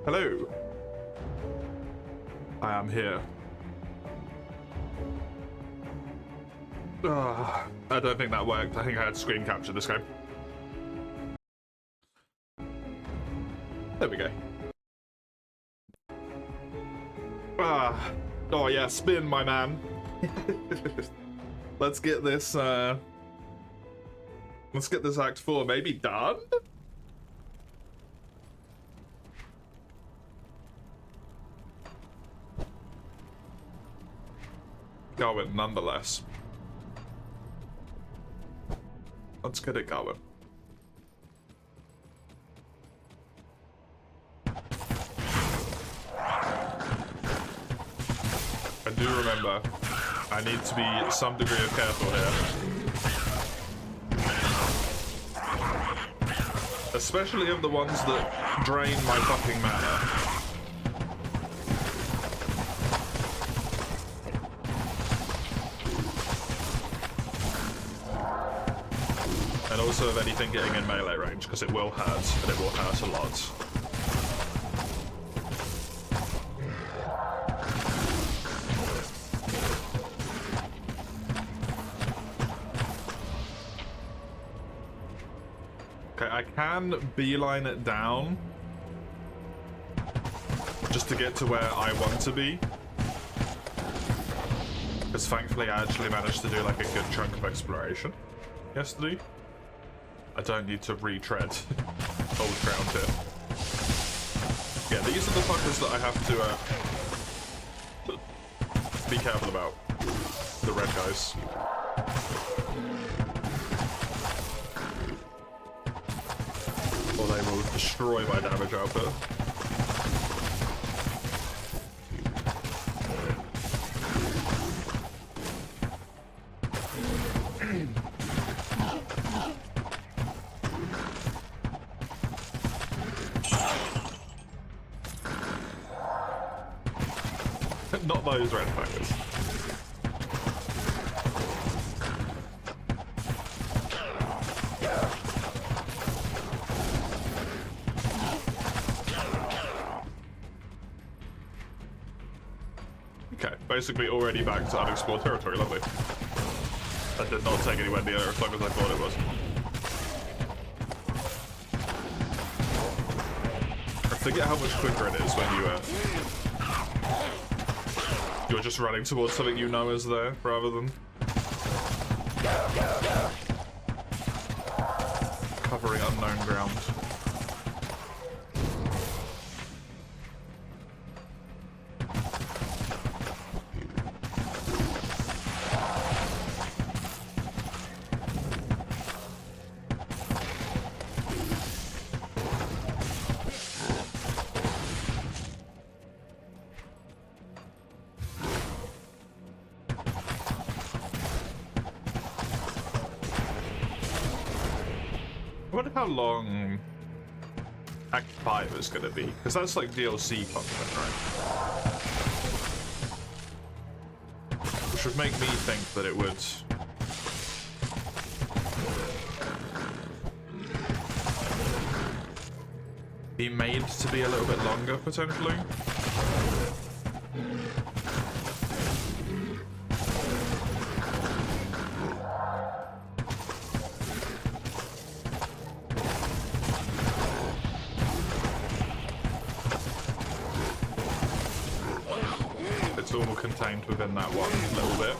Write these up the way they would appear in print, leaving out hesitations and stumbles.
Hello. I am here. I don't think that worked. I think I had screen capture this game. There we go. Oh yeah, spin, my man. Let's get this Act 4 maybe done? Going nonetheless. Let's get it going. I do remember I need to be some degree of careful here. Especially of the ones that drain my fucking mana. And also of anything getting in melee range, because it will hurt, and it will hurt a lot. Okay, I can beeline it down just to get to where I want to be. Because thankfully I actually managed to do like a good chunk of exploration yesterday. I don't need to retread old ground here. Yeah, these are the fuckers that I have to be careful about. The red guys. Or they will destroy my damage output. Not those red fuckers. Okay, basically already back to unexplored territory, lovely. That did not take anywhere near as long as I thought it was. I forget how much quicker it is when you're just running towards something you know is there, rather than covering unknown ground. I wonder how long Act 5 is going to be, because that's like DLC content, right? Which would make me think that it would be made to be a little bit longer, potentially. It's all contained within that one little bit.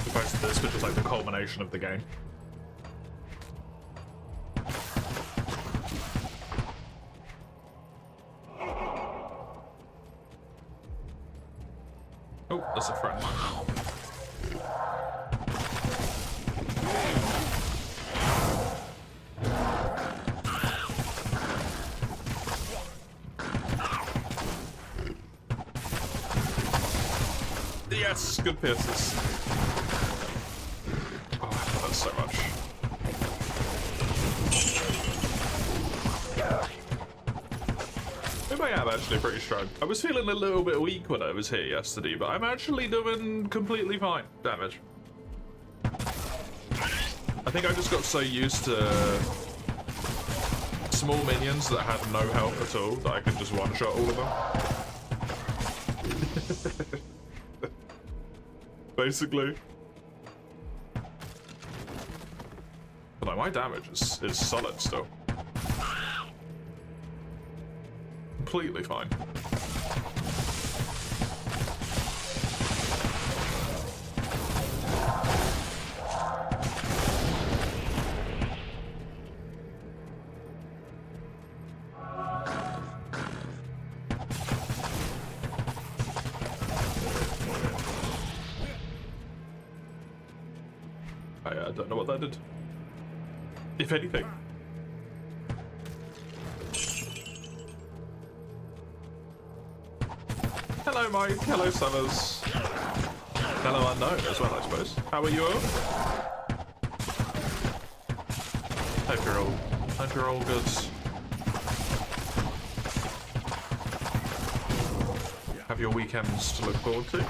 Supposed to this, which is like the culmination of the game. Oh, that's a friend. Yes, good pierces. Oh, I love that so much. Maybe I am actually pretty strong. I was feeling a little bit weak when I was here yesterday, but I'm actually doing completely fine damage. I think I just got so used to small minions that had no health at all that I could just one-shot all of them. Basically. But like, my damage is solid still. Completely fine. I don't know what that did. If anything. Hello, Mike. Hello, Summers. Hello, Unknown as well, I suppose. How are you all? Hope you're all good. Have your weekends to look forward to.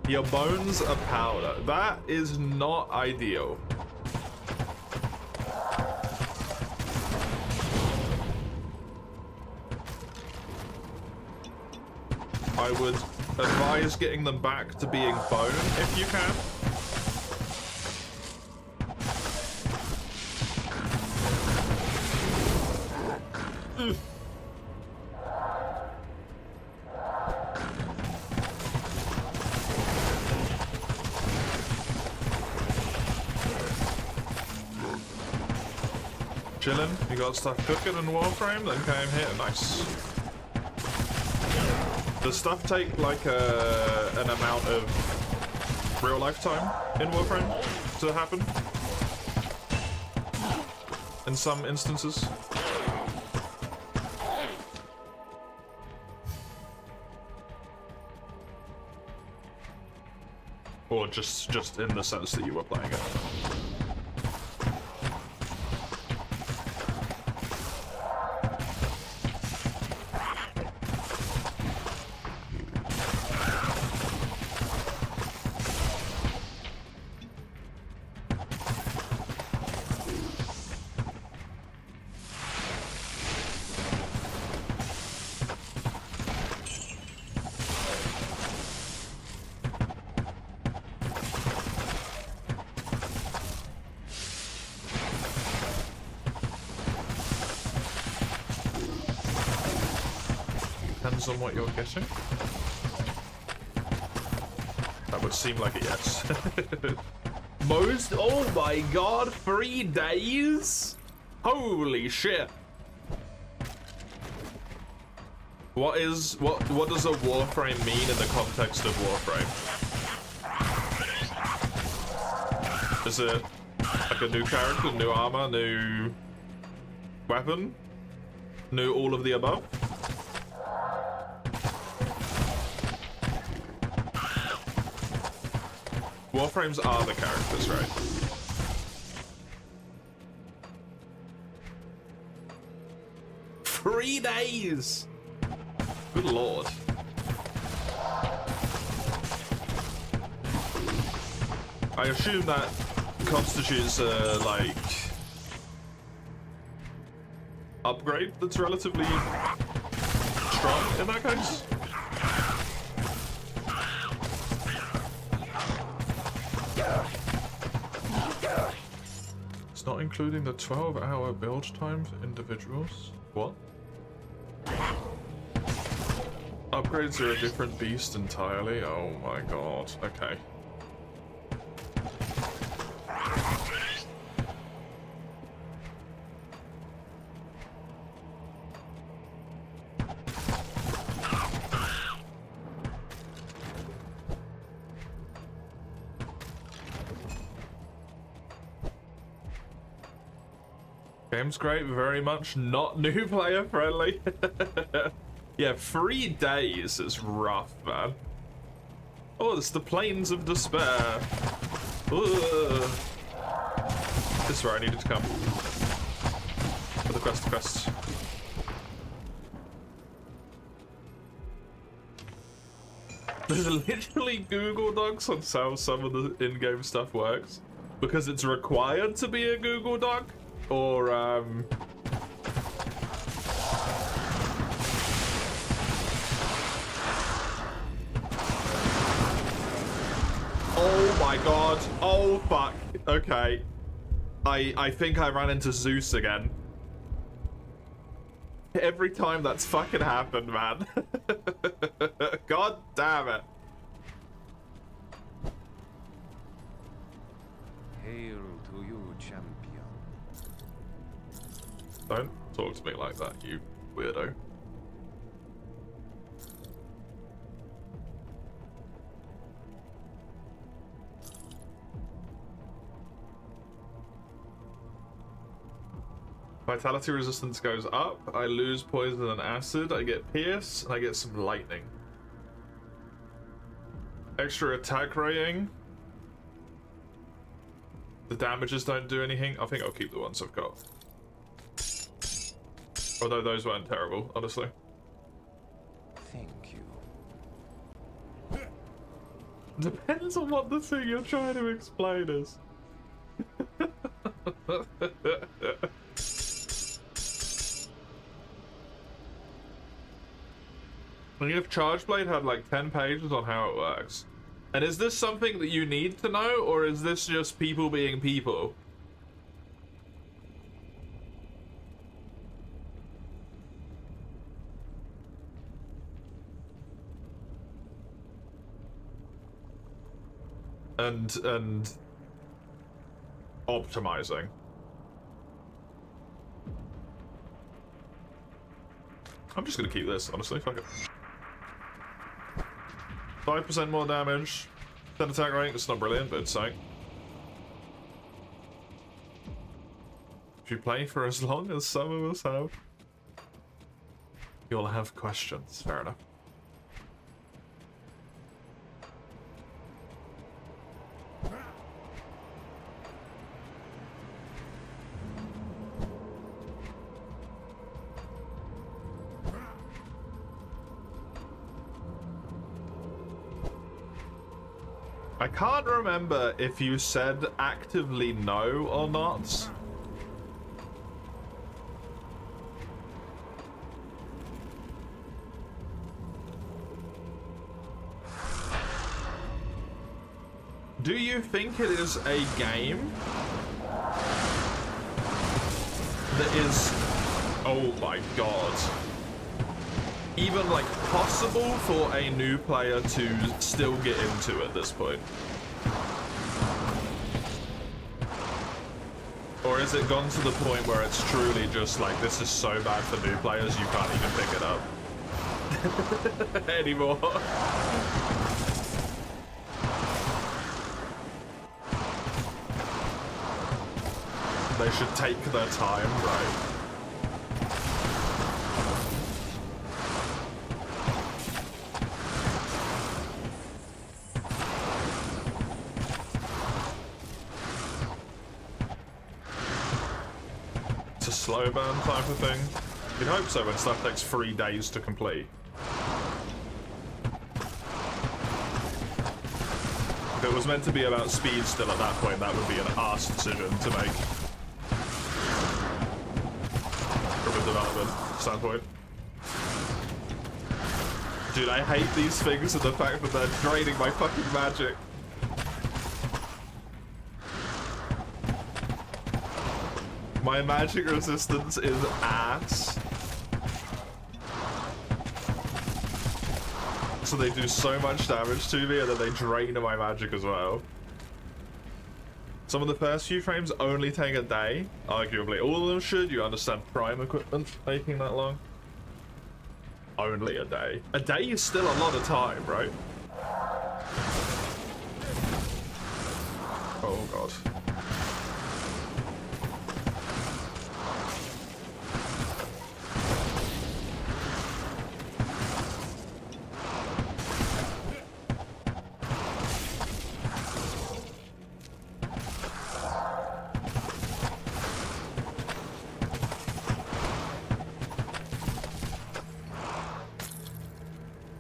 Your bones are powder. That is not ideal. I would advise getting them back to being bone if you can. Chillin', you got stuff cooking in Warframe, then came here, nice. Does stuff take like an amount of real life time in Warframe to happen? In some instances? Or just in the sense that you were playing it? Depends on what you're getting. That would seem like a yes. Most? Oh my god, 3 days? Holy shit. What does a Warframe mean in the context of Warframe? Is it like a new character, new armor, new weapon? New all of the above? Warframes are the characters, right? Three days! Good lord. I assume that constitutes a, like, upgrade that's relatively strong in that case. It's not including the 12-hour build time for individuals. What? Upgrades are a different beast entirely. Oh my god. Okay. Game's great, very much not new player friendly. Yeah, 3 days is rough, man. Oh, it's the Plains of Despair. Ugh. This is where I needed to come. For the quest, There's literally Google Docs on how some of the in-game stuff works. Because it's required to be a Google Doc, or oh my god. Oh fuck. Okay. I think I ran into Zeus again. Every time that's fucking happened, man. God damn it. Hail to you, champion. Don't talk to me like that, you weirdo. Vitality resistance goes up, I lose poison and acid, I get pierce, and I get some lightning. Extra attack rating. The damages don't do anything. I think I'll keep the ones I've got. Although those weren't terrible, honestly. Thank you. Depends on what the thing you're trying to explain is. I mean, if Chargeblade had like 10 pages on how it works. And is this something that you need to know, or is this just people being people? And optimizing. I'm just gonna keep this, honestly. Fuck it. 5% more damage, 10 attack rate. It's not brilliant, but it's something. If you play for as long as some of us have, you'll have questions. Fair enough. I can't remember if you said actively no or not. Do you think it is a game that is, oh my god, even like possible for a new player to still get into at this point? Or has it gone to the point where it's truly just like, this is so bad for new players you can't even pick it up anymore? They should take their time, right? Slow burn type of thing. You'd hope so when stuff takes 3 days to complete. If it was meant to be about speed still at that point, that would be an arse decision to make. From a development standpoint. Dude, I hate these things and the fact that they're draining my fucking magic. My magic resistance is ass. So they do so much damage to me and then they drain my magic as well. Some of the first few frames only take a day. Arguably all of them should. You understand prime equipment taking that long? Only a day. A day is still a lot of time, right? Oh god.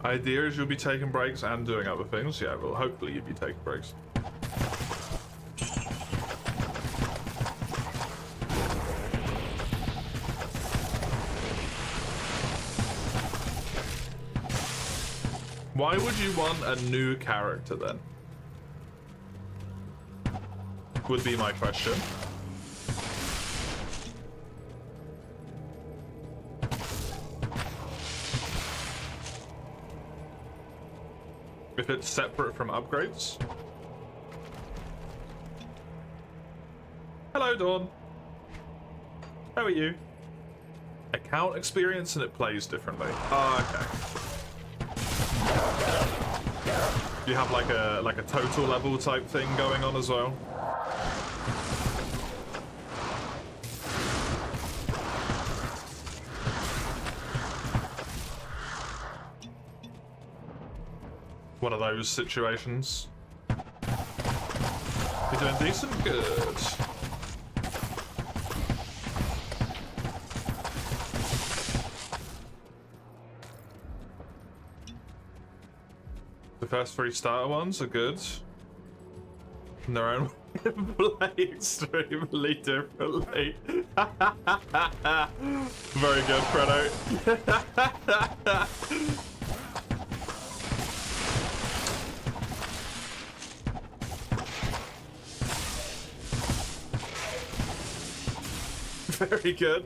Idea is you'll be taking breaks and doing other things. Yeah, well, hopefully you'll be taking breaks. Why would you want a new character then? Would be my question. If it's separate from upgrades. Hello, Dawn. How are you? Account experience and it plays differently. Oh, okay. You have like a total level type thing going on as well. One of those situations. You're doing decent? Good. The first 3 starter ones are good. In their own play extremely differently. Very good, Fredo. Very good.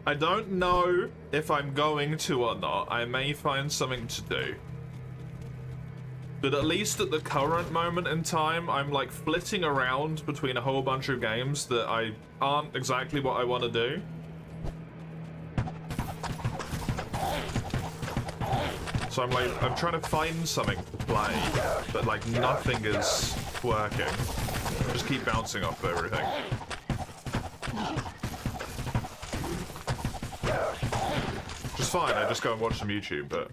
I don't know if I'm going to or not. I may find something to do. But at least at the current moment in time, I'm like flitting around between a whole bunch of games that aren't exactly what I want to do. So I'm trying to find something to play, but like nothing is working. Just keep bouncing off everything. Which is fine, I just go and watch some YouTube, but...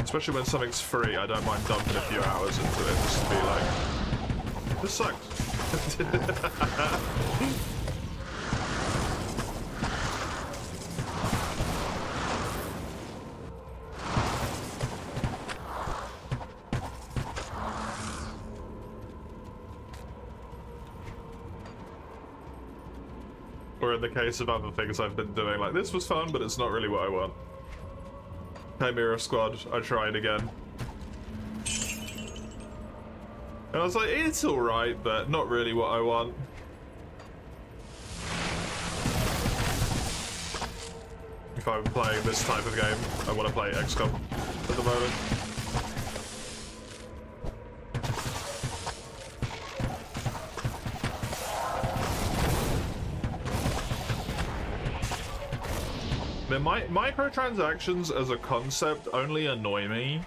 Especially when something's free, I don't mind dumping a few hours into it just to be like, this sucks. Or in the case of other things I've been doing, like this was fun, but it's not really what I want. Chimera Squad, I tried again. And I was like, it's alright, but not really what I want. If I'm playing this type of game, I want to play XCOM at the moment. The microtransactions as a concept only annoy me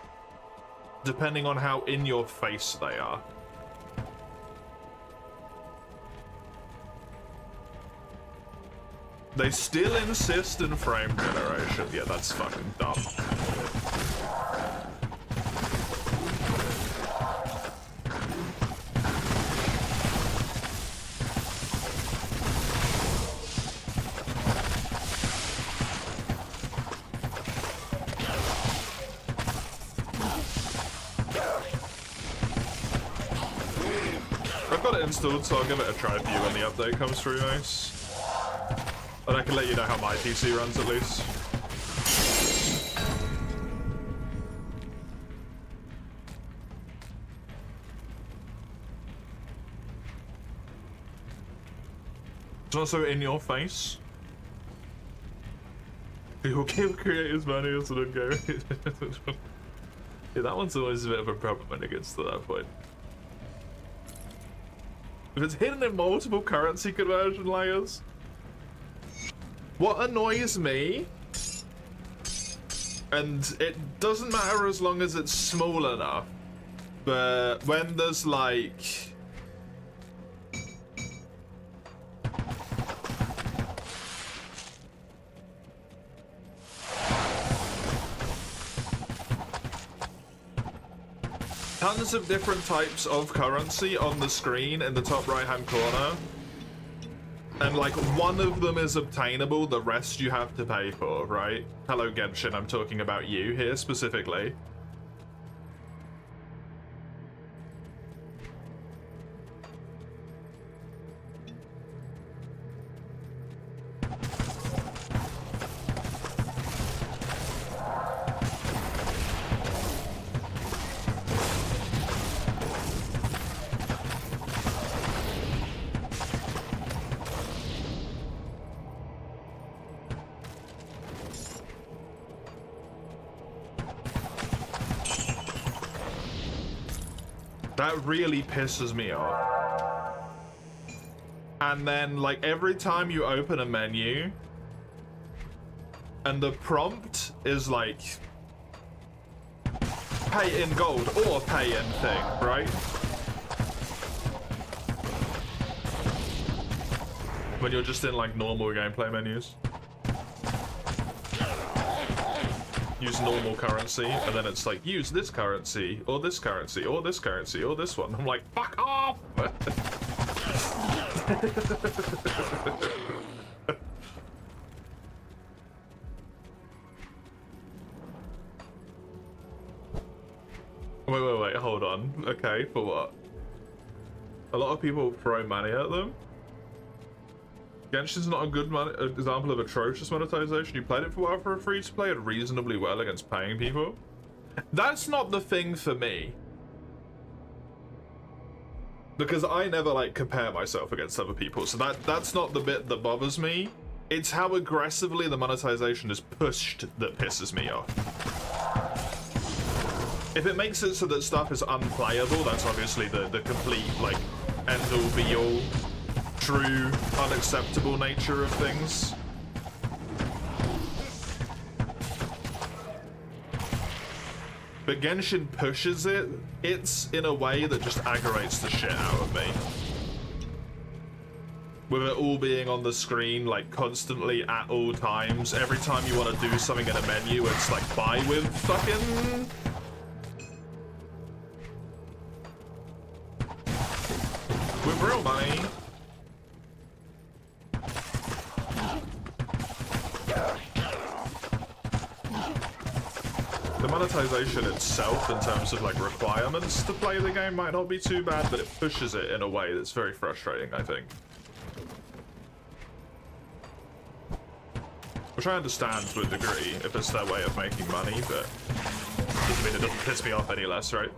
depending on how in your face they are. They still insist in frame generation. Yeah, that's fucking dumb. Installed, so I'll give it a try for you when the update comes through, nice. And I can let you know how my PC runs at least. It's also in your face. Your game creators manuals and go. Yeah, that one's always a bit of a problem when it gets to that point. If it's hidden in multiple currency conversion layers. What annoys me, And it doesn't matter as long as it's small enough. But when there's like... tons of different types of currency on the screen in the top right hand corner. And like one of them is obtainable, the rest you have to pay for, right? Hello Genshin, I'm talking about you here specifically. That really pisses me off. And then, like, every time you open a menu, and the prompt is like, pay in gold or pay in thing, right? When you're just in, like, normal gameplay menus. Use normal currency, and then it's like, use this currency, or this currency, or this currency, or this one. I'm like, fuck off! Wait, hold on. Okay, for what? A lot of people throw money at them? Genshin's not a good example of atrocious monetization. You played it for a while for a free-to-play and reasonably well against paying people. That's not the thing for me. Because I never, like, compare myself against other people, so that's not the bit that bothers me. It's how aggressively the monetization is pushed that pisses me off. If it makes it so that stuff is unplayable, that's obviously the complete, like, end-all be-all true unacceptable nature of things. But Genshin pushes it. It's in a way that just aggravates the shit out of me. With it all being on the screen, like, constantly at all times. Every time you want to do something in a menu, it's like, buy with fucking... with real money. The monetization itself, in terms of like requirements to play the game, might not be too bad, but it pushes it in a way that's very frustrating, I think. Which I understand to a degree, if it's their way of making money, but doesn't mean it doesn't piss me off any less, right?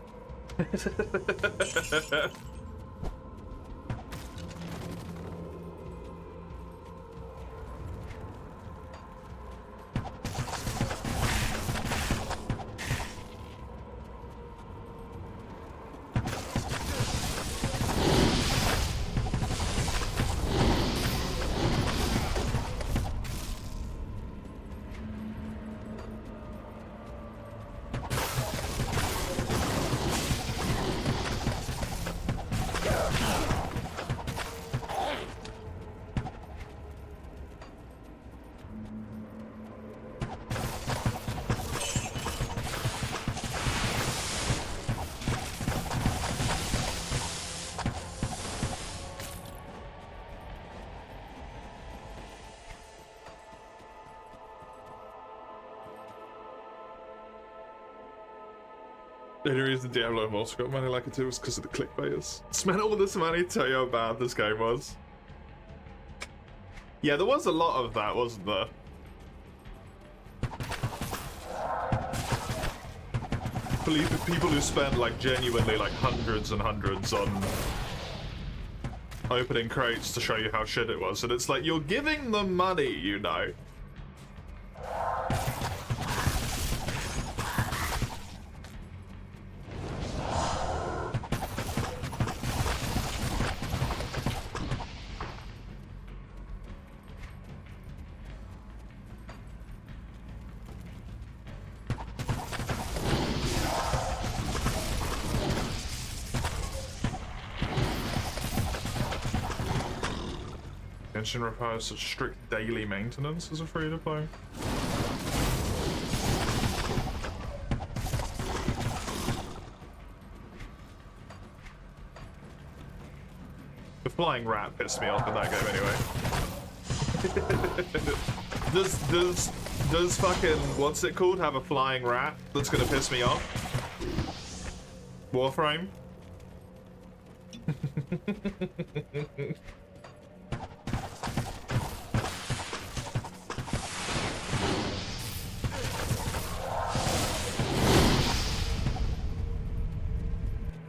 The only reason Diablo Immortal got money like it did was because of the clickbaiters. Spent all this money to tell you how bad this game was. Yeah, there was a lot of that, wasn't there? People who spend like genuinely like hundreds and hundreds on opening crates to show you how shit it was, and it's like, you're giving them money, you know. engine requires such strict daily maintenance as a free-to-play. The flying rat pissed me off in that game anyway. does fucking, what's it called, have a flying rat that's gonna piss me off? Warframe?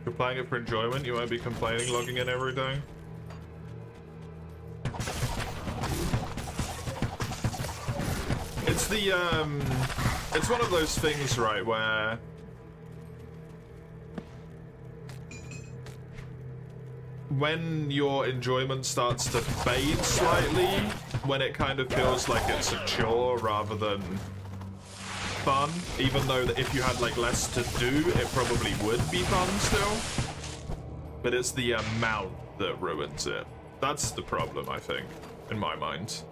You're playing it for enjoyment, you won't be complaining logging in every day. It's the, it's one of those things, right, where when your enjoyment starts to fade slightly, when it kind of feels like it's a chore rather than fun, even though that if you had like less to do, it probably would be fun still. But it's the amount that ruins it. That's the problem, I think, in my mind.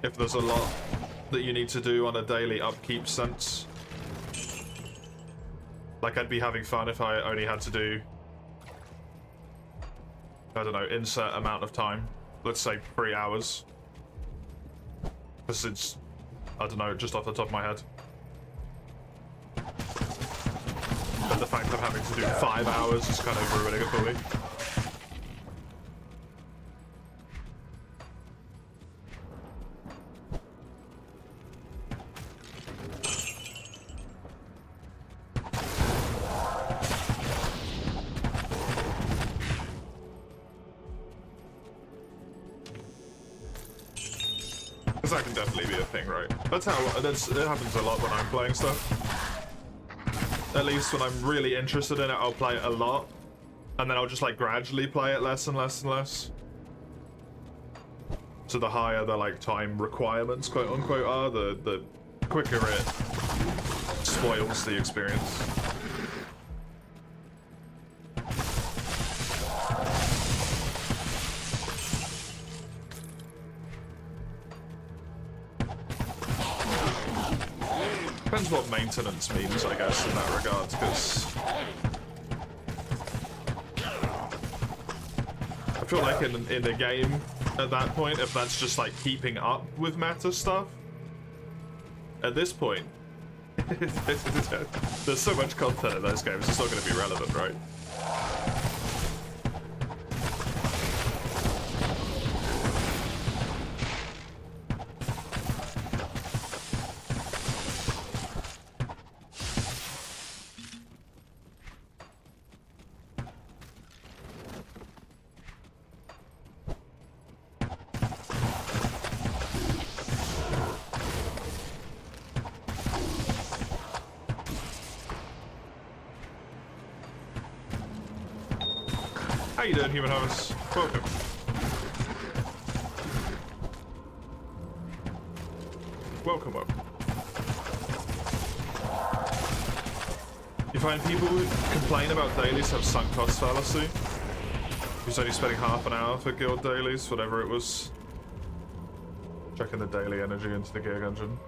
If there's a lot that you need to do on a daily upkeep sense. Like, I'd be having fun if I only had to do, I don't know, insert amount of time. Let's say 3 hours. Because it's, I don't know, just off the top of my head. But the fact of having to do 5 hours is kind of ruining it for me. That can definitely be a thing, right? That's how it happens a lot when I'm playing stuff. At least when I'm really interested in it, I'll play it a lot, and then I'll just like gradually play it less and less and less. So the higher the like time requirements, quote unquote, are, the quicker it spoils the experience. Depends what maintenance means, I guess, in that regard, because I feel like in the game, at that point, if that's just like keeping up with meta stuff, at this point, there's so much content in those games, it's not going to be relevant, right? How you doing, Human Host? Welcome. Welcome, welcome. You find people who complain about dailies have sunk cost fallacy? Who's only spending half an hour for guild dailies, whatever it was. Checking the daily energy into the gig engine.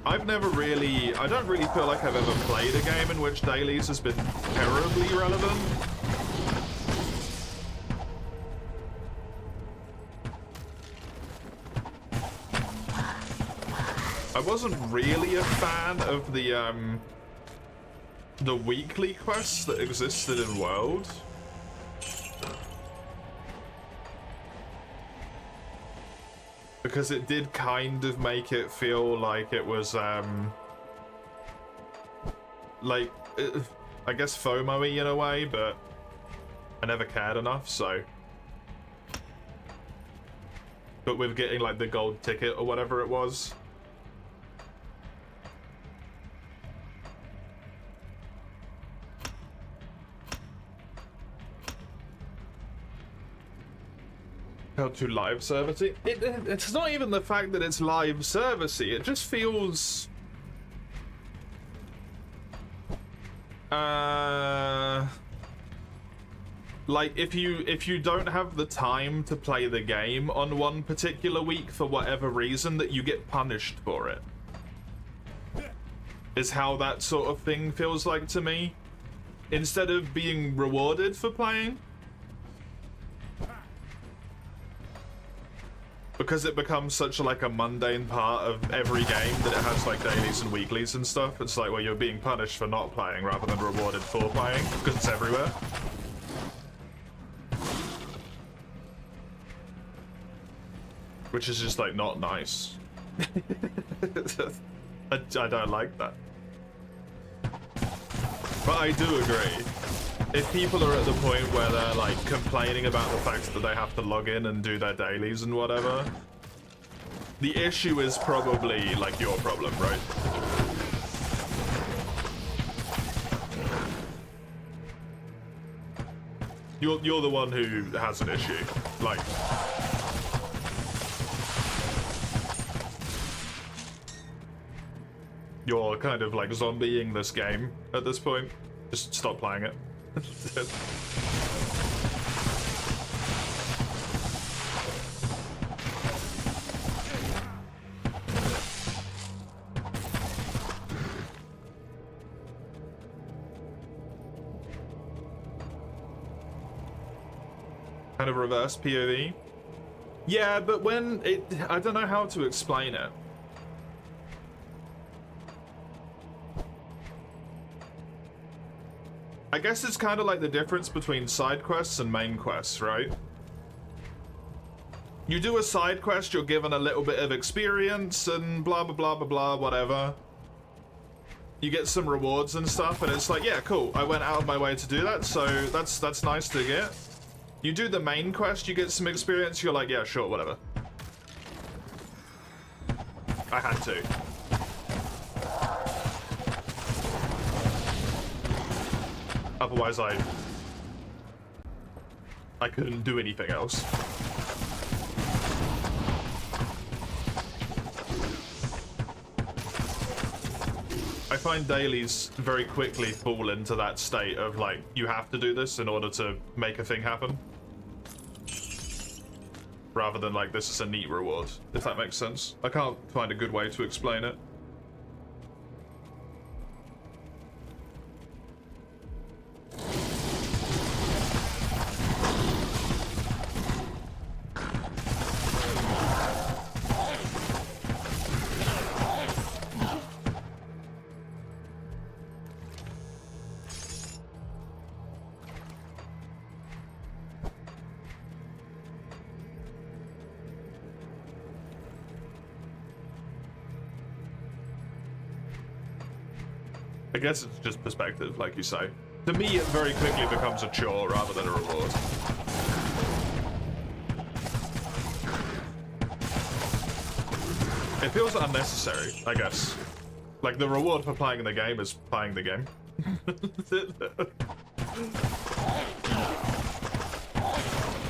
I've never really, I don't really feel like I've ever played a game in which dailies has been terribly relevant. I wasn't really a fan of the weekly quests that existed in World. Because it did kind of make it feel like it was, I guess FOMO-y in a way, but I never cared enough, so. But with getting, like, the gold ticket or whatever it was. How to live servicey? It's not even the fact that it's live servicey. It just feels Like if you don't have the time to play the game on one particular week for whatever reason, that you get punished for it. Is how that sort of thing feels like to me. Instead of being rewarded for playing. Because it becomes such like a mundane part of every game that it has like dailies and weeklies and stuff. It's like, well, you're being punished for not playing rather than rewarded for playing, because it's everywhere. Which is just like not nice. I don't like that. But I do agree. If people are at the point where they're like complaining about the fact that they have to log in and do their dailies and whatever, the issue is probably like your problem, right? You're the one who has an issue. Like, you're kind of like zombieing this game at this point. Just stop playing it. Kind of reverse POV. Yeah, but when it... I don't know how to explain it. I guess it's kind of like the difference between side quests and main quests, right? You do a side quest, you're given a little bit of experience and blah blah blah blah blah, whatever. You get some rewards and stuff, and it's like, yeah, cool, I went out of my way to do that, so that's nice to get. You do the main quest, you get some experience, you're like, yeah, sure, whatever. I had to. Otherwise, I couldn't do anything else. I find dailies very quickly fall into that state of like, you have to do this in order to make a thing happen. Rather than like, this is a neat reward, if that makes sense. I can't find a good way to explain it. I guess it's just perspective, like you say. To me, it very quickly becomes a chore rather than a reward. It feels unnecessary, I guess. Like, the reward for playing the game is playing the game.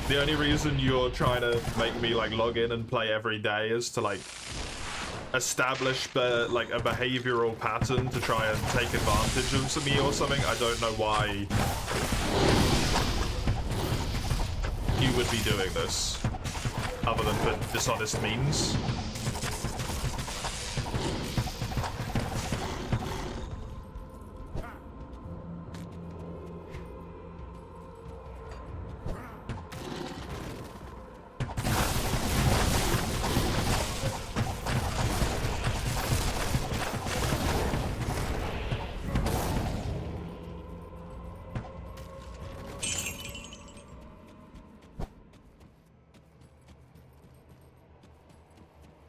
The only reason you're trying to make me, like, log in and play every day is to, like, establish like a behavioral pattern to try and take advantage of me or something. I don't know why you would be doing this other than for dishonest means.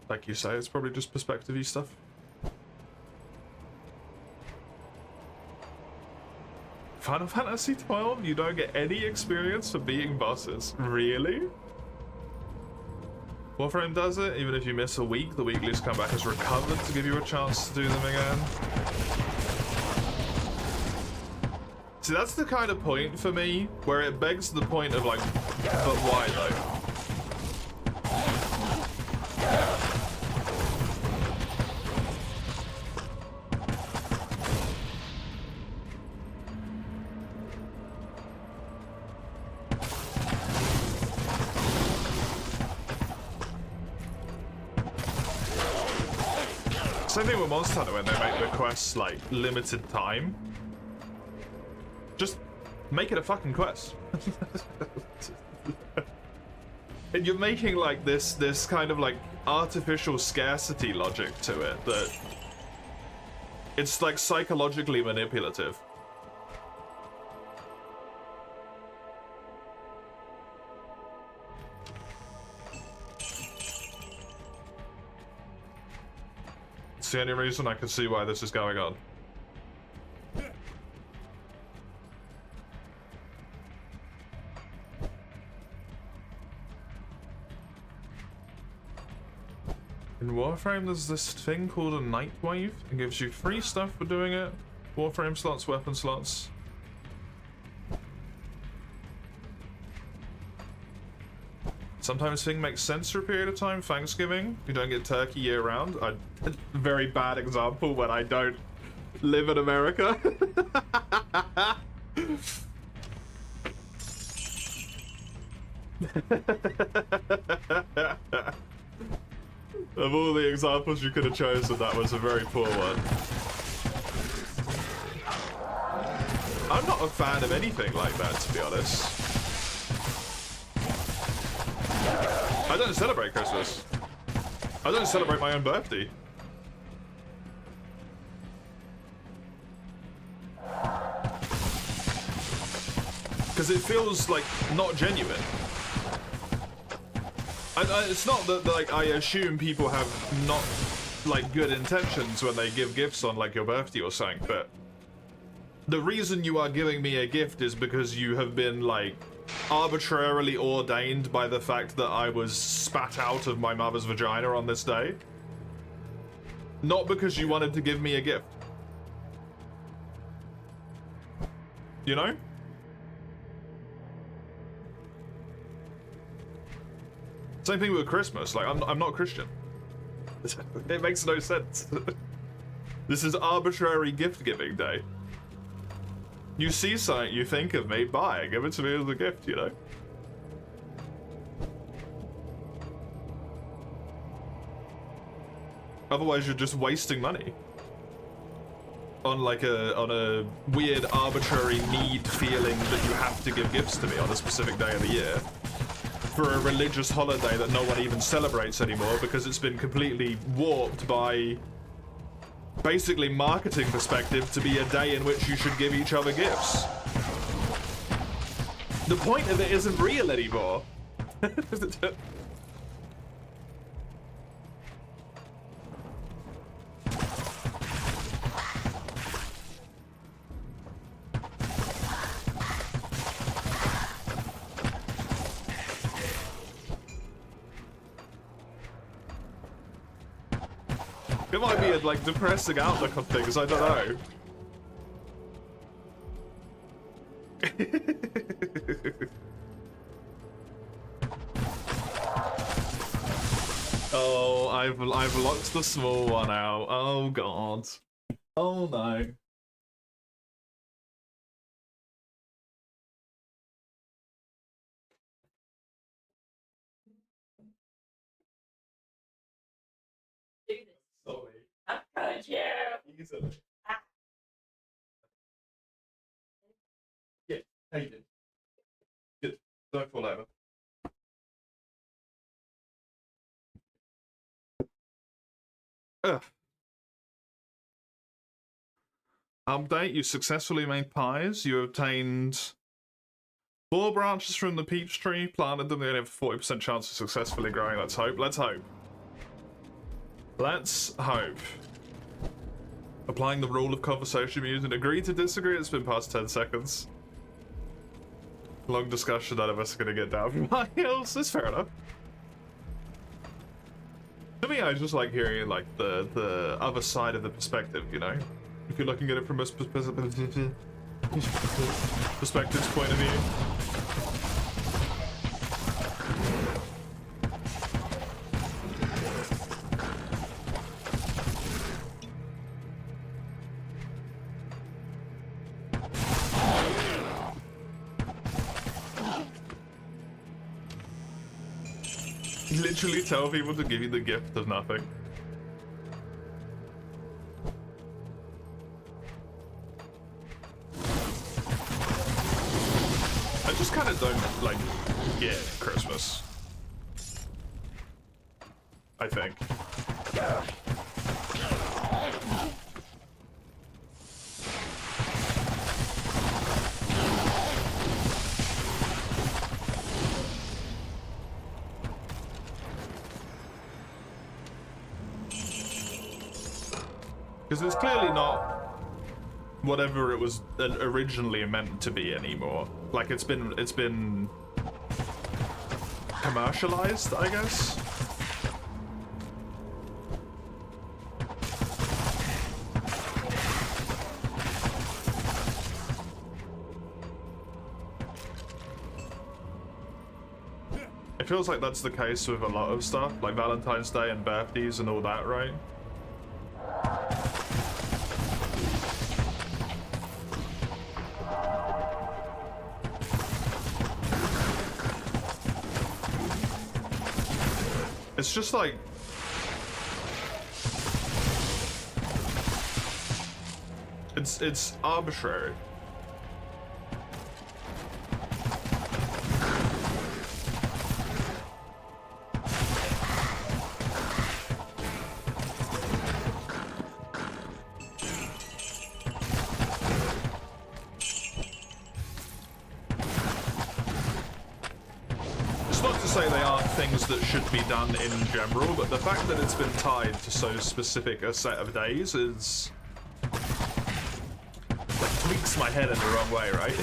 Like you say, it's probably just perspective-y stuff. Final Fantasy XII, you don't get any experience for beating bosses. Really? Warframe does it. Even if you miss a week, the weeklies come back as recovered to give you a chance to do them again. See, that's the kind of point for me where it begs the point of like, but why though? Same thing with Monster Hunter when they make the quests like limited time. Just make it a fucking quest. And you're making like this kind of like artificial scarcity logic to it that it's like psychologically manipulative. It's the only reason I can see why this is going on. In Warframe, there's this thing called a Night Wave. It gives you free stuff for doing it. Warframe slots, weapon slots. Sometimes thing makes sense for a period of time. Thanksgiving, you don't get turkey year round. A very bad example when I don't live in America. Of all the examples you could have chosen, that was a very poor one. I'm not a fan of anything like that, to be honest. I don't celebrate Christmas. I don't celebrate my own birthday. Because it feels like not genuine. It's not that like I assume people have not like good intentions when they give gifts on like your birthday or something, but the reason you are giving me a gift is because you have been like arbitrarily ordained by the fact that I was spat out of my mother's vagina on this day. Not because you wanted to give me a gift. You know? Same thing with Christmas. Like, I'm not Christian. It makes no sense. This is arbitrary gift-giving day. You see something, you think of me, buy, give it to me as a gift, you know? Otherwise, you're just wasting money on like on a weird, arbitrary need feeling that you have to give gifts to me on a specific day of the year. For a religious holiday that no one even celebrates anymore because it's been completely warped by basically marketing perspective to be a day in which you should give each other gifts. The point of it isn't real anymore. It might be a like depressing outlook on things, I don't know. Oh, I've locked the small one out. Oh god. Oh no. Sorry. I cut you. Easily. Yeah, how you doing? Good. Don't fall over. Ugh. Update, you successfully made pies. You obtained 4 branches from the peach tree, planted them. They only have a 40% chance of successfully growing. Let's hope. Let's hope. Let's hope. Applying the rule of conversation music. Agree to disagree. It's been past 10 seconds. Long discussion. None of us are going to get down from my heels. That's fair enough. To me, I just like hearing like the other side of the perspective, you know? If you're looking at it from a perspective's point of view. Literally tell people to give you the gift of nothing. just kind of don't, like, get Christmas. I think. Because it's clearly not whatever it was originally meant to be anymore. Like it's been commercialized, I guess. It feels like that's the case with a lot of stuff, like Valentine's Day and birthdays and all that, right? It's just like... It's arbitrary. That should be done in general, but the fact that it's been tied to so specific a set of days is like tweaks my head in the wrong way, right?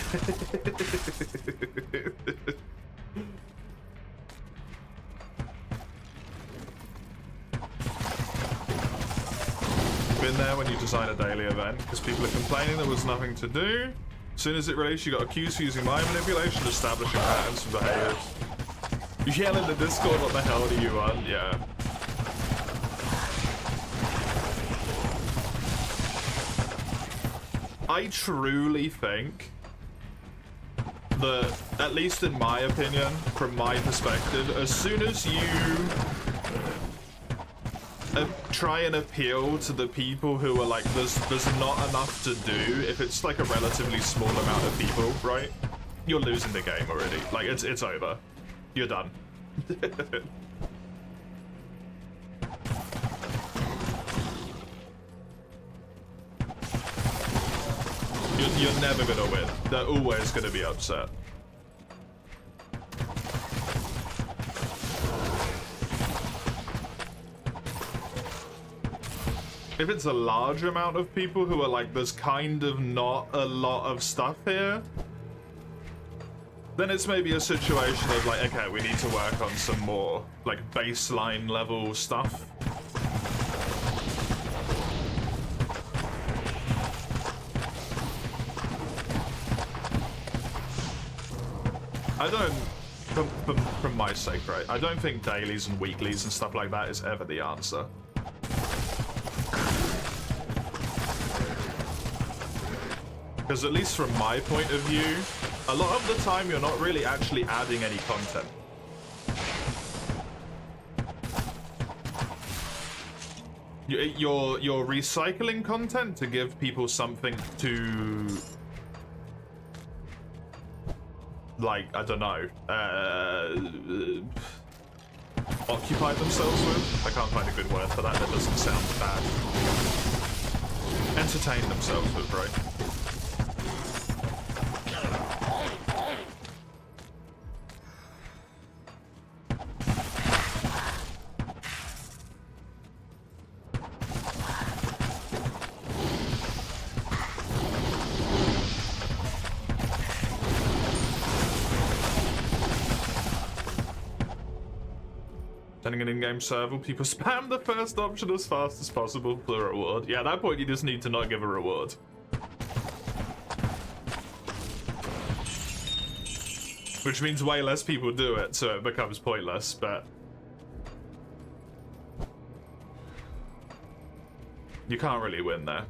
Been there when you design a daily event because people are complaining there was nothing to do. As soon as it released, you got accused of using mind manipulation, establishing patterns for behaviors. You yell in the Discord, what the hell do you want? Yeah. I truly think that, at least in my opinion, from my perspective, as soon as you try and appeal to the people who are like, there's not enough to do, if it's like a relatively small amount of people, right? You're losing the game already. Like, it's over. You're done. You're never gonna win. They're always gonna be upset. If it's a large amount of people who are like, there's kind of not a lot of stuff here, then it's maybe a situation of like, okay, we need to work on some more like baseline level stuff. I don't, from my sake, right, I don't think dailies and weeklies and stuff like that is ever the answer. Because at least from my point of view, a lot of the time you're not really actually adding any content. You're recycling content to give people something to, like, I don't know, occupy themselves with. I can't find a good word for that. That doesn't sound bad. Entertain themselves with, right? Sending an in-game server, people spam the first option as fast as possible for the reward. Yeah, at that point you just need to not give a reward. Which means way less people do it, so it becomes pointless, but... you can't really win there.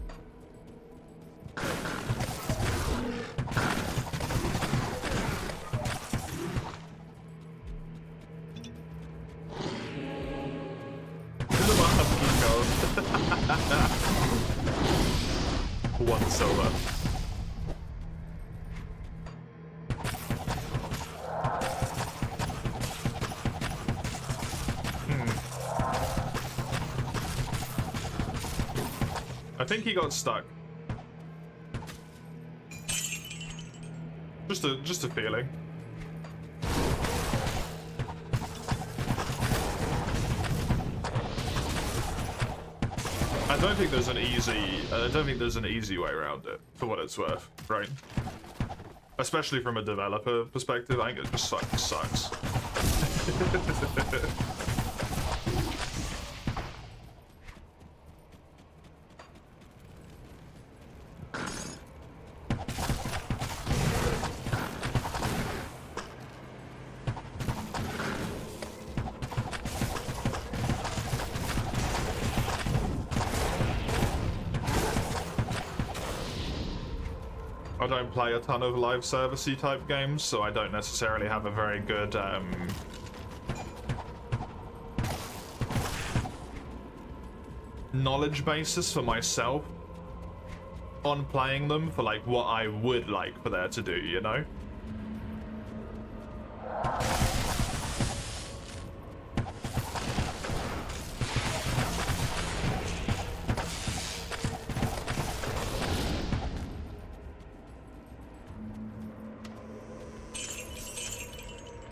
One silver. I think he got stuck. Just a feeling. I don't think there's an easy way around it, for what it's worth, right? Especially from a developer perspective, I think it just sucks. I don't play a ton of live servicey type games, so I don't necessarily have a very good knowledge basis for myself on playing them for like what I would like for there to do, you know?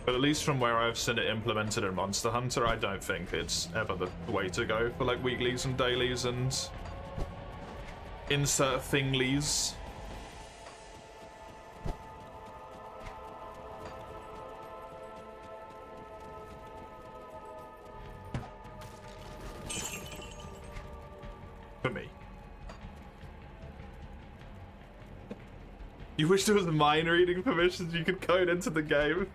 But at least from where I've seen it implemented in Monster Hunter, I don't think it's ever the way to go for like weeklies and dailies and insert thinglies. For me. You wish there was mind reading permissions you could code into the game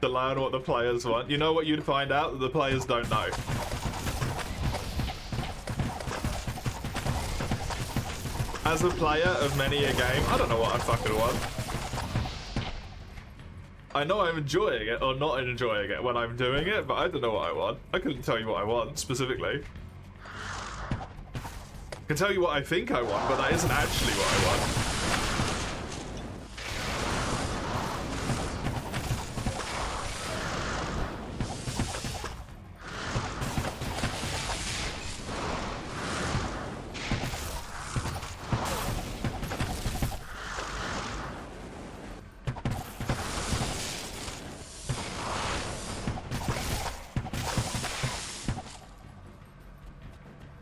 to learn what the players want. You know what you'd find out? That the players don't know. As a player of many a game, I don't know what I fucking want. I know I'm enjoying it or not enjoying it when I'm doing it, but I don't know what I want. I couldn't tell you what I want specifically. I can tell you what I think I want, but that isn't actually what I want.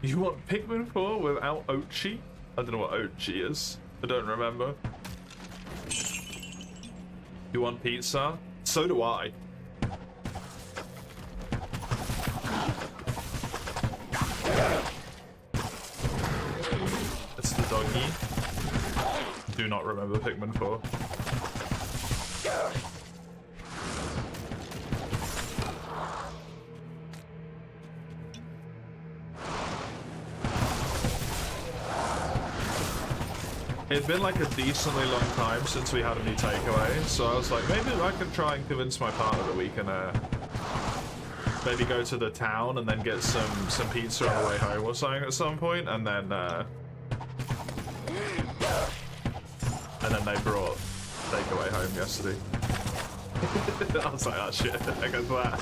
You want Pikmin 4 without Oatchi? I don't know what Oatchi is. I don't remember. You want pizza? So do I. It's the doggy. Do not remember Pikmin 4. It'd been like a decently long time since we had a new takeaway, so I was like, maybe I can try and convince my partner that we can maybe go to the town and then get some pizza on the way home or something at some point, and then they brought takeaway home yesterday. I was like, oh shit, there goes that.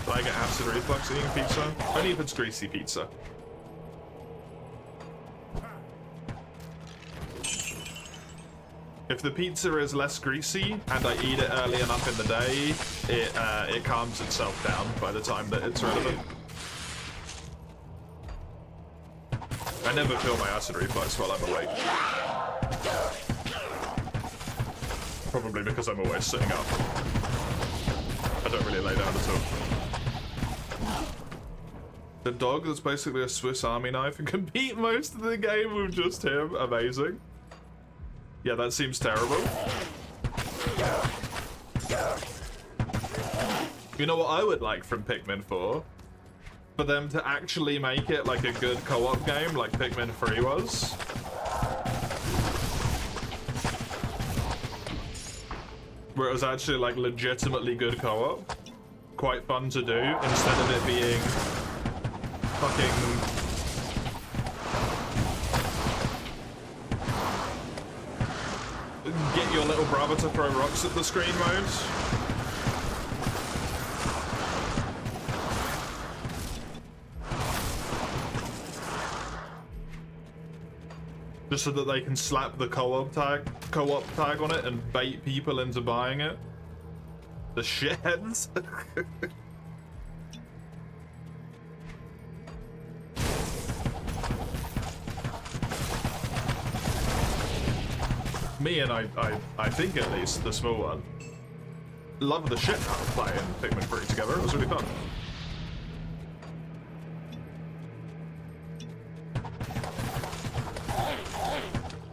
Do I get acid reflux eating pizza? Only if it's greasy pizza. If the pizza is less greasy and I eat it early enough in the day, it calms itself down by the time that it's relevant. I never feel my acid reflux while I'm awake. Probably because I'm always sitting up. I don't really lay down at all. The dog that's basically a Swiss Army knife and can beat most of the game with just him. Amazing. Yeah, that seems terrible. You know what I would like from Pikmin 4? For them to actually make it like a good co-op game like Pikmin 3 was. Where it was actually like legitimately good co-op. Quite fun to do instead of it being fucking... get your little brother to throw rocks at the screen mode. Just so that they can slap the co-op tag on it and bait people into buying it. The shitheads. Me and I think at least, the small one, love the shit out of playing Pikmin 3 together. It was really fun.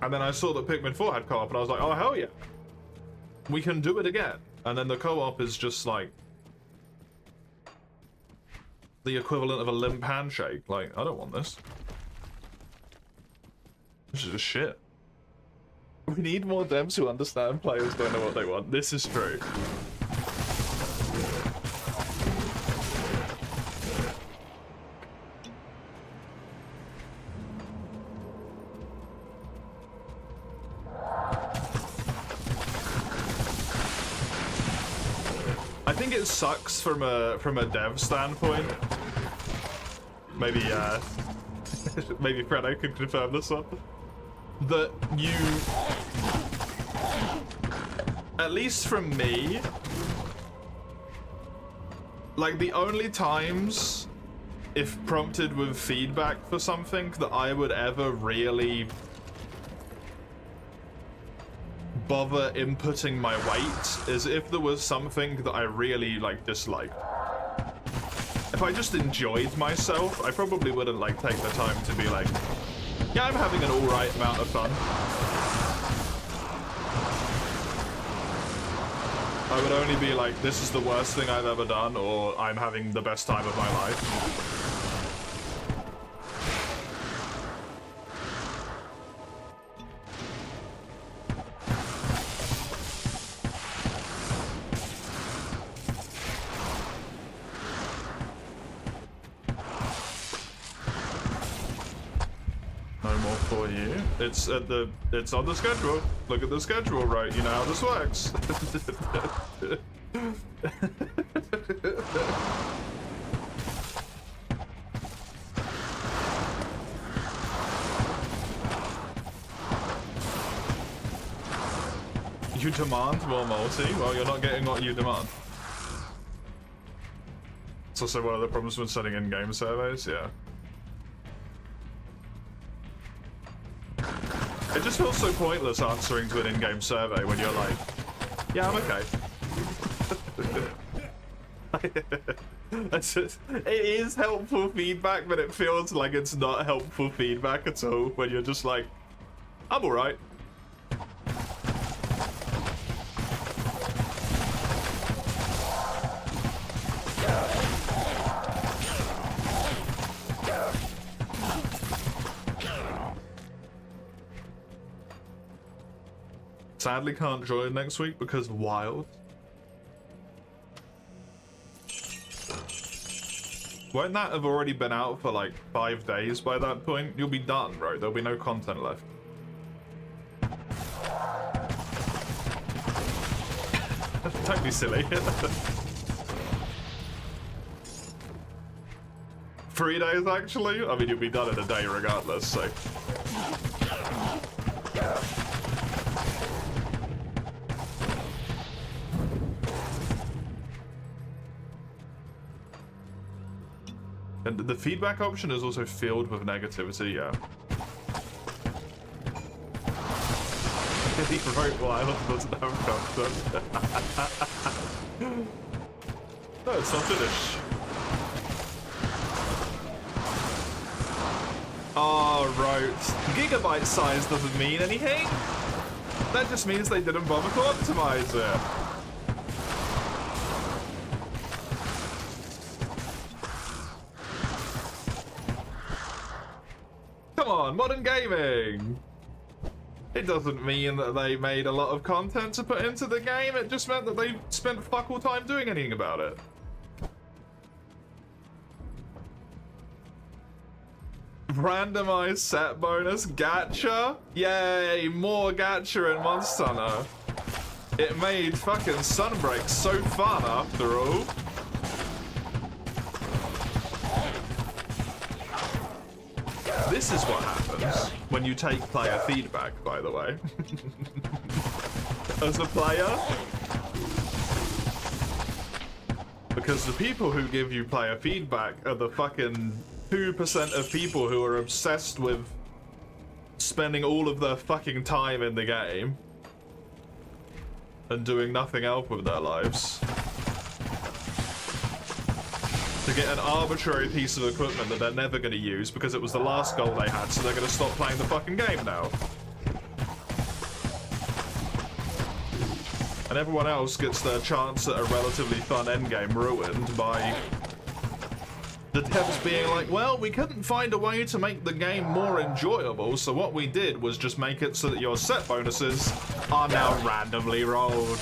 And then I saw that Pikmin 4 had co-op and I was like, oh hell yeah. We can do it again. And then the co-op is just like the equivalent of a limp handshake. Like, I don't want this. This is just shit. We need more devs who understand players don't know what they want. This is true. I think it sucks from a dev standpoint. Maybe maybe Fredo could confirm this one. That you, at least from me, like the only times, if prompted with feedback for something, that I would ever really bother inputting my weight is if there was something that I really like disliked. If I just enjoyed myself, I probably wouldn't like take the time to be like, yeah, I'm having an alright amount of fun. I would only be like, this is the worst thing I've ever done, or I'm having the best time of my life. It's on the schedule. Look at the schedule, right? You know how this works. You demand more multi? Well, you're not getting what you demand. It's also one of the problems with sending in-game surveys, yeah. It just feels so pointless answering to an in-game survey when you're like, yeah, I'm okay. It is helpful feedback, but it feels like it's not helpful feedback at all when you're just like, I'm alright. Sadly can't join next week because wild. Won't that have already been out for like 5 days by that point? You'll be done, bro. There'll be no content left. Don't be silly. 3 days actually? I mean, you'll be done in a day regardless, so. And the feedback option is also filled with negativity, yeah. He wrote wild doesn't have content. No, it's not finished. Oh, wrote. Gigabyte size doesn't mean anything. That just means they didn't bother to optimize it. Come on, modern gaming! It doesn't mean that they made a lot of content to put into the game, it just meant that they spent fuck all time doing anything about it. Randomized set bonus, gacha? Yay, more gacha in Monster Hunter. It made fucking Sunbreak so fun after all. This is what happens. when you take player feedback, by the way. As a player. Because the people who give you player feedback are the fucking 2% of people who are obsessed with spending all of their fucking time in the game and doing nothing else with their lives. To get an arbitrary piece of equipment that they're never going to use because it was the last goal they had, so they're going to stop playing the fucking game now. And everyone else gets their chance at a relatively fun endgame ruined by the devs being like, well, we couldn't find a way to make the game more enjoyable, so what we did was just make it so that your set bonuses are now randomly rolled.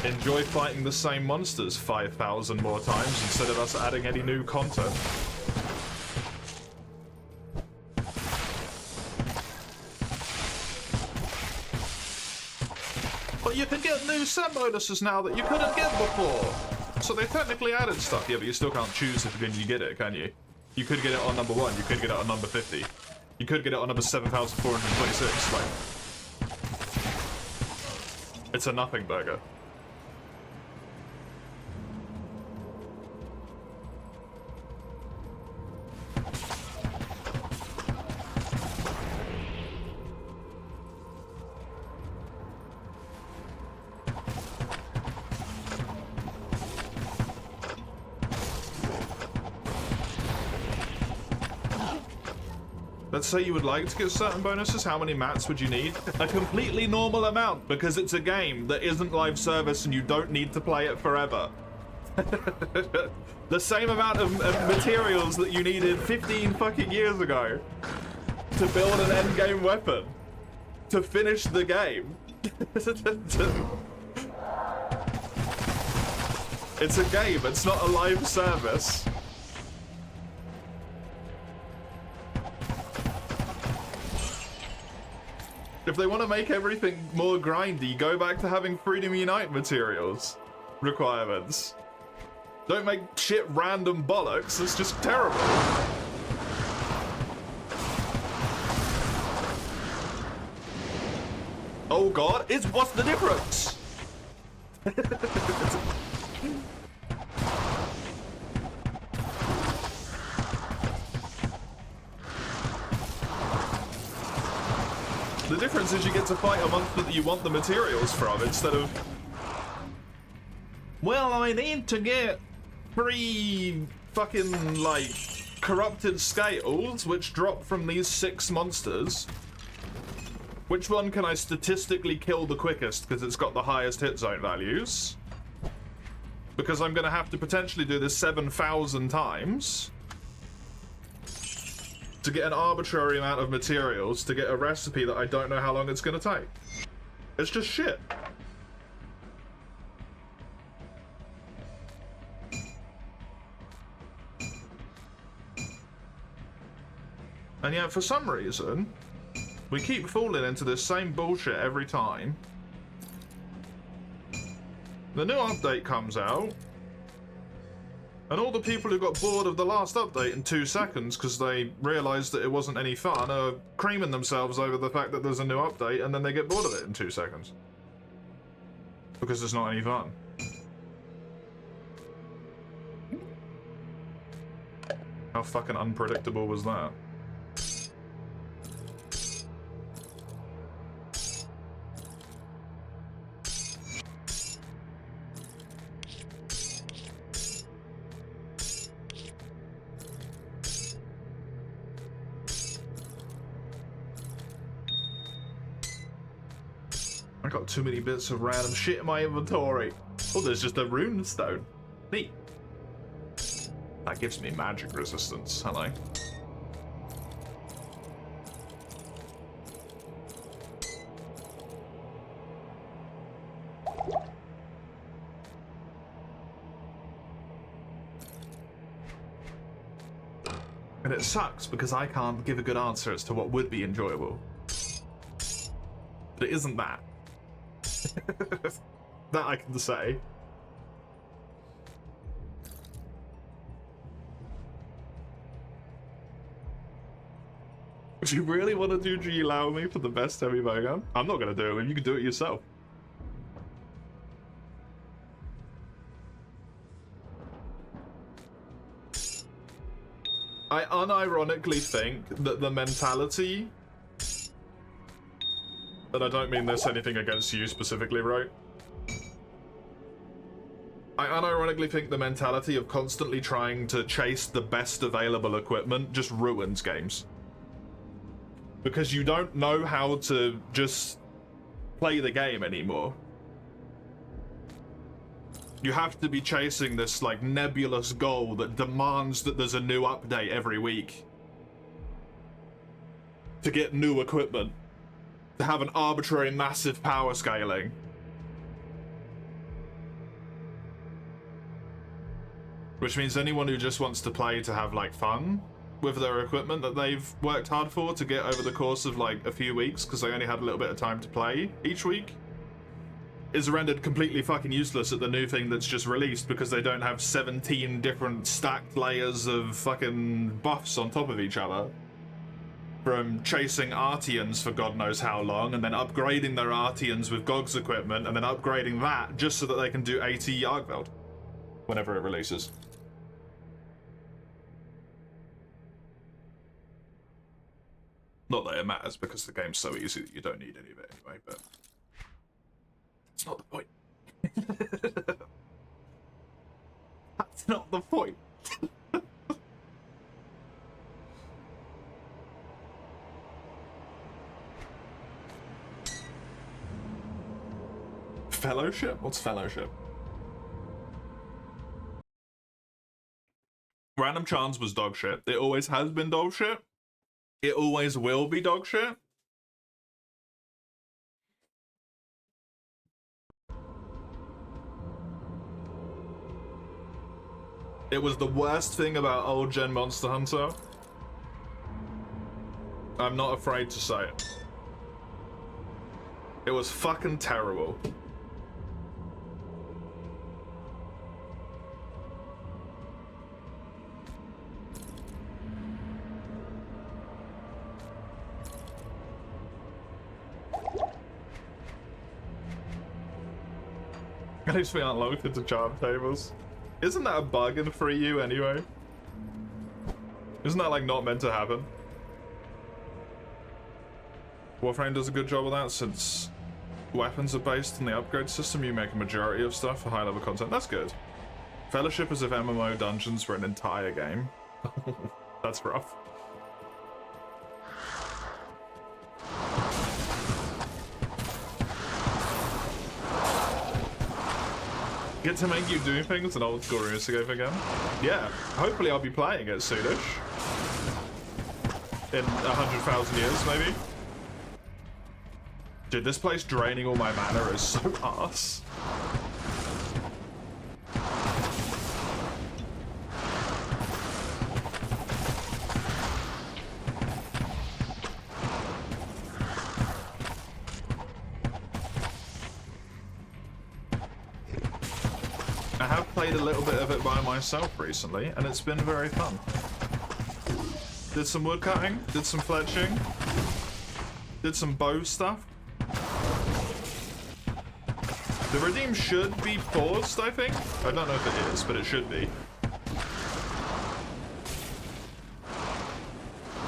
Enjoy fighting the same monsters 5,000 more times instead of us adding any new content. But you can get new set bonuses now that you couldn't get before. So they technically added stuff. Yeah, but you still can't choose if you get it, can you? You could get it on number 1, you could get it on number 50. You could get it on number 7,426, like... It's a nothing burger. Let's say you would like to get certain bonuses, how many mats would you need? A completely normal amount, because it's a game that isn't live service and you don't need to play it forever. The same amount of materials that you needed 15 fucking years ago to build an endgame weapon. To finish the game. It's a game, it's not a live service. If they want to make everything more grindy, go back to having Freedom Unite materials requirements. Don't make shit random bollocks, it's just terrible. Oh god, what's the difference? The difference is you get to fight a monster that you want the materials from instead of... Well, I need to get 3 fucking, like, corrupted scales, which drop from these 6 monsters. Which one can I statistically kill the quickest because it's got the highest hit zone values? Because I'm going to have to potentially do this 7,000 times to get an arbitrary amount of materials to get a recipe that I don't know how long it's going to take. It's just shit. And yet, for some reason, we keep falling into this same bullshit every time. The new update comes out, and all the people who got bored of the last update in 2 seconds because they realised that it wasn't any fun are creaming themselves over the fact that there's a new update, and then they get bored of it in 2 seconds. Because it's not any fun. How fucking unpredictable was that? I got too many bits of random shit in my inventory. Oh, there's just a rune stone. Neat. That gives me magic resistance. Hello. And it sucks because I can't give a good answer as to what would be enjoyable. But it isn't that. That I can say. Do you really want to do G Lao me for the best heavy bowgun? I'm not going to do it. You can do it yourself. I unironically think that the mentality, and I don't mean this anything against you specifically, right? I unironically think the mentality of constantly trying to chase the best available equipment just ruins games. Because you don't know how to just play the game anymore. You have to be chasing this like nebulous goal that demands that there's a new update every week to get new equipment, to have an arbitrary massive power scaling. Which means anyone who just wants to play to have like fun with their equipment that they've worked hard for to get over the course of like a few weeks because they only had a little bit of time to play each week is rendered completely fucking useless at the new thing that's just released because they don't have 17 different stacked layers of fucking buffs on top of each other. From chasing Artians for God knows how long and then upgrading their Artians with GOG's equipment and then upgrading that just so that they can do 80 Yargveld whenever it releases. Not that it matters because the game's so easy that you don't need any of it anyway, but that's not the point. That's not the point. Fellowship? What's Fellowship? Random Chance was dog shit. It always has been dog shit. It always will be dog shit. It was the worst thing about old gen Monster Hunter. I'm not afraid to say it. It was fucking terrible. At least we aren't locked into charm tables. Isn't that a bug in Free U anyway? Isn't that like not meant to happen? Warframe does a good job of that since weapons are based on the upgrade system. You make a majority of stuff for high level content. That's good. Fellowship is if MMO dungeons for an entire game. That's rough. Get to make you do things in old school RuneScape again. Yeah, hopefully I'll be playing it soonish. In 100,000 years, maybe. Dude, this place draining all my mana is so arse. I have played a little bit of it by myself recently, and it's been very fun. Did some woodcutting, did some fletching, did some bow stuff. The redeem should be paused, I think. I don't know if it is, but it should be.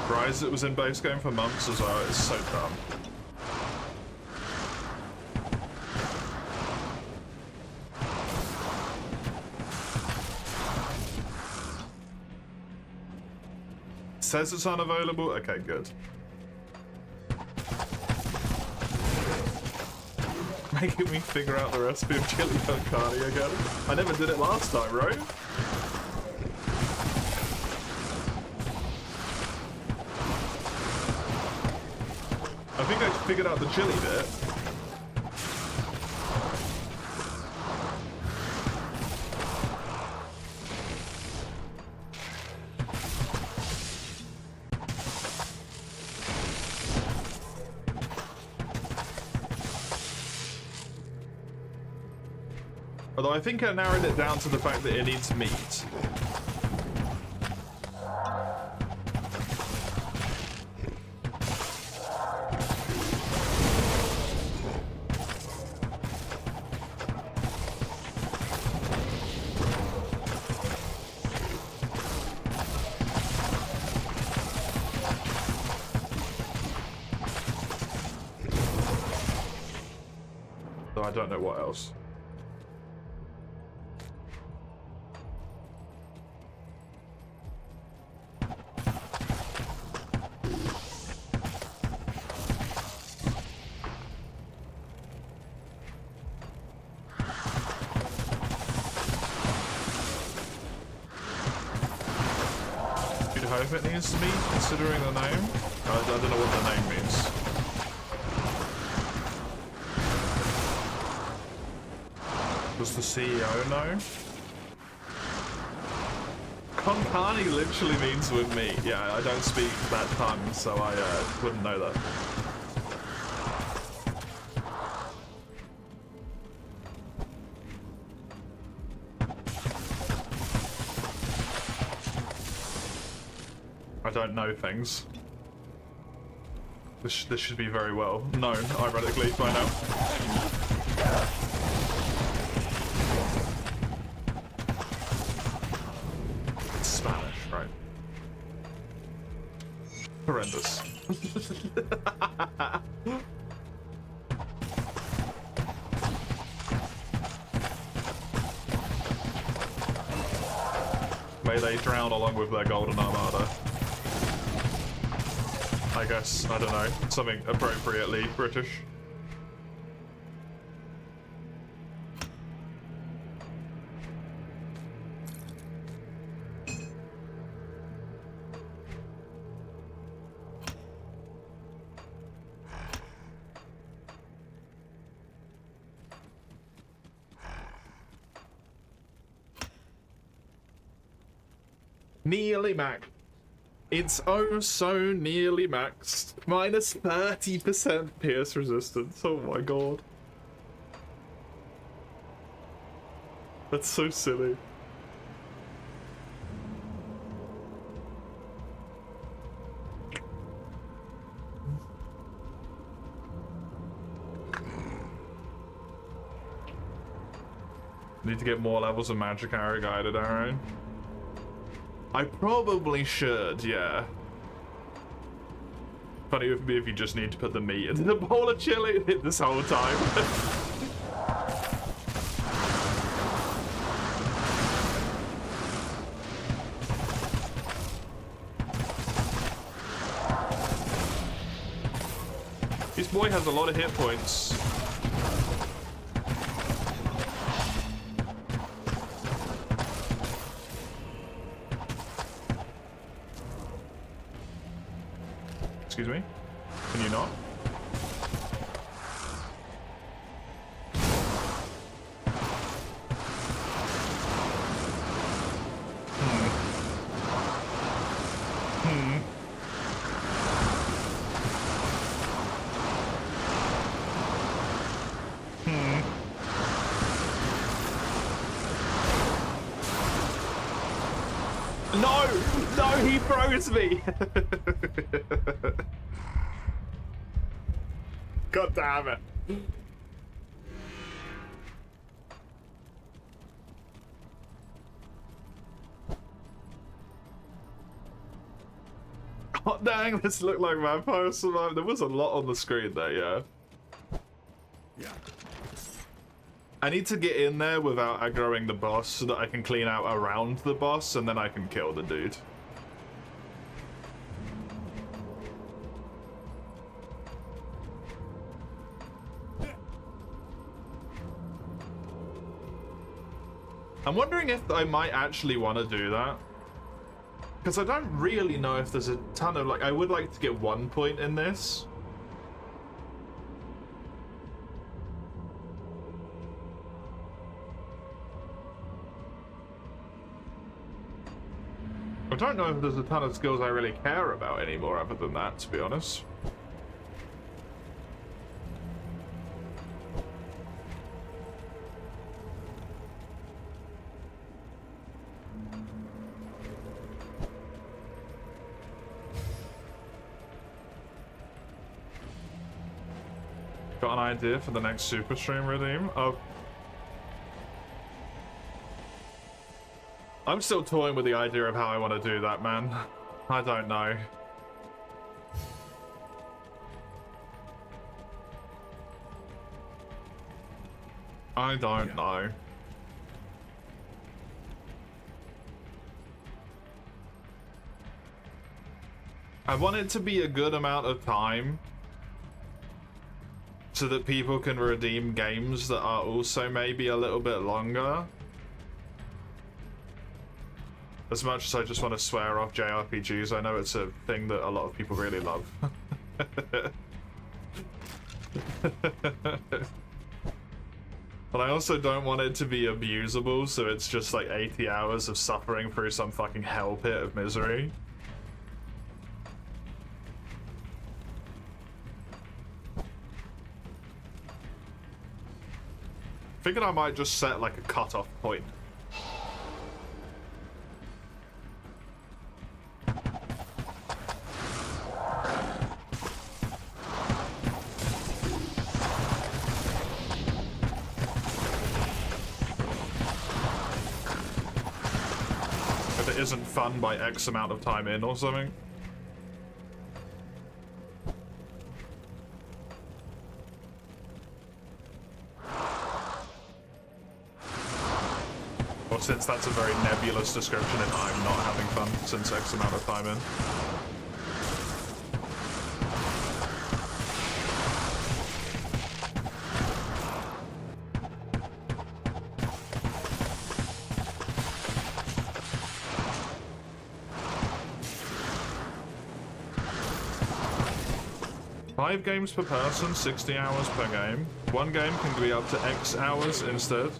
Rise, it was in base game for months as well. It's so dumb. Says it's unavailable? Okay, good. Making me figure out the recipe of chili con carne again. I never did it last time, right? I think I figured out the chili bit. Although I think I narrowed it down to the fact that it needs meat. I don't know what else. You'd hope it needs to be, considering the name. I don't know what the name means. Does the CEO know? Konkani literally means with me. Yeah, I don't speak that tongue, so I wouldn't know that. I don't know things. This should be very well known, ironically, by now. It's Spanish, right? Horrendous. May they drown along with their golden armada. I guess, I don't know, something appropriately British. Nearly max. It's oh so nearly maxed. Minus 30% pierce resistance. Oh my god. That's so silly. Need to get more levels of magic arrow guided arrow. I probably should, yeah. Funny would be if you just need to put the meat into the bowl of chili this whole time. This boy has a lot of hit points. Excuse me? Can you not? No, he froze me. God damn it. Oh dang, this looked like Vampire Survivor. There was a lot on the screen there, yeah. I need to get in there without aggroing the boss so that I can clean out around the boss and then I can kill the dude. I'm wondering if I might actually want to do that. Because I don't really know if there's a ton of, like, I would like to get 1 point in this. I don't know if there's a ton of skills I really care about anymore other than that, to be honest. Got an idea for the next Super Stream redeem? Oh. I'm still toying with the idea of how I want to do that, man. I don't know. I don't know. I want it to be a good amount of time so that people can redeem games that are also maybe a little bit longer. As much as I just want to swear off JRPGs, I know it's a thing that a lot of people really love. But I also don't want it to be abusable, so it's just like 80 hours of suffering through some fucking hell pit of misery. Figured I might just set like a cutoff point. If it isn't fun by X amount of time in or something. Or since that's a very nebulous description if I'm not having fun since X amount of time in. 5 games per person, 60 hours per game. One game can be up to X hours instead.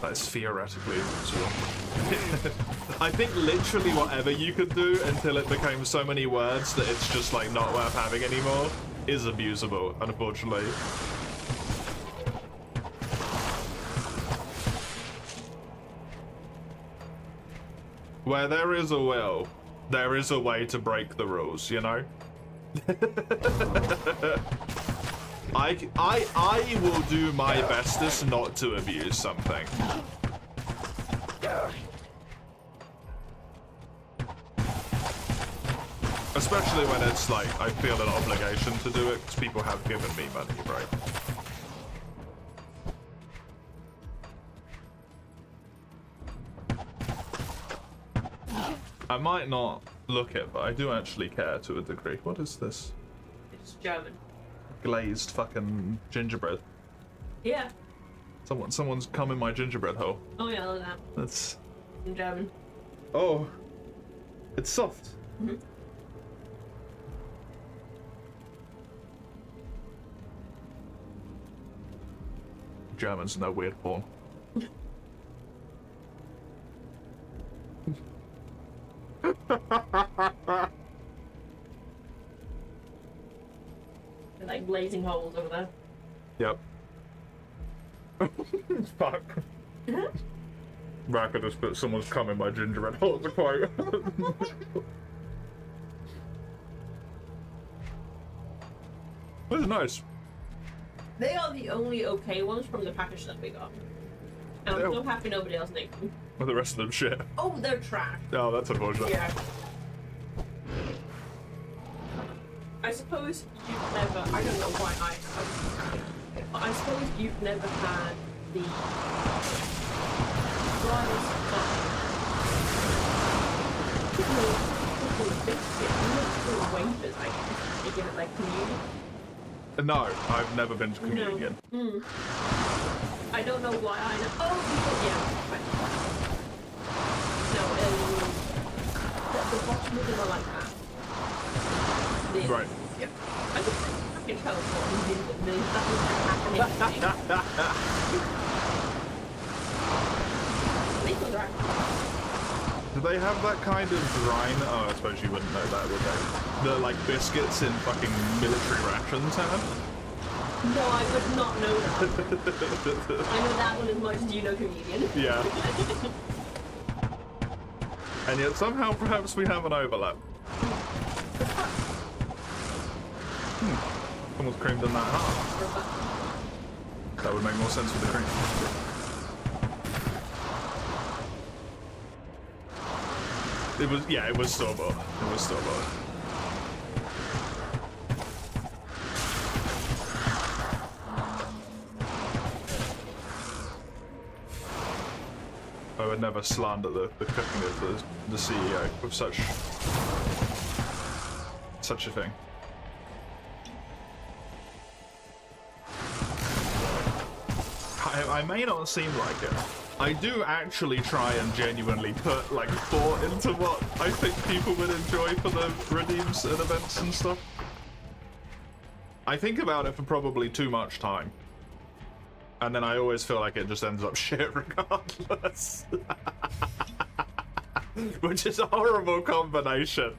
That is theoretically possible. I think literally whatever you could do until it became so many words that it's just like not worth having anymore is abusable, unfortunately. Where there is a will, there is a way to break the rules, you know? I will do my bestest not to abuse something. Especially when it's like, I feel an obligation to do it, because people have given me money, right? I might not look it, but I do actually care to a degree. What is this? It's German. Glazed fucking gingerbread. Yeah. Someone's come in my gingerbread hole. Oh yeah, look at that. That's... In German. Oh. It's soft. Mm-hmm. Germans know weird porn. They're like blazing holes over there. Yep. Fuck. Racker just put someone's cum in my gingerbread hole as a quote. This is nice. They are the only okay ones from the package that we got. And I'm so happy nobody else named them. Well, the rest of them shit. Oh, they're trash. Oh, that's unfortunate. Yeah. I suppose you've never, I don't know why but I suppose you've never had the fries, wafers, I guess. You give it like communion. No, I've never been to communion. No. Mm. I don't know why I know. Oh, yeah. Right. No, the bottom of them are like that. Right. Yep. I can tell what that was happening. These are Do they have that kind of brine? Oh, I suppose you wouldn't know that, would they? The, like, biscuits in fucking military rations have? No, I would not know that. I know that one as much as you know comedian. Yeah. And yet somehow perhaps we have an overlap. Someone's creamed in that hard. That would make more sense with the cream. It was, yeah, it was store-bought. It was store-bought. would never slander the cooking of the CEO with such a thing. I may not seem like it. I do actually try and genuinely put like thought into what I think people would enjoy for the redeems and events and stuff. I think about it for probably too much time. And then I always feel like it just ends up shit regardless. Which is a horrible combination.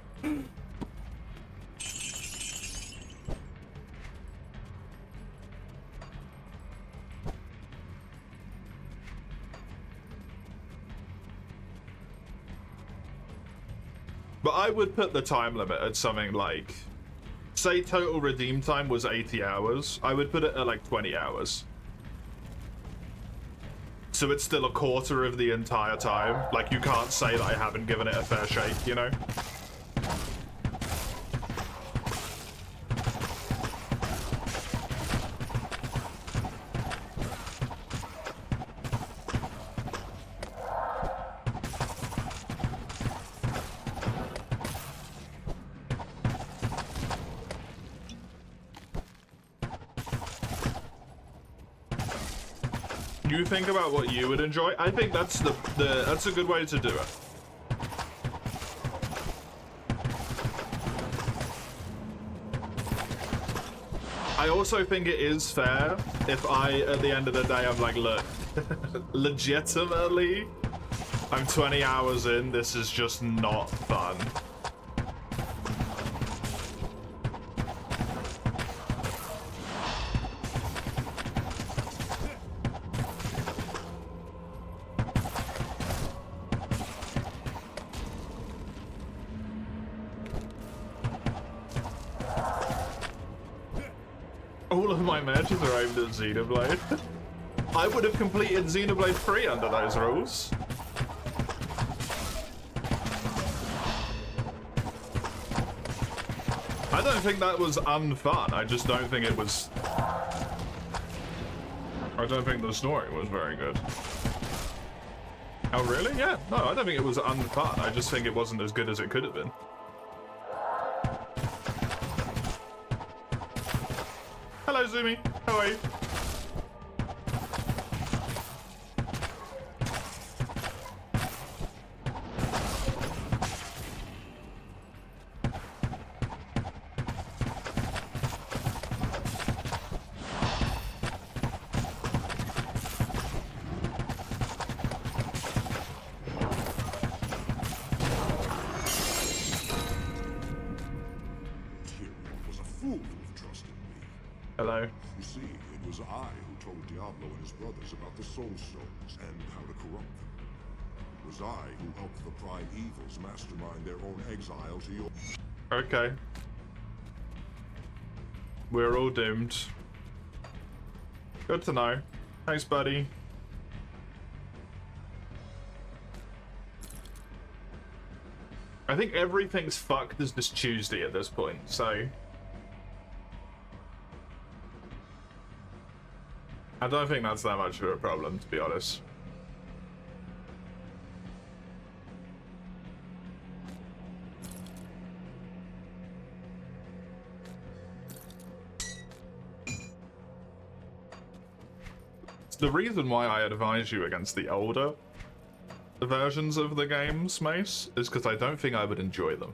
But I would put the time limit at something like, say total redeem time was 80 hours. I would put it at like 20 hours. So it's still a quarter of the entire time. Like, you can't say that I haven't given it a fair shake, you know? You think about what you would enjoy. I think that's that's a good way to do it. I also think it is fair if I, at the end of the day, I'm like, look, legitimately, I'm 20 hours in, this is just not fun. All of my matches are aimed at Xenoblade. I would have completed Xenoblade 3 under those rules. I don't think that was unfun. I just don't think it was... I don't think the story was very good. Oh, really? Yeah. No, I don't think it was unfun. I just think it wasn't as good as it could have been. Hello, Zumi. How are you? Hello. You see, it was I who told Diablo and his brothers about the Soul Stones and how to corrupt them. It was I who helped the Prime Evils mastermind their own exile to your... Okay. We're all doomed. Good to know. Thanks, buddy. I think everything's fucked as this Tuesday at this point, so... I don't think that's that much of a problem, to be honest. The reason why I advise you against the older versions of the games, Mace, is because I don't think I would enjoy them.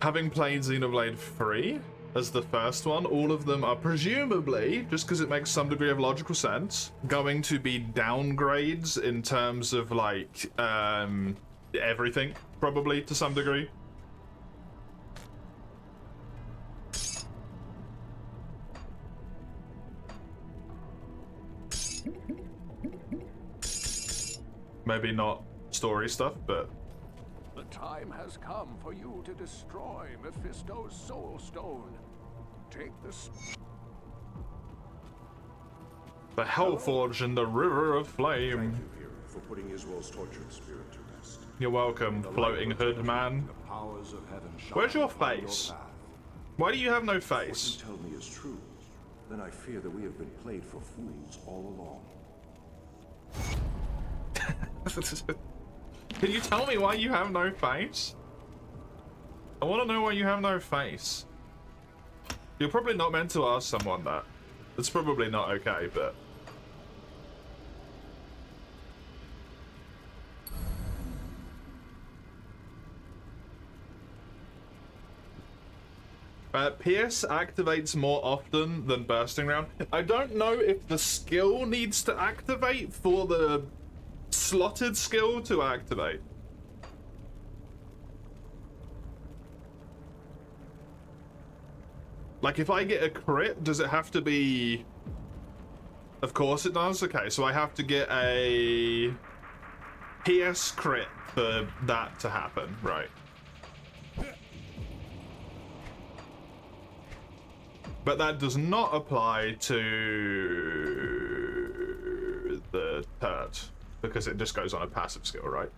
Having played Xenoblade 3 as the first one, all of them are presumably, just because it makes some degree of logical sense, going to be downgrades in terms of like everything, probably to some degree. Maybe not story stuff, but the time has come for you to destroy Mephisto's Soul Stone. Take this. The Hellforge and the River of Flame. Thank you, Hero, for putting Israel's tortured spirit to rest. You're welcome, floating hood man. The powers of heaven shine Where's your upon face? path. Why do you have no What face? you tell me is true, then I fear that we have been played for fools all along. Can you tell me why you have no face? I want to know why you have no face. You're probably not meant to ask someone that. It's probably not okay, but... Pierce activates more often than Bursting Round. I don't know if the skill needs to activate for the slotted skill to activate. Like, if I get a crit, does it have to be... Of course it does? Okay, so I have to get a PS crit for that to happen, right. But that does not apply to the third, because it just goes on a passive skill, right?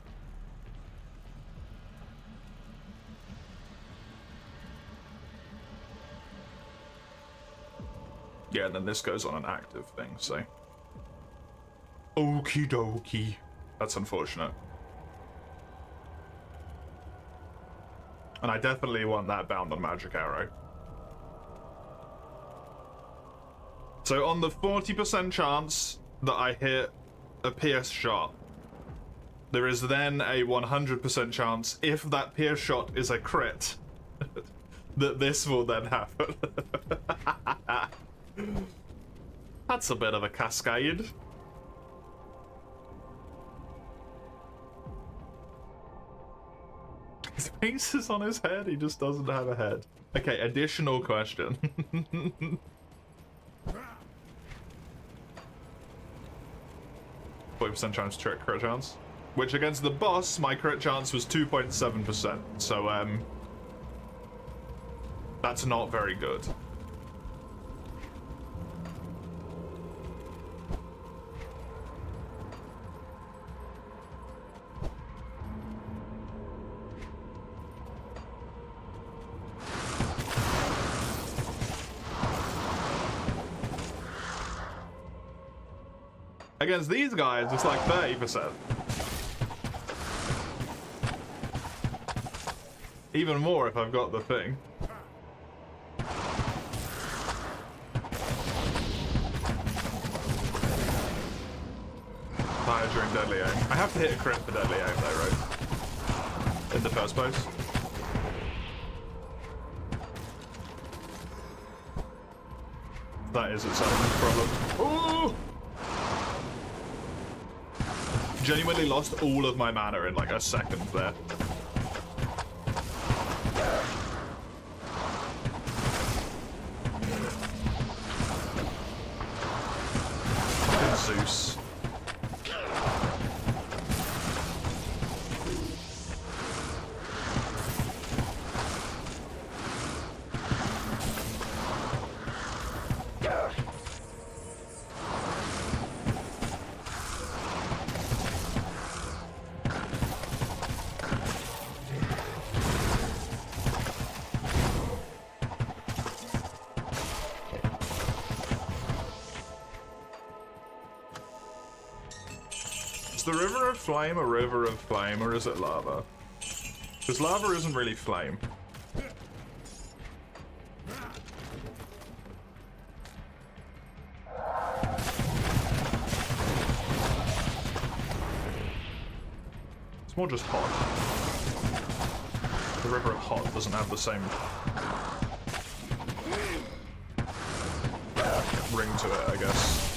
Yeah, and then this goes on an active thing, so... Okie dokie. That's unfortunate. And I definitely want that bound on Magic Arrow. So on the 40% chance that I hit a PS shot, there is then a 100% chance, if that PS shot is a crit, that this will then happen. That's a bit of a cascade. His face is on his head, he just doesn't have a head. Okay, additional question. 40% chance to crit chance. Which against the boss, my crit chance was 2.7%. So, that's not very good. Against these guys, it's like 30%. Even more if I've got the thing. Fire during deadly aim. I have to hit a crit for deadly aim though, right? In the first place. That is itself a problem. Ooh! Genuinely lost all of my mana in like a second there. Fucking Zeus. Is the river of flame a river of flame, or is it lava? Because lava isn't really flame. It's more just hot. The river of hot doesn't have the same ring to it, I guess.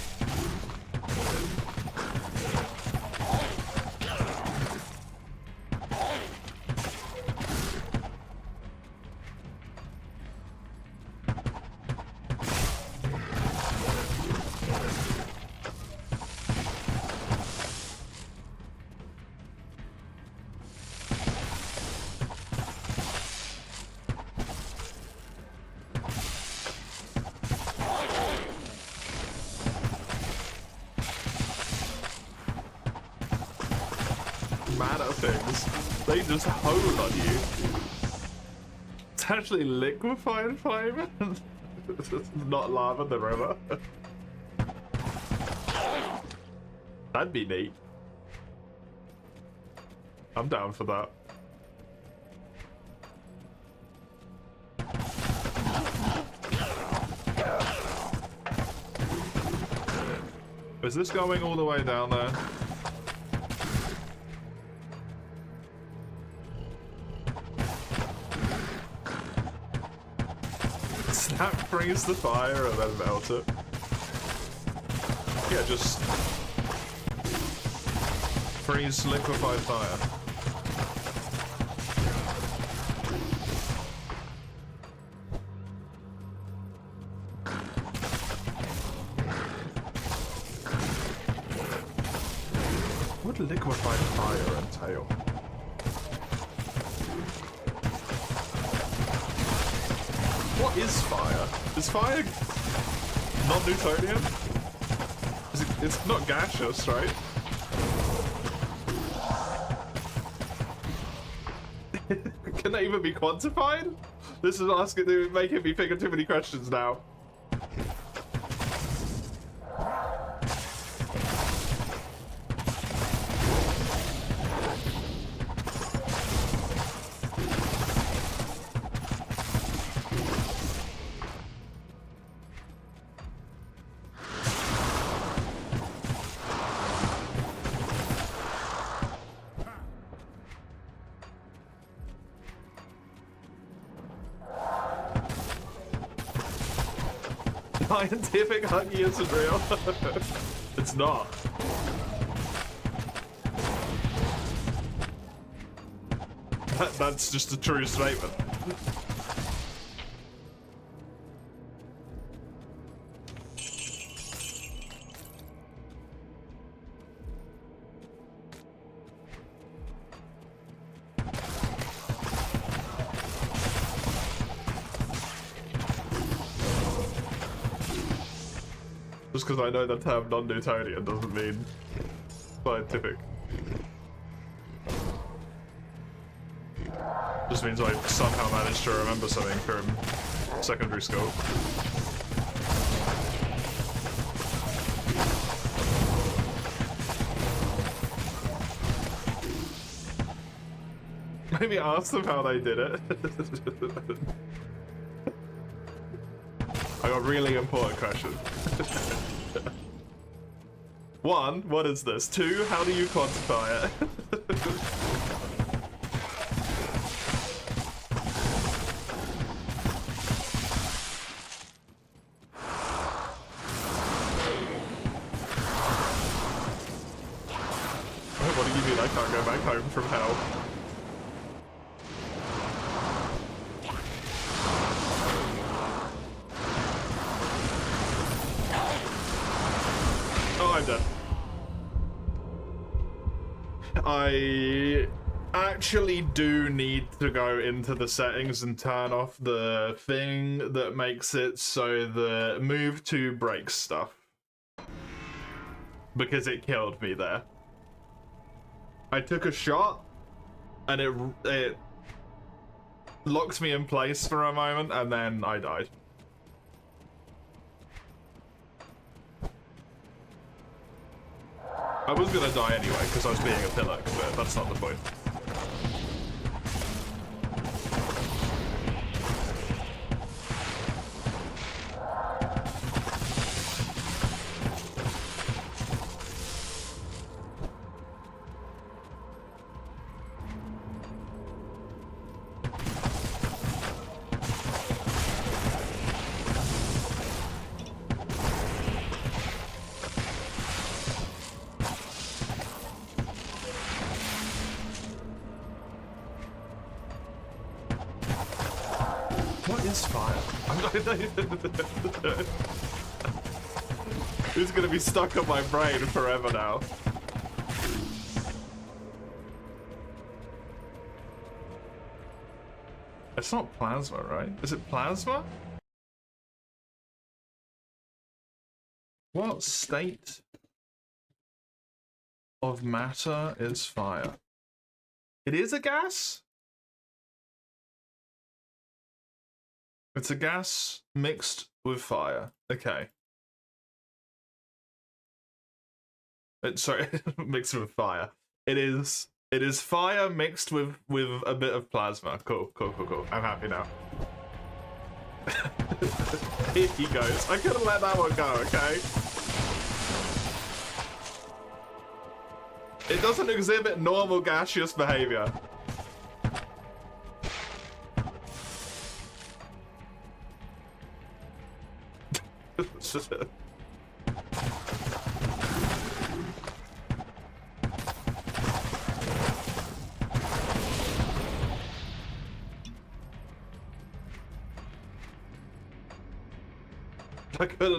Mana things, they just hold on you. It's actually liquefied flame, not lava in the river. That'd be neat. I'm down for that. Is this going all the way down there? Snap freeze the fire and then melt it. Yeah, just freeze liquefied fire. What would liquefied fire entail? What is fire? Is fire non-Newtonian? It's not gaseous, right? Can that even be quantified? This is making me think of too many questions now. Scientific Huggy isn't real. It's not. That's just a true statement. Just because I know the term non-Newtonian doesn't mean scientific. Just means I somehow managed to remember something from secondary school. Maybe ask them how they did it. I got a really important question. 1, what is this? 2, how do you quantify it? What do you mean I can't go back home from hell? I'm dead. I actually do need to go into the settings and turn off the thing that makes it so the move to breaks stuff. Because it killed me there. I took a shot and it locked me in place for a moment and then I died. I was gonna die anyway because I was being a pillock, but that's not the point. It's gonna be stuck on my brain forever now. It's not plasma, right? Is it plasma? What state of matter is fire? It is a gas? It's a gas mixed with fire. Okay. Sorry, mixed with fire. It is It is fire mixed with a bit of plasma. Cool, cool, cool, cool. I'm happy now. Here he goes. I couldn't let that one go, okay? It doesn't exhibit normal gaseous behavior.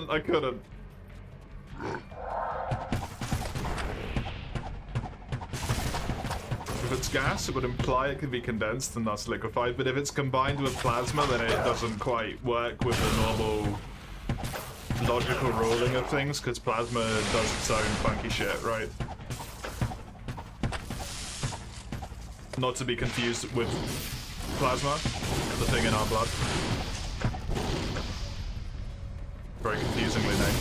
I couldn't. If it's gas, it would imply it can be condensed and thus liquefied, but if it's combined with plasma, then it doesn't quite work with the normal logical ruling of things, because plasma does its own funky shit, right? Not to be confused with plasma, the thing in our blood. Very confusingly named.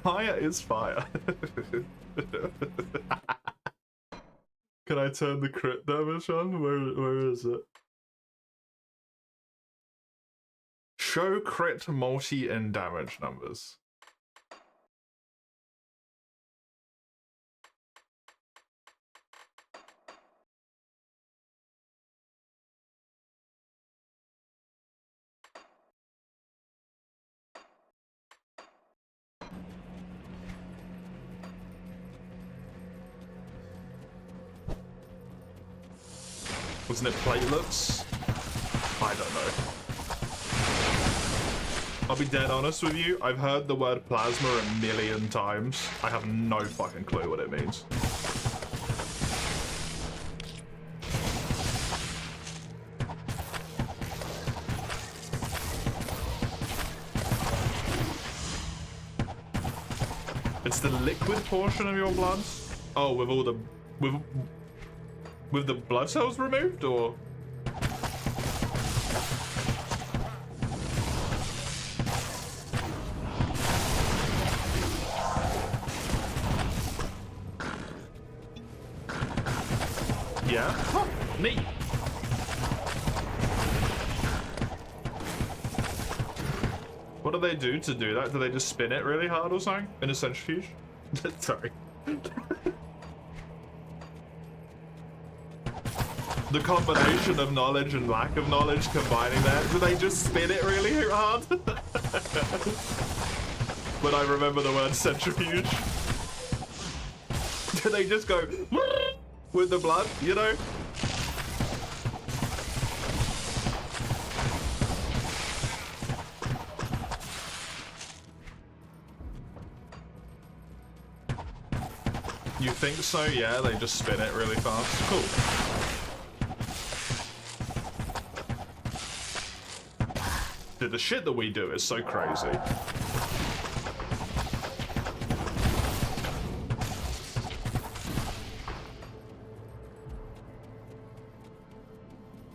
Fire is fire. Can I turn the crit damage on? Where is it? Show crit multi and damage numbers. Wasn't it platelets? I don't know. I'll be dead honest with you, I've heard the word plasma a million times. I have no fucking clue what it means. It's the liquid portion of your blood? Oh, with all the... With the blood cells removed, or? Yeah? Huh, neat. What do they do to do that? Do they just spin it really hard or something? In a centrifuge? Sorry. The combination of knowledge and lack of knowledge combining that. Do they just spin it really hard? But I remember the word centrifuge. Do they just go with the blood, you know? You think so? Yeah, they just spin it really fast. Cool. Dude, the shit that we do is so crazy.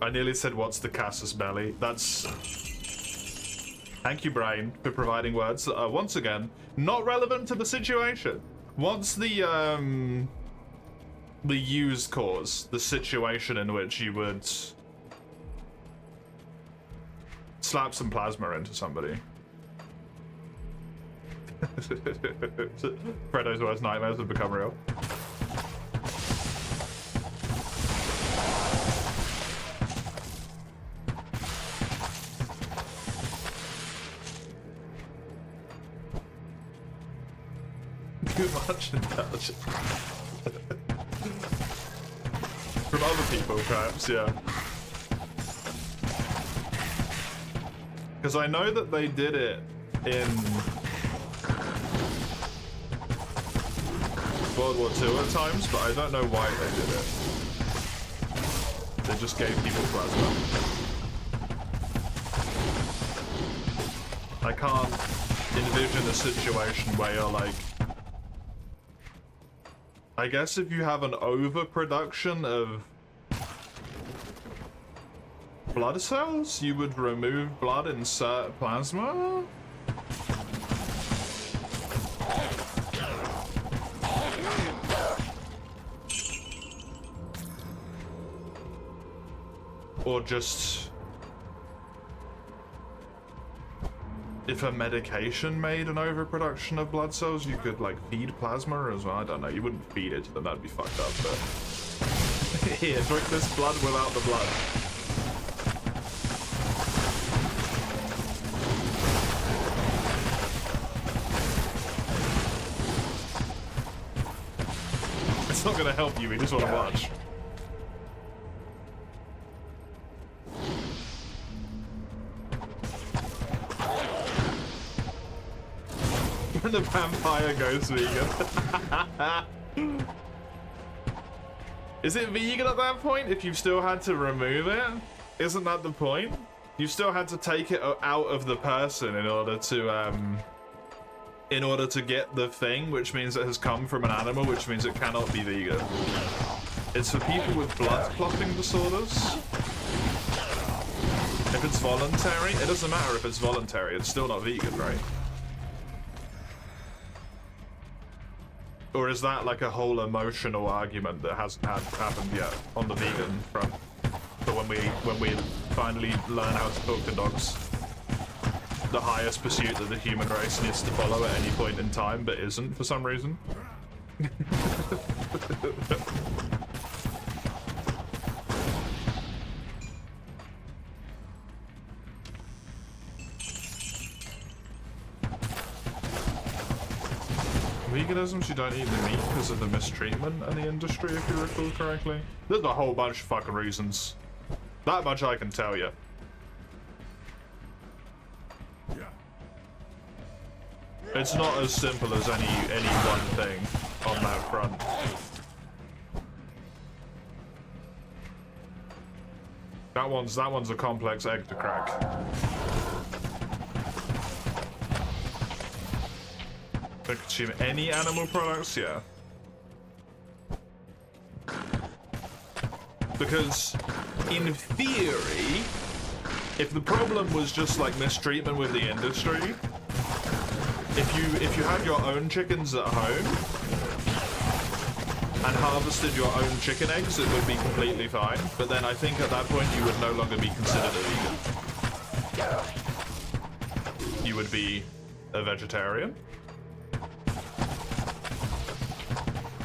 I nearly said, what's the casus belli? That's... Thank you, Brain, for providing words that are, once again, not relevant to the situation. What's the used cause? The situation in which you would... slap some plasma into somebody. Fredo's worst nightmares have become real. Too much intelligence. From other people, perhaps, yeah. Because I know that they did it in World War II at times, but I don't know why they did it. They just gave people plasma. I can't envision a situation where you're like... I guess if you have an overproduction of blood cells? You would remove blood, insert plasma? Or just... if a medication made an overproduction of blood cells, you could like feed plasma as well. I don't know, you wouldn't feed it to them, that'd be fucked up, but... Here, drink this blood without the blood. It's not gonna help you, we just want to watch. When the vampire goes vegan. Is it vegan at that point if you've still had to remove it? Isn't that the point? You still had to take it out of the person in order to get the thing, which means it has come from an animal, which means it cannot be vegan. It's for people with blood clotting disorders. If it's voluntary, it doesn't matter if it's voluntary, it's still not vegan, right? Or is that like a whole emotional argument that hasn't happened yet on the vegan front? But when we finally learn how to talk to dogs, the highest pursuit that the human race needs to follow at any point in time, but isn't for some reason. Veganism, you don't eat the meat because of the mistreatment in the industry, if you recall correctly. There's a whole bunch of fucking reasons. That much I can tell you. It's not as simple as any one thing on that front. That one's a complex egg to crack. They consume any animal products, yeah. Because, in theory, if the problem was just like mistreatment with the industry, if you had your own chickens at home and harvested your own chicken eggs, it would be completely fine. But then I think at that point you would no longer be considered a vegan. You would be a vegetarian.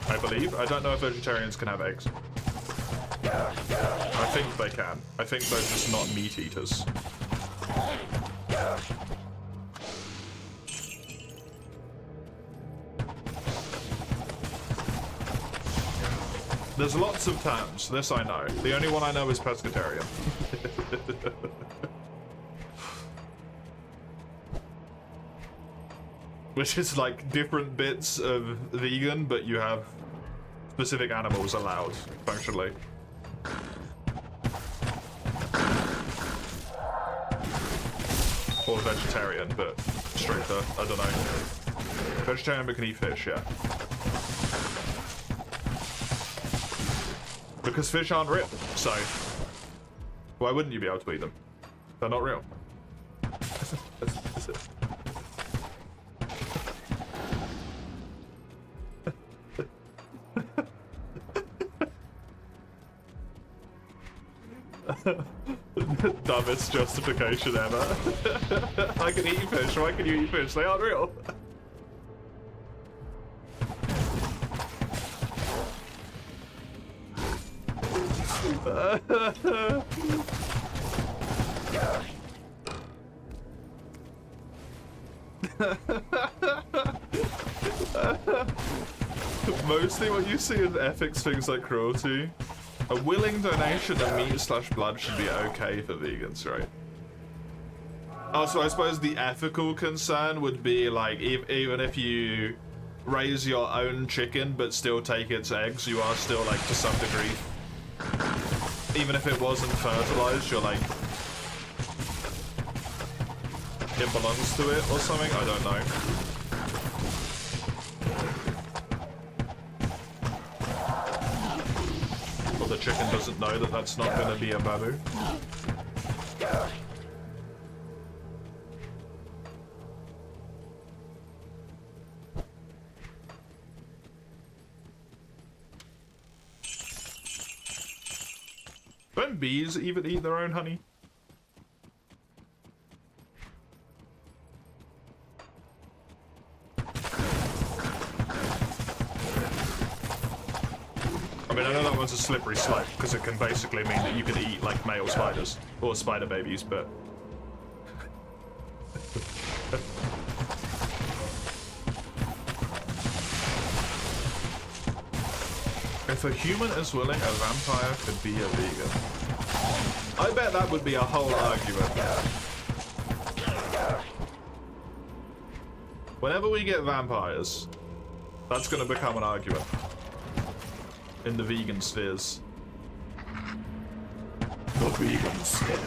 I believe. I don't know if vegetarians can have eggs. I think they can. I think they're just not meat eaters. There's lots of terms. This I know. The only one I know is pescatarian. Which is like different bits of vegan, but you have specific animals allowed, functionally. Or vegetarian, but stricter. I don't know. Vegetarian but can eat fish, yeah. Because fish aren't real, so why wouldn't you be able to eat them? They're not real. That's it. Dumbest justification ever. I can eat fish, why can you eat fish? They aren't real. Mostly what you see in ethics, things like cruelty. A willing donation of meat/blood should be okay for vegans, right? Oh, so I suppose the ethical concern would be like, even if you raise your own chicken but still take its eggs, you are still like to some degree, even if it wasn't fertilized, you're like, it belongs to it or something? I don't know. Or the chicken doesn't know that that's not going to be a babu. Don't bees even eat their own honey? I mean, I know that one's a slippery slope, because it can basically mean that you can eat, like, male spiders, or spider babies, but... If a human is willing, a vampire could be a vegan. I bet that would be a whole argument. Whenever we get vampires, that's gonna become an argument. In the vegan spheres. The vegan sphere.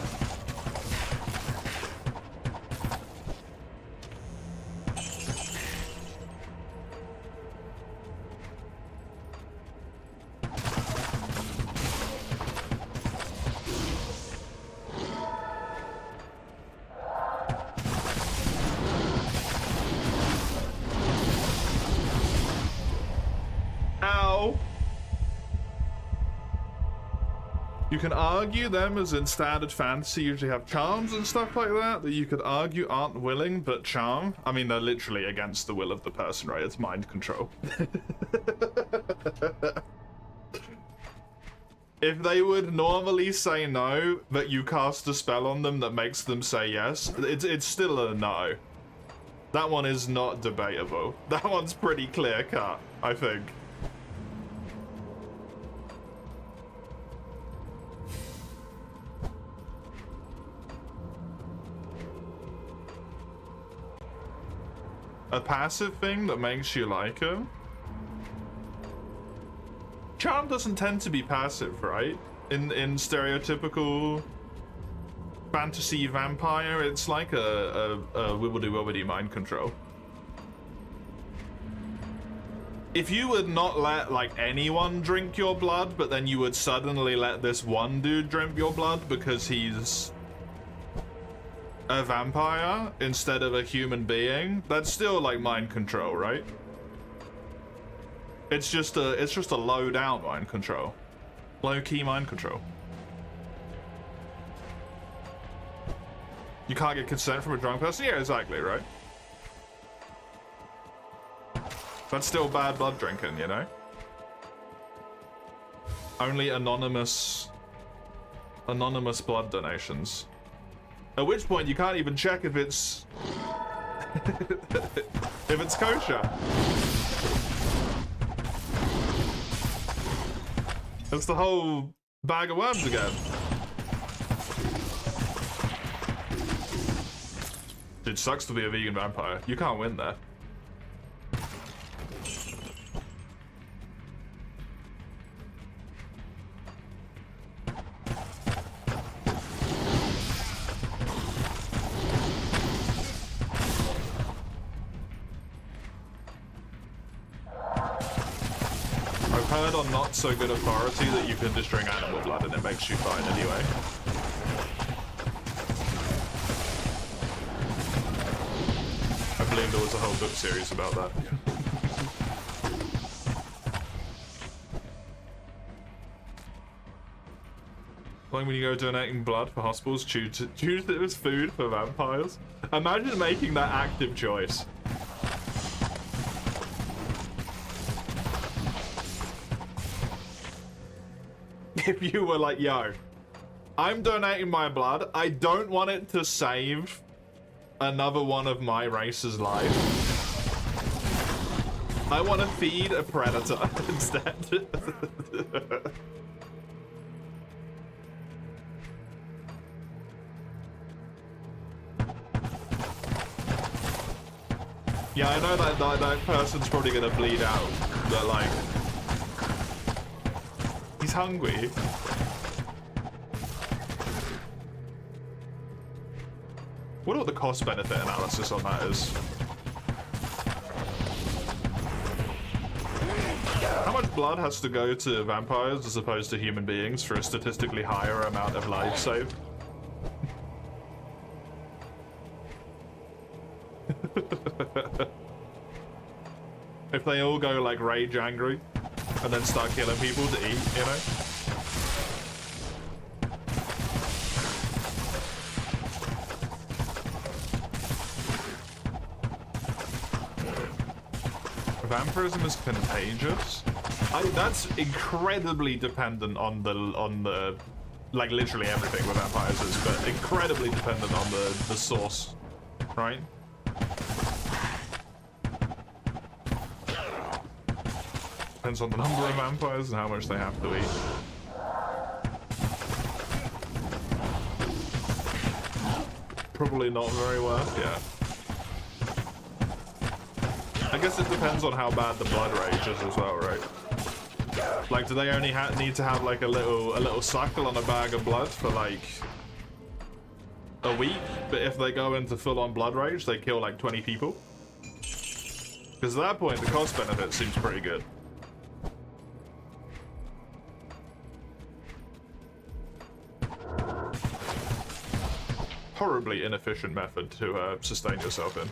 You can argue them as in standard fantasy usually have charms and stuff like that you could argue aren't willing but charm. I mean, they're literally against the will of the person, right? It's mind control. If they would normally say no, but you cast a spell on them that makes them say yes, it's still a no. That one is not debatable. That one's pretty clear cut, I think. A passive thing that makes you like him? Charm doesn't tend to be passive, right? In stereotypical fantasy vampire, it's like a wibbly-wobbly mind control. If you would not let, like, anyone drink your blood, but then you would suddenly let this one dude drink your blood because he's a vampire instead of a human being, that's still like mind control, right? It's just a low down mind control. Low key mind control. You can't get consent from a drunk person? Yeah, exactly, right? That's still bad blood drinking, you know? Only anonymous blood donations. At which point you can't even check if it's if it's kosher. It's the whole bag of worms again. It sucks to be a vegan vampire. You can't win there. On not so good authority that you can just drink animal blood and it makes you fine anyway. I believe there was a whole book series about that. Like when you go donating blood for hospitals, choose it as food for vampires. Imagine making that active choice. If you were like, yo, I'm donating my blood. I don't want it to save another one of my race's life. I want to feed a predator instead. Yeah, I know that person's probably gonna bleed out, but like... He's hungry. Wonder what the cost-benefit analysis on that is. How much blood has to go to vampires as opposed to human beings for a statistically higher amount of lives saved? If they all go like rage angry and then start killing people to eat, you know? Vampirism is contagious. That's incredibly dependent on the like literally everything with vampires is, but incredibly dependent on the source, right? Depends on the number of vampires and how much they have to eat. Probably not very worth, yeah. I guess it depends on how bad the blood rage is as well, right? Like, do they only need to have like a little suckle on a bag of blood for like a week? But if they go into full-on blood rage, they kill like 20 people? Because at that point, the cost benefit seems pretty good. Horribly inefficient method to sustain yourself in.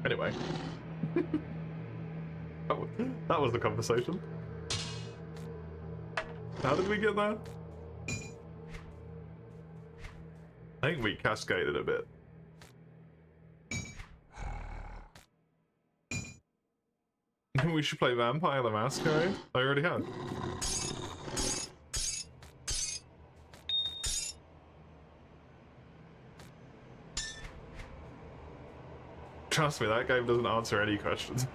Anyway. That was the conversation. How did we get there? I think we cascaded a bit. We should play Vampire the Masquerade? I already have. Trust me, that game doesn't answer any questions.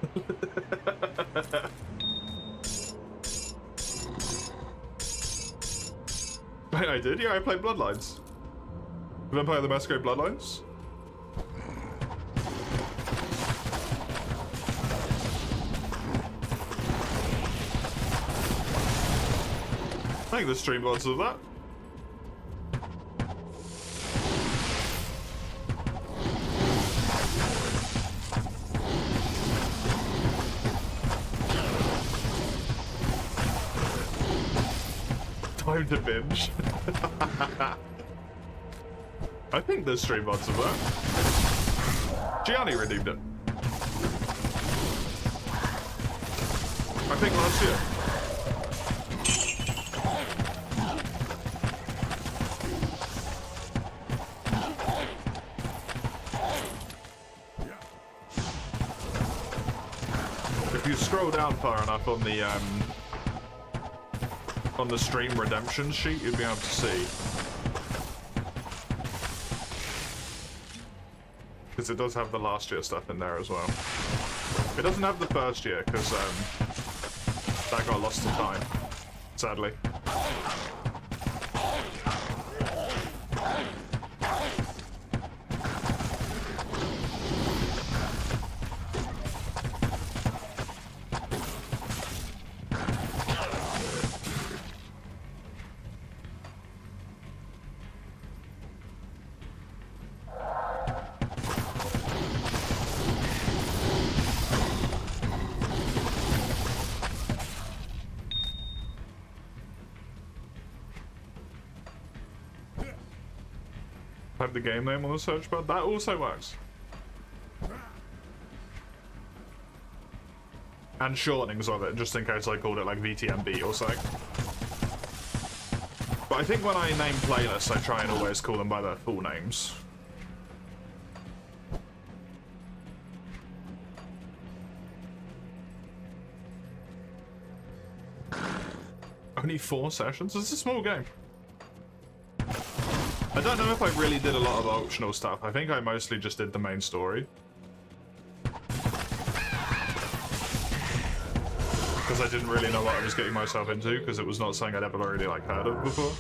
Wait, I did? Yeah, I played Bloodlines. Vampire the Masquerade Bloodlines? I think the stream mods of that. Time to binge. I think the stream mods of that. Gianni redeemed it. I think last year. If you scroll down far enough on the stream redemption sheet, you'd be able to see. Because it does have the last year stuff in there as well. It doesn't have the first year, because that got lost to time, sadly. Have the game name on the search bar. That also works. And shortenings of it, just in case I called it like VTMB or something. But I think when I name playlists, I try and always call them by their full names. Only 4 sessions? It's a small game. I don't know if I really did a lot of optional stuff. I think I mostly just did the main story. Because I didn't really know what I was getting myself into, because it was not something I'd ever already like heard of before.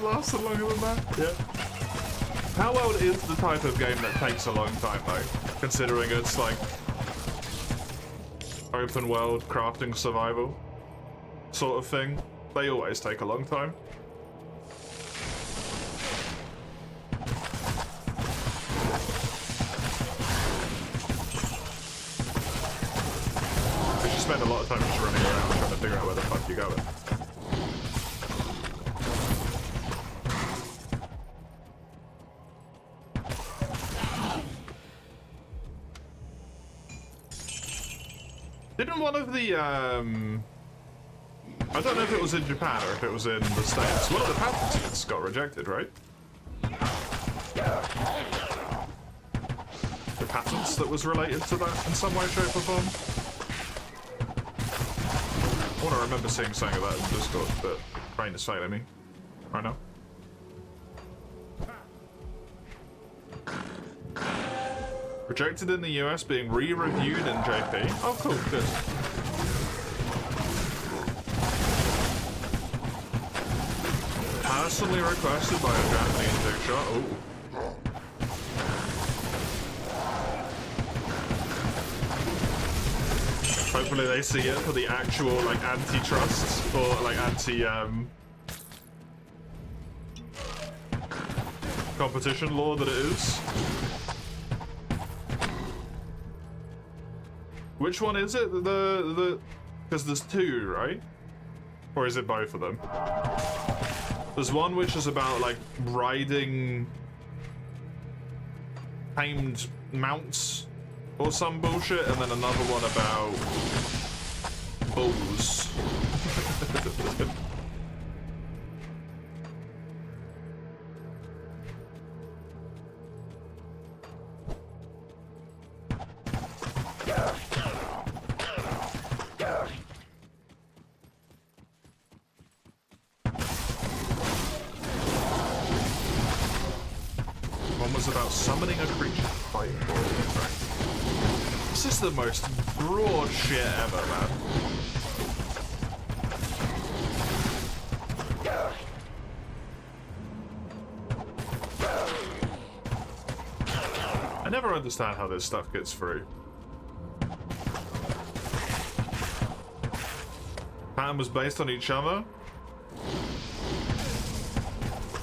lasted longer than that. Yeah. How well is the type of game that takes a long time though? Considering it's like open world crafting survival sort of thing. They always take a long time. You spend a lot of time just running around trying to figure out where the fuck you're going. Didn't one of the, I don't know if it was in Japan or if it was in the States, one of the patents got rejected, right? The patents that was related to that in some way, shape or form? I want to remember seeing something of that in Discord, but brain is failing me right now. Rejected in the US, being re-reviewed in JP. Oh, cool, good. Personally requested by a Japanese big shot. Oh. Hopefully they see it for the actual, like, antitrust or, like, competition law that it is. Which one is it? Because there's two, right? Or is it both of them? There's one which is about, like, riding tamed mounts or some bullshit, and then another one about bulls. One was about summoning a creature to fight for it. This is the most broad shit ever, man. I never understand how this stuff gets through. Pattern was based on each other.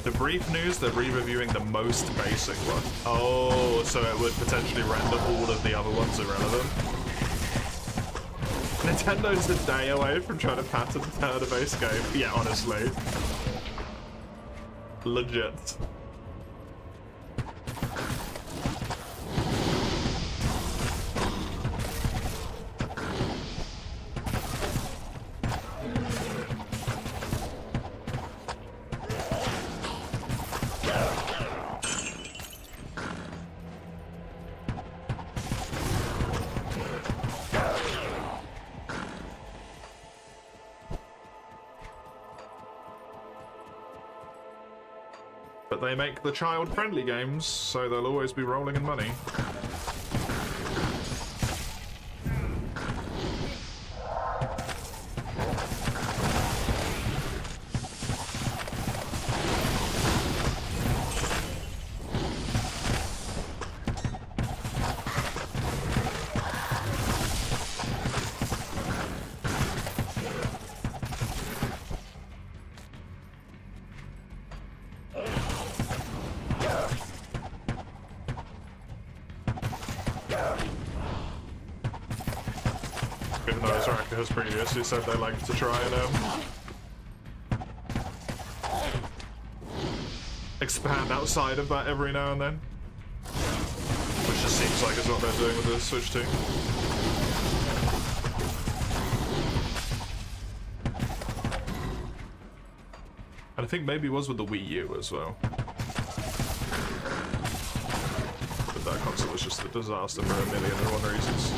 The brief news, they're re-reviewing the most basic one. Oh, so it would potentially render all of the other ones irrelevant. Nintendo's a day away from trying to patent a turn-based game. Yeah, honestly. Legit. But they make the child-friendly games, so they'll always be rolling in money. Even though Zaraka has previously said they like to try and expand outside of that every now and then. Which just seems like is what they're doing with the Switch 2. And I think maybe it was with the Wii U as well. But that console was just a disaster for a million and one reasons.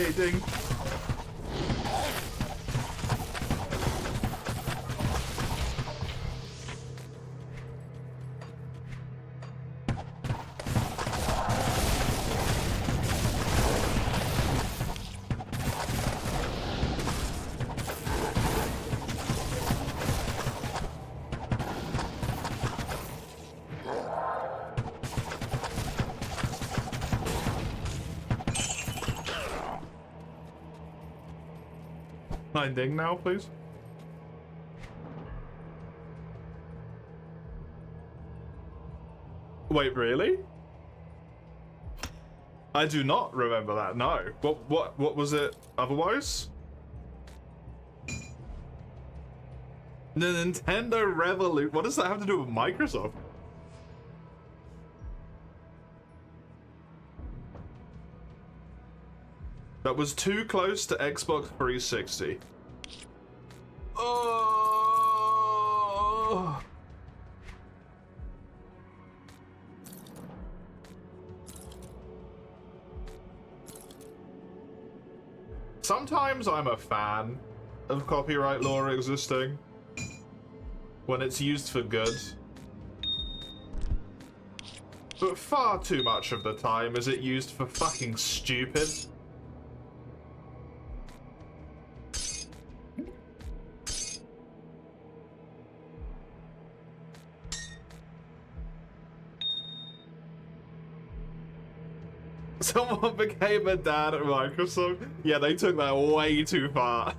Dominating. Ding now, please. Wait, really? I do not remember that. No. What was it otherwise? The Nintendo Revolution. What does that have to do with Microsoft? That was too close to Xbox 360. Oh. Sometimes I'm a fan of copyright law existing when it's used for good. But far too much of the time is it used for fucking stupid. Someone became a dad at Microsoft. Yeah, they took that way too far.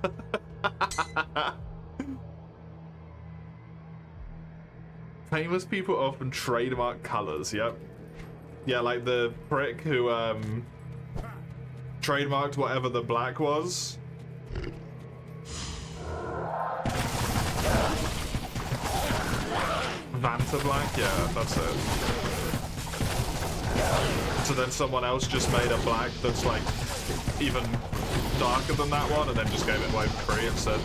Famous people often trademark colors, yep. Yeah, like the prick who trademarked whatever the black was. Vanta Black? Yeah, that's it. So then someone else just made a black that's like even darker than that one and then just gave it away for free instead.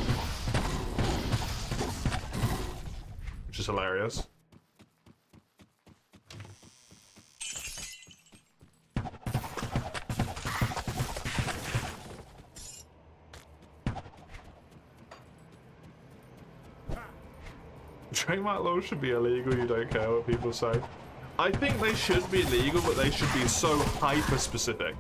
Which is hilarious. Trademark law should be illegal, you don't care what people say. I think they should be legal, but they should be so hyper-specific.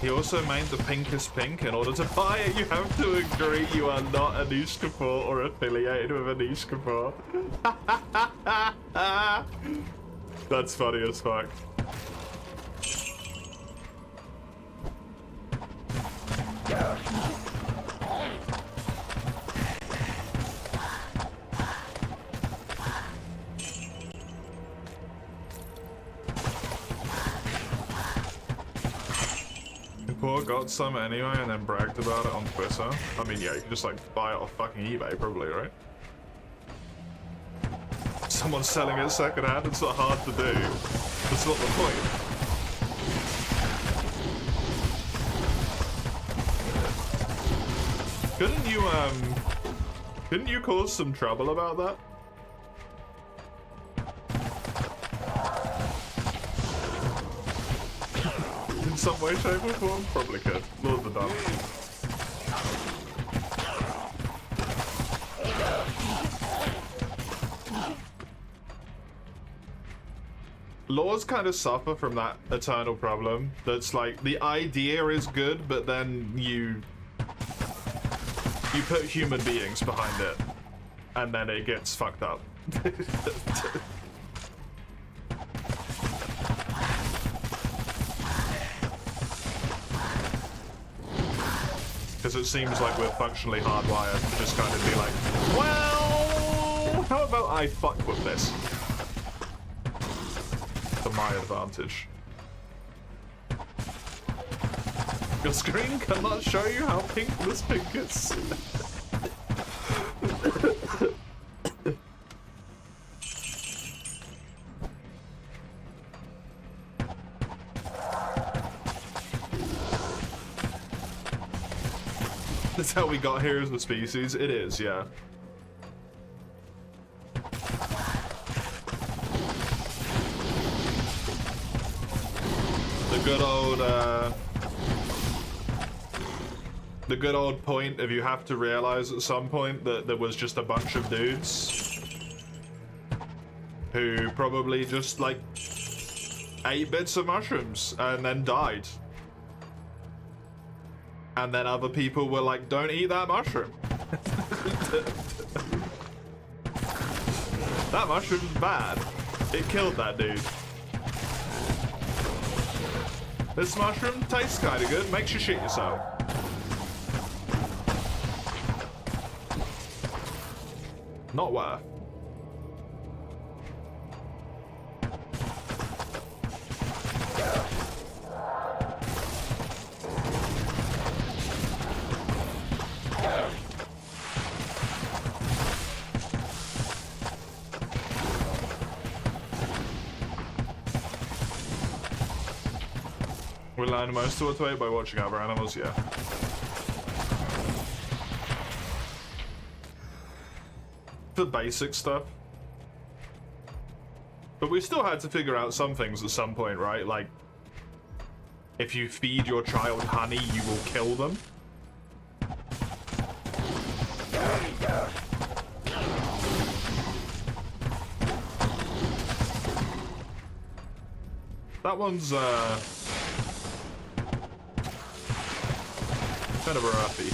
He also made the pinkest pink. In order to buy it, you have to agree you are not Anish Kapoor or affiliated with Anish Kapoor. That's funny as fuck. Kapoor got some anyway and then bragged about it on Twitter. I mean, yeah, you can just like buy it off fucking eBay probably, right? Someone's selling it secondhand, it's not hard to do. That's not the point. Couldn't you cause some trouble about that? In some way, shape or form? Probably could. Lord of the Dump. Laws kind of suffer from that eternal problem. That's like, the idea is good, but then you put human beings behind it, and then it gets fucked up. Because it seems like we're functionally hardwired to just kind of be like, well, how about I fuck with this? To my advantage. Your screen cannot show you how pink this pink is. That's how we got here as a species. It is, yeah. the good old point of you have to realize at some point that there was just a bunch of dudes who probably just like ate bits of mushrooms and then died. And then other people were like, don't eat that mushroom. That mushroom's bad. It killed that dude. This mushroom tastes kind of good, makes you shit yourself. Not worth. We learn most of what to eat by watching other animals, yeah. The basic stuff. But we still had to figure out some things at some point, right? Like, if you feed your child honey, you will kill them. That one's, kind of a roughy.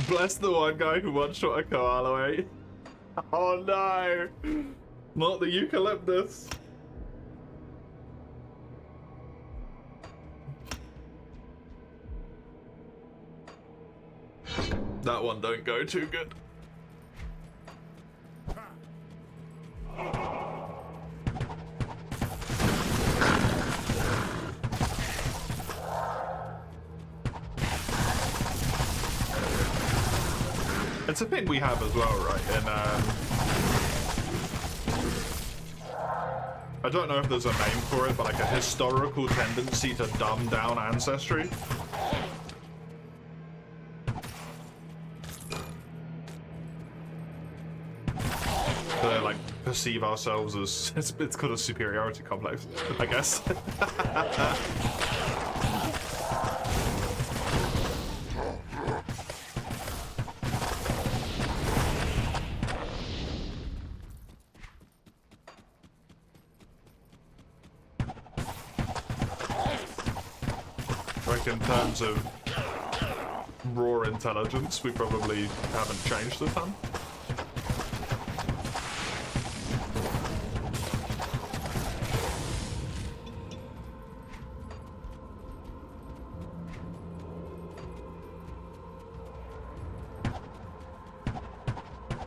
Bless the one guy who once shot a koala ate. Oh no! Not the eucalyptus. That one don't go too good. It's a thing we have as well, right? And I don't know if there's a name for it, but like a historical tendency to dumb down ancestry. To like perceive ourselves as it's called a superiority complex, I guess. In terms of raw intelligence, we probably haven't changed a ton.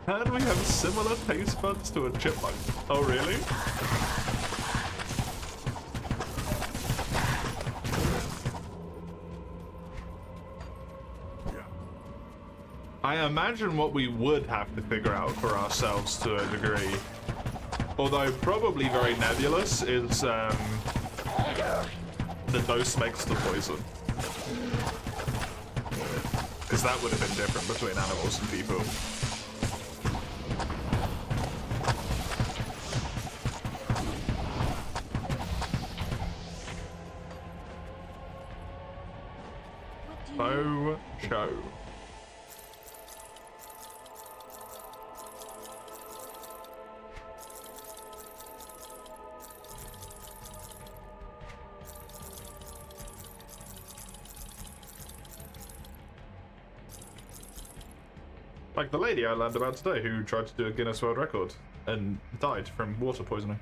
How do we have similar taste buds to a chipmunk? Oh, really? I imagine what we would have to figure out for ourselves to a degree, although probably very nebulous, is the dose makes the poison. Because that would have been different between animals and people. Oh, show. Like the lady I learned about today who tried to do a Guinness World Record and died from water poisoning.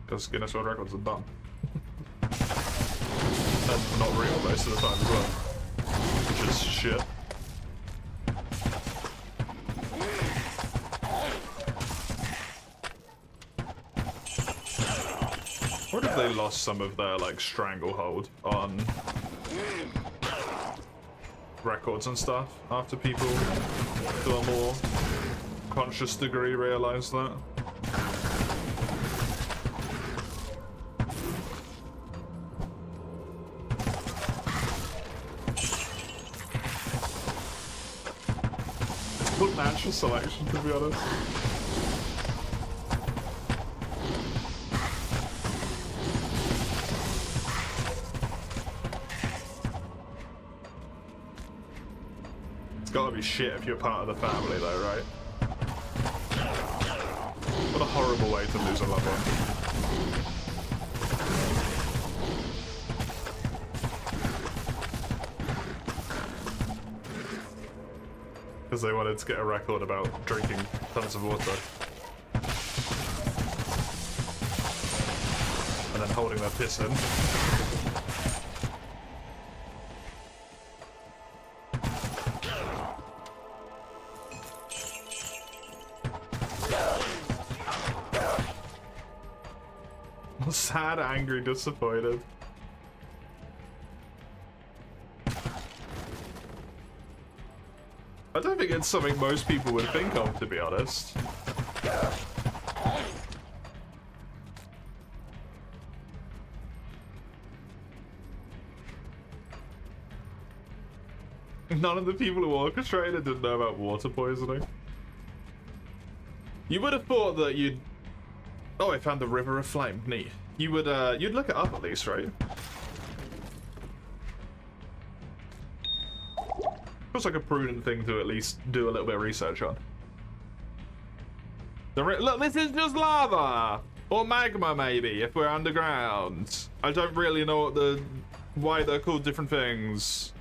Because Guinness World Records are dumb. And not real most of the time as well. Which is shit. they lost some of their like stranglehold on records and stuff after people to a more conscious degree realized that. It's called natural selection, to be honest. Gotta be shit if you're part of the family though, right? What a horrible way to lose a loved one. Because they wanted to get a record about drinking tons of water. And then holding their piss in. Sad, angry, disappointed. I don't think it's something most people would think of, to be honest. None of the people who orchestrated didn't know about water poisoning. You would have thought that you'd... Oh, I found the River of Flame. Neat. You would, you'd look it up at least, right? Feels like a prudent thing to at least do a little bit of research on. Look, this is just lava! Or magma, maybe, if we're underground. I don't really know what why they're called different things.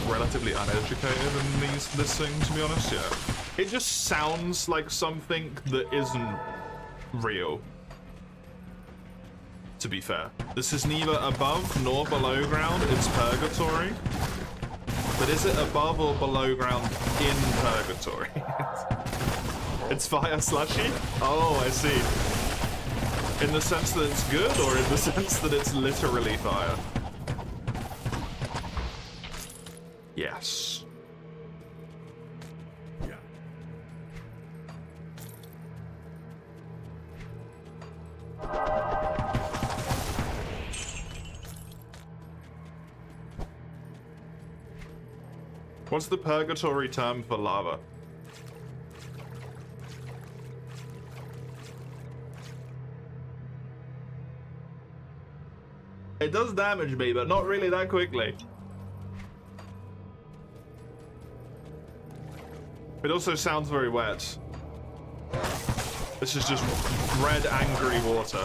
Relatively uneducated in this thing, to be honest, yeah. It just sounds like something that isn't real. To be fair. This is neither above nor below ground, it's purgatory. But is it above or below ground in purgatory? It's fire slushy? Oh, I see. In the sense that it's good, or in the sense that it's literally fire? Yes. What's the purgatory term for lava? It does damage me, but not really that quickly. It also sounds very wet. This is just red, angry water.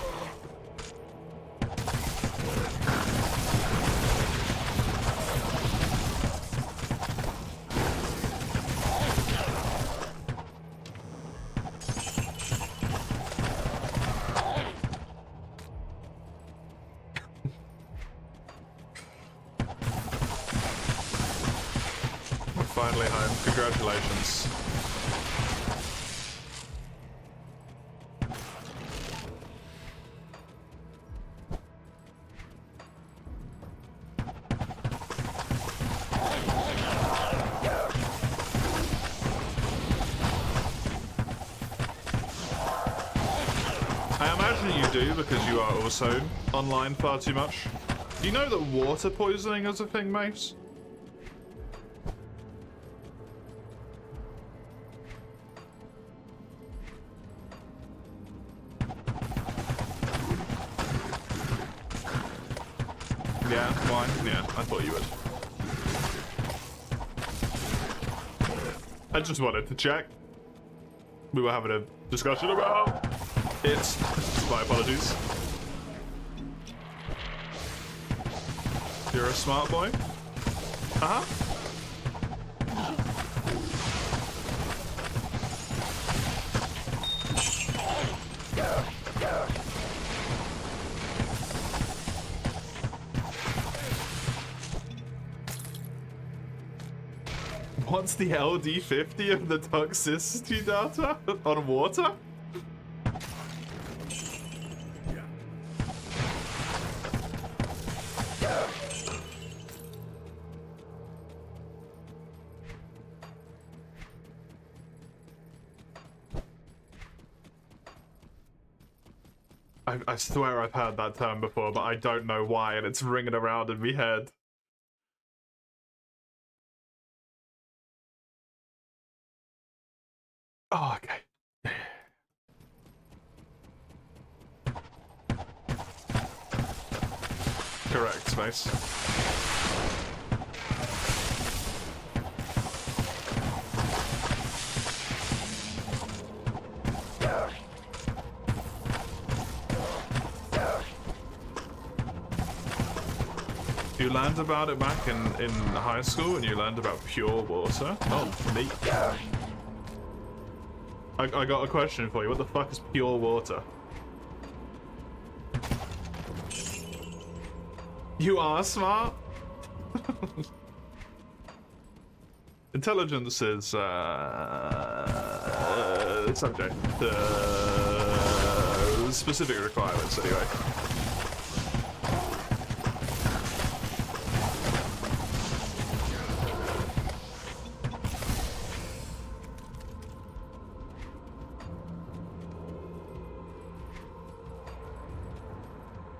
Finally home. Congratulations. I imagine you do because you are also online far too much. Do you know that water poisoning is a thing, mate? Yeah, why? Yeah, I thought you would. I just wanted to check. We were having a discussion about it. My apologies. You're a smart boy? Uh-huh. What's the LD50 of the toxicity data on water? I swear I've heard that term before, but I don't know why, and it's ringing around in my head. Oh, okay. Correct, Mace. You learned about it back in high school when you learned about pure water? Oh, neat. I got a question for you. What the fuck is pure water? You are smart. Intelligence is subject to specific requirements anyway.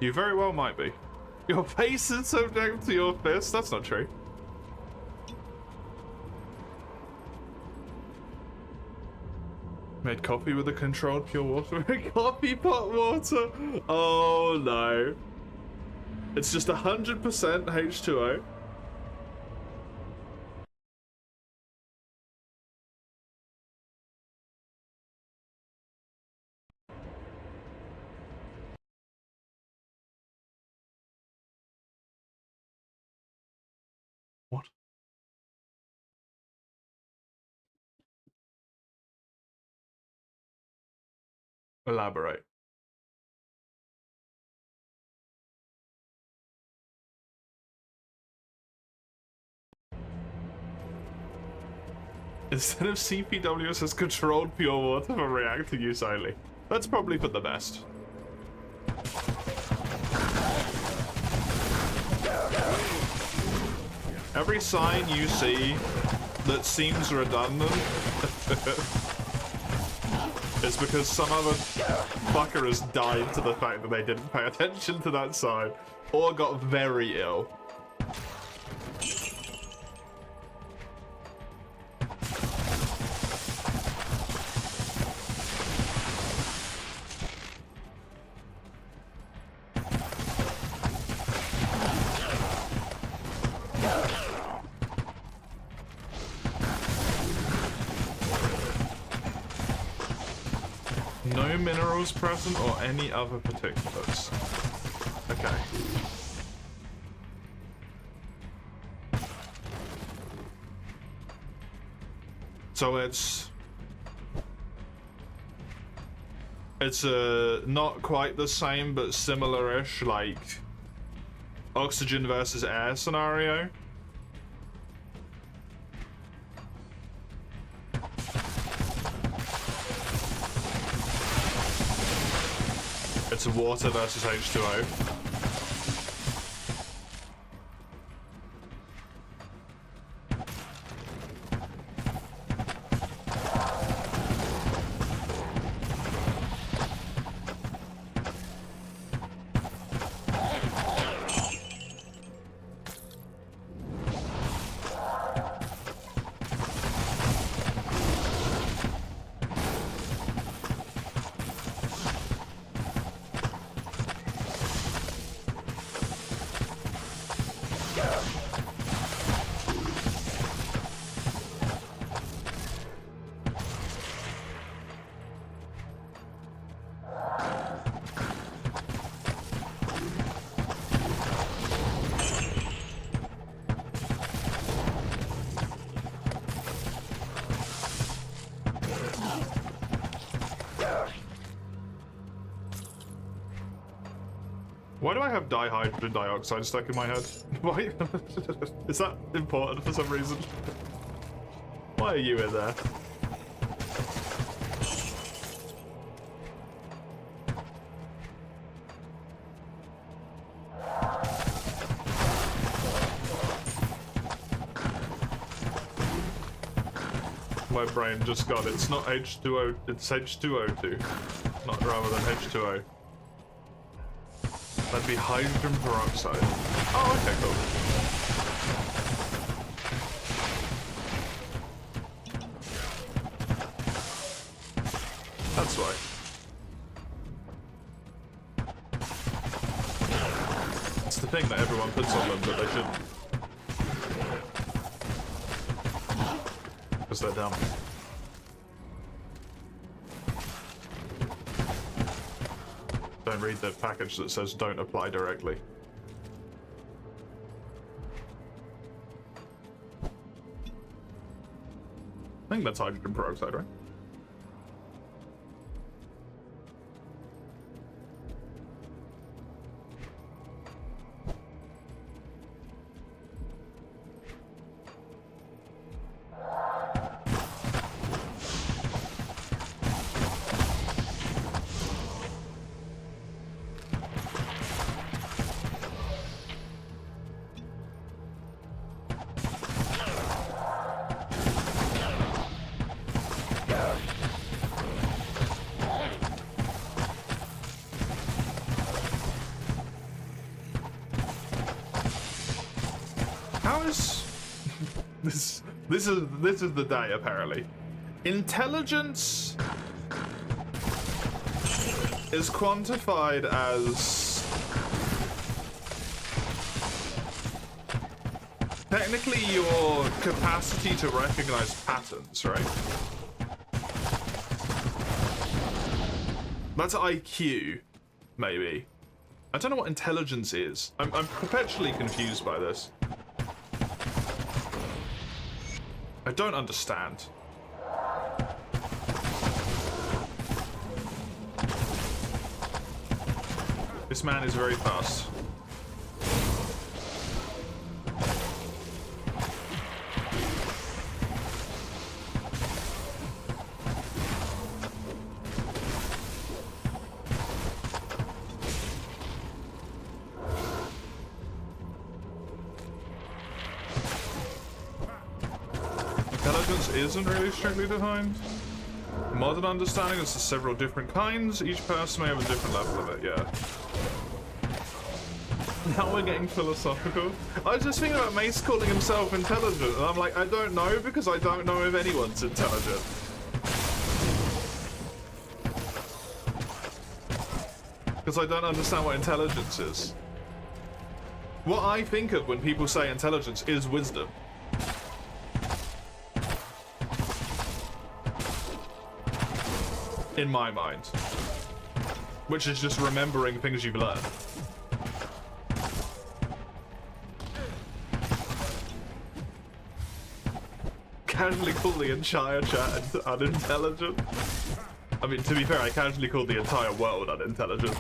You very well might be. Your face is subject to your fist? That's not true. Made coffee with a controlled pure water. Coffee pot water? Oh no. It's just 100% H2O. What? Elaborate. Instead of CPW, it says controlled pure water for reactor use only. That's probably for the best. Every sign you see that seems redundant is because some other fucker has died to the fact that they didn't pay attention to that sign or got very ill. No minerals present or any other particulars. Okay. So it's not quite the same but similar-ish, like oxygen versus air scenario. It's water versus H2O. Why do I have dihydrogen dioxide stuck in my head? Why? Is that important for some reason? Why are you in there? My brain just got it. It's not H2O, it's H2O2. Not rather than H2O. That'd be hydrogen peroxide. Oh, okay, cool. That's why. It's the thing that everyone puts on them, but they shouldn't. Because they're dumb. Don't read the package that says don't apply directly. I think that's hydrogen peroxide, right? This is the day, apparently. Intelligence is quantified as technically your capacity to recognize patterns, right? That's IQ, maybe. I don't know what intelligence is. I'm perpetually confused by this. I don't understand. This man is very fast. Isn't really strictly defined. Modern understanding is the several different kinds. Each person may have a different level of it, yeah. Now we're getting philosophical. I was just thinking about Mace calling himself intelligent, and I'm like, I don't know because I don't know if anyone's intelligent. Because I don't understand what intelligence is. What I think of when people say intelligence is wisdom. In my mind. Which is just remembering things you've learned. Casually call the entire chat unintelligent. I mean, to be fair, I casually called the entire world unintelligent.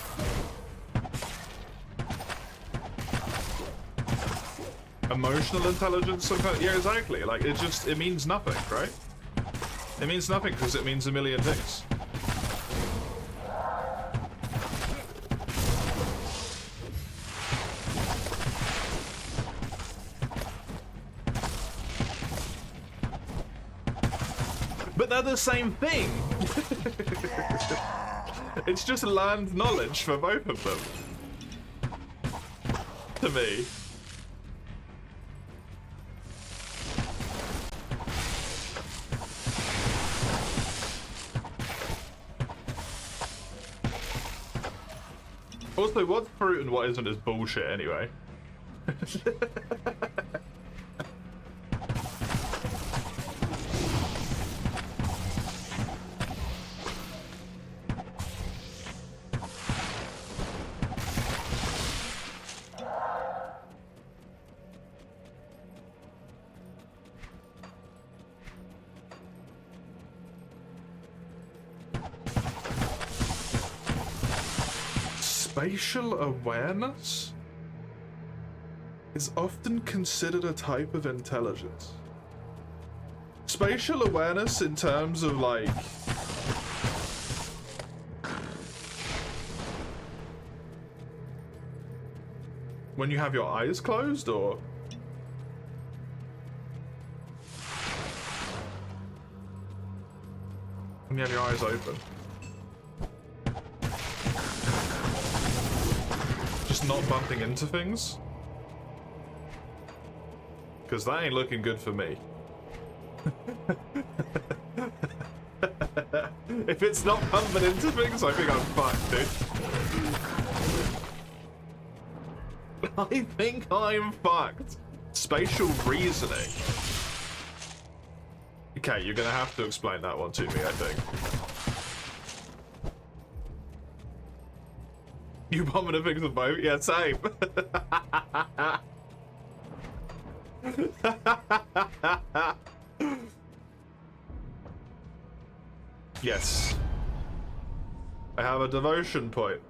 Emotional intelligence, some kind of, yeah, exactly. Like, it means nothing, right? It means nothing because it means a million things. But they're the same thing. It's just learned knowledge for both of them. To me. Also, what's fruit and what isn't is bullshit anyway. Spatial awareness is often considered a type of intelligence. Spatial awareness in terms of like when you have your eyes closed, or when you have your eyes open. Just not bumping into things. Because that ain't looking good for me. If it's not bumping into things, I think I'm fucked, dude. I think I'm fucked. Spatial reasoning. Okay, you're gonna have to explain that one to me, I think. You bumping into things with both? Yeah, same. Yes. I have a devotion point.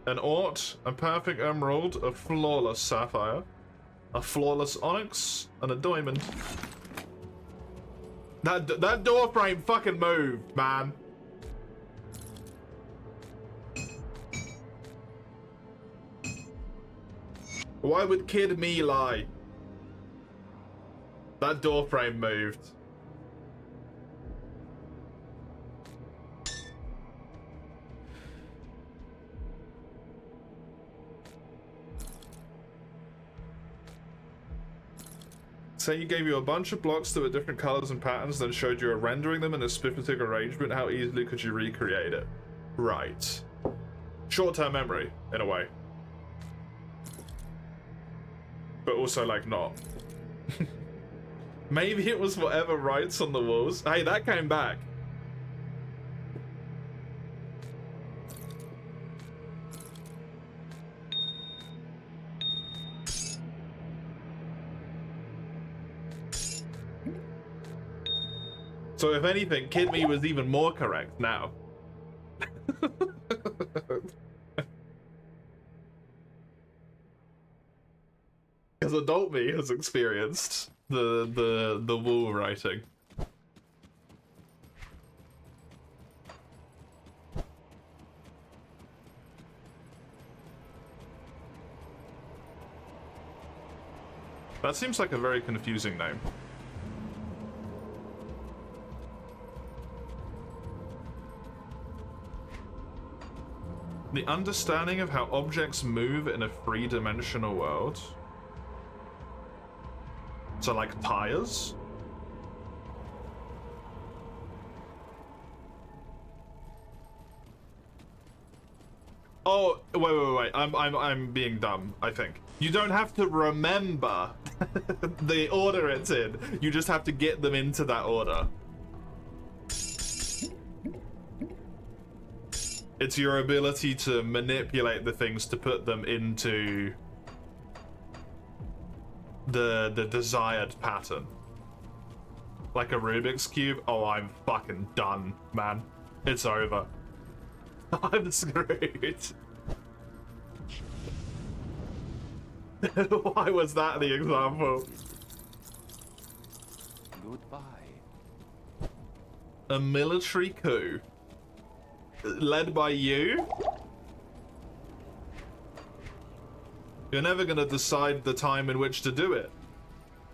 An Ort, a perfect emerald, a flawless sapphire, a flawless onyx, and a diamond. That door frame fucking moved, man. Why would Kid Me lie? That door frame moved. Say he gave you a bunch of blocks that were different colors and patterns, then showed you a rendering them in a specific arrangement. How easily could you recreate it? Right. Short-term memory, in a way. But also, like, not. Maybe it was whatever writes on the walls. Hey, that came back. So if anything, Kid Me was even more correct now. Because adult me has experienced the wall writing. That seems like a very confusing name. The understanding of how objects move in a three-dimensional world. So, like tires? Oh, wait. I'm being dumb, I think. You don't have to remember the order it's in. You just have to get them into that order. It's your ability to manipulate the things to put them into the desired pattern. Like a Rubik's Cube. Oh, I'm fucking done, man. It's over. I'm screwed. Why was that the example? Goodbye. A military coup. Led by you? You're never gonna decide the time in which to do it.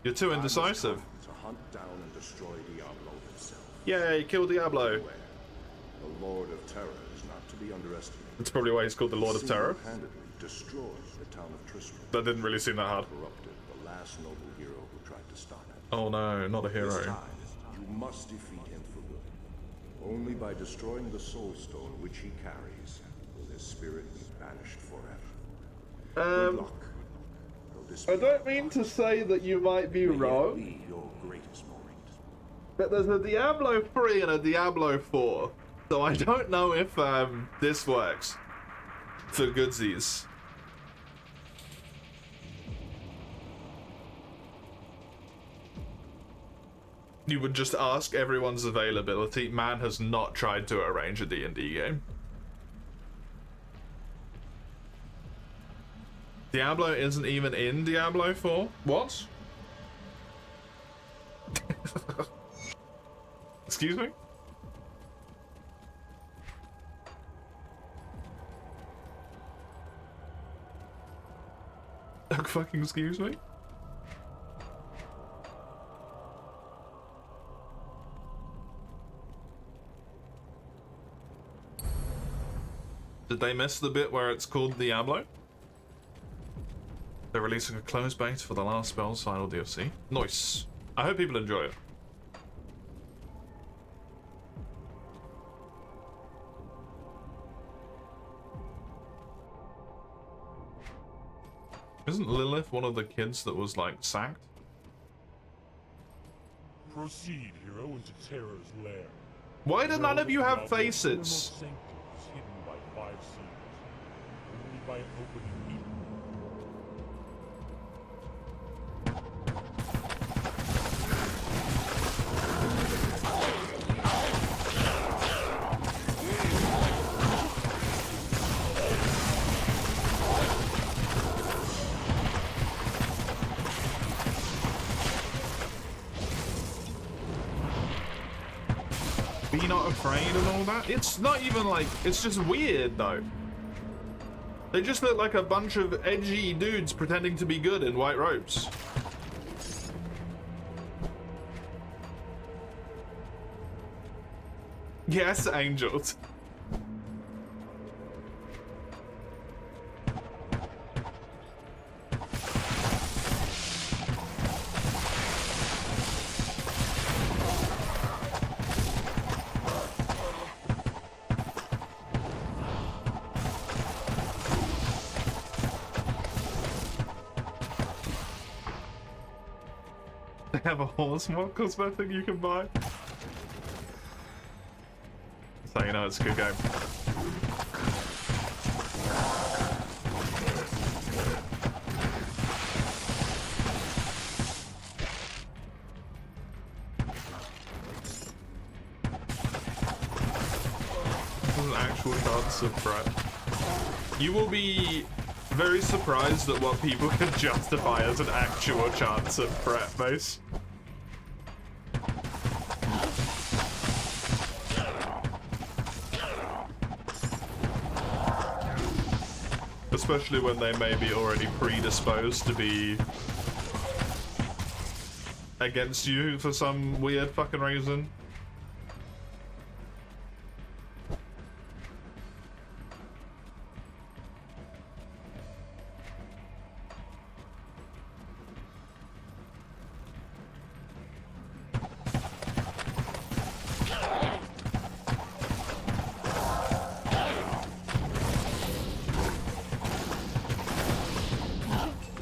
You're too indecisive. To hunt down and destroy Diablo himself. Yay, kill Diablo. The Lord of Terror is not to be underestimated. That's probably why he's called the Lord of Terror. Single-handedly destroyed the town of Tristram. That didn't really seem that hard. Corrupted the last noble hero who tried to stop it. Oh no, not a This hero. time, you must defeat him for good. Only by destroying the Soul Stone which he carries will his spirit be banished forever. Good luck. Though this I don't mean to say that you might be wrong, be your greatest moment. but there's a Diablo 3 and a Diablo 4, so I don't know if this works for goodsies. You would just ask everyone's availability. Man has not tried to arrange a D&D game. Diablo isn't even in Diablo 4? What? Excuse me? Fucking excuse me? Did they miss the bit where it's called Diablo? They're releasing a closed beta for the last Spell's final DLC. Nice. I hope people enjoy it. Isn't Lilith one of the kids that was, like, sacked? Proceed, hero, into Terror's lair. Why do none of you have faces? Sanctum is hidden by 5 seals. Only by opening each. Be not afraid and all that. It's not even like, it's just weird though. They just look like a bunch of edgy dudes pretending to be good in white robes. Yes, angels. They have a horse mod cosmetic you can buy. So you know it's a good game. This is an actual chance of threat. You will be very surprised at what people can justify as an actual chance of threat base. Especially when they may be already predisposed to be against you for some weird fucking reason.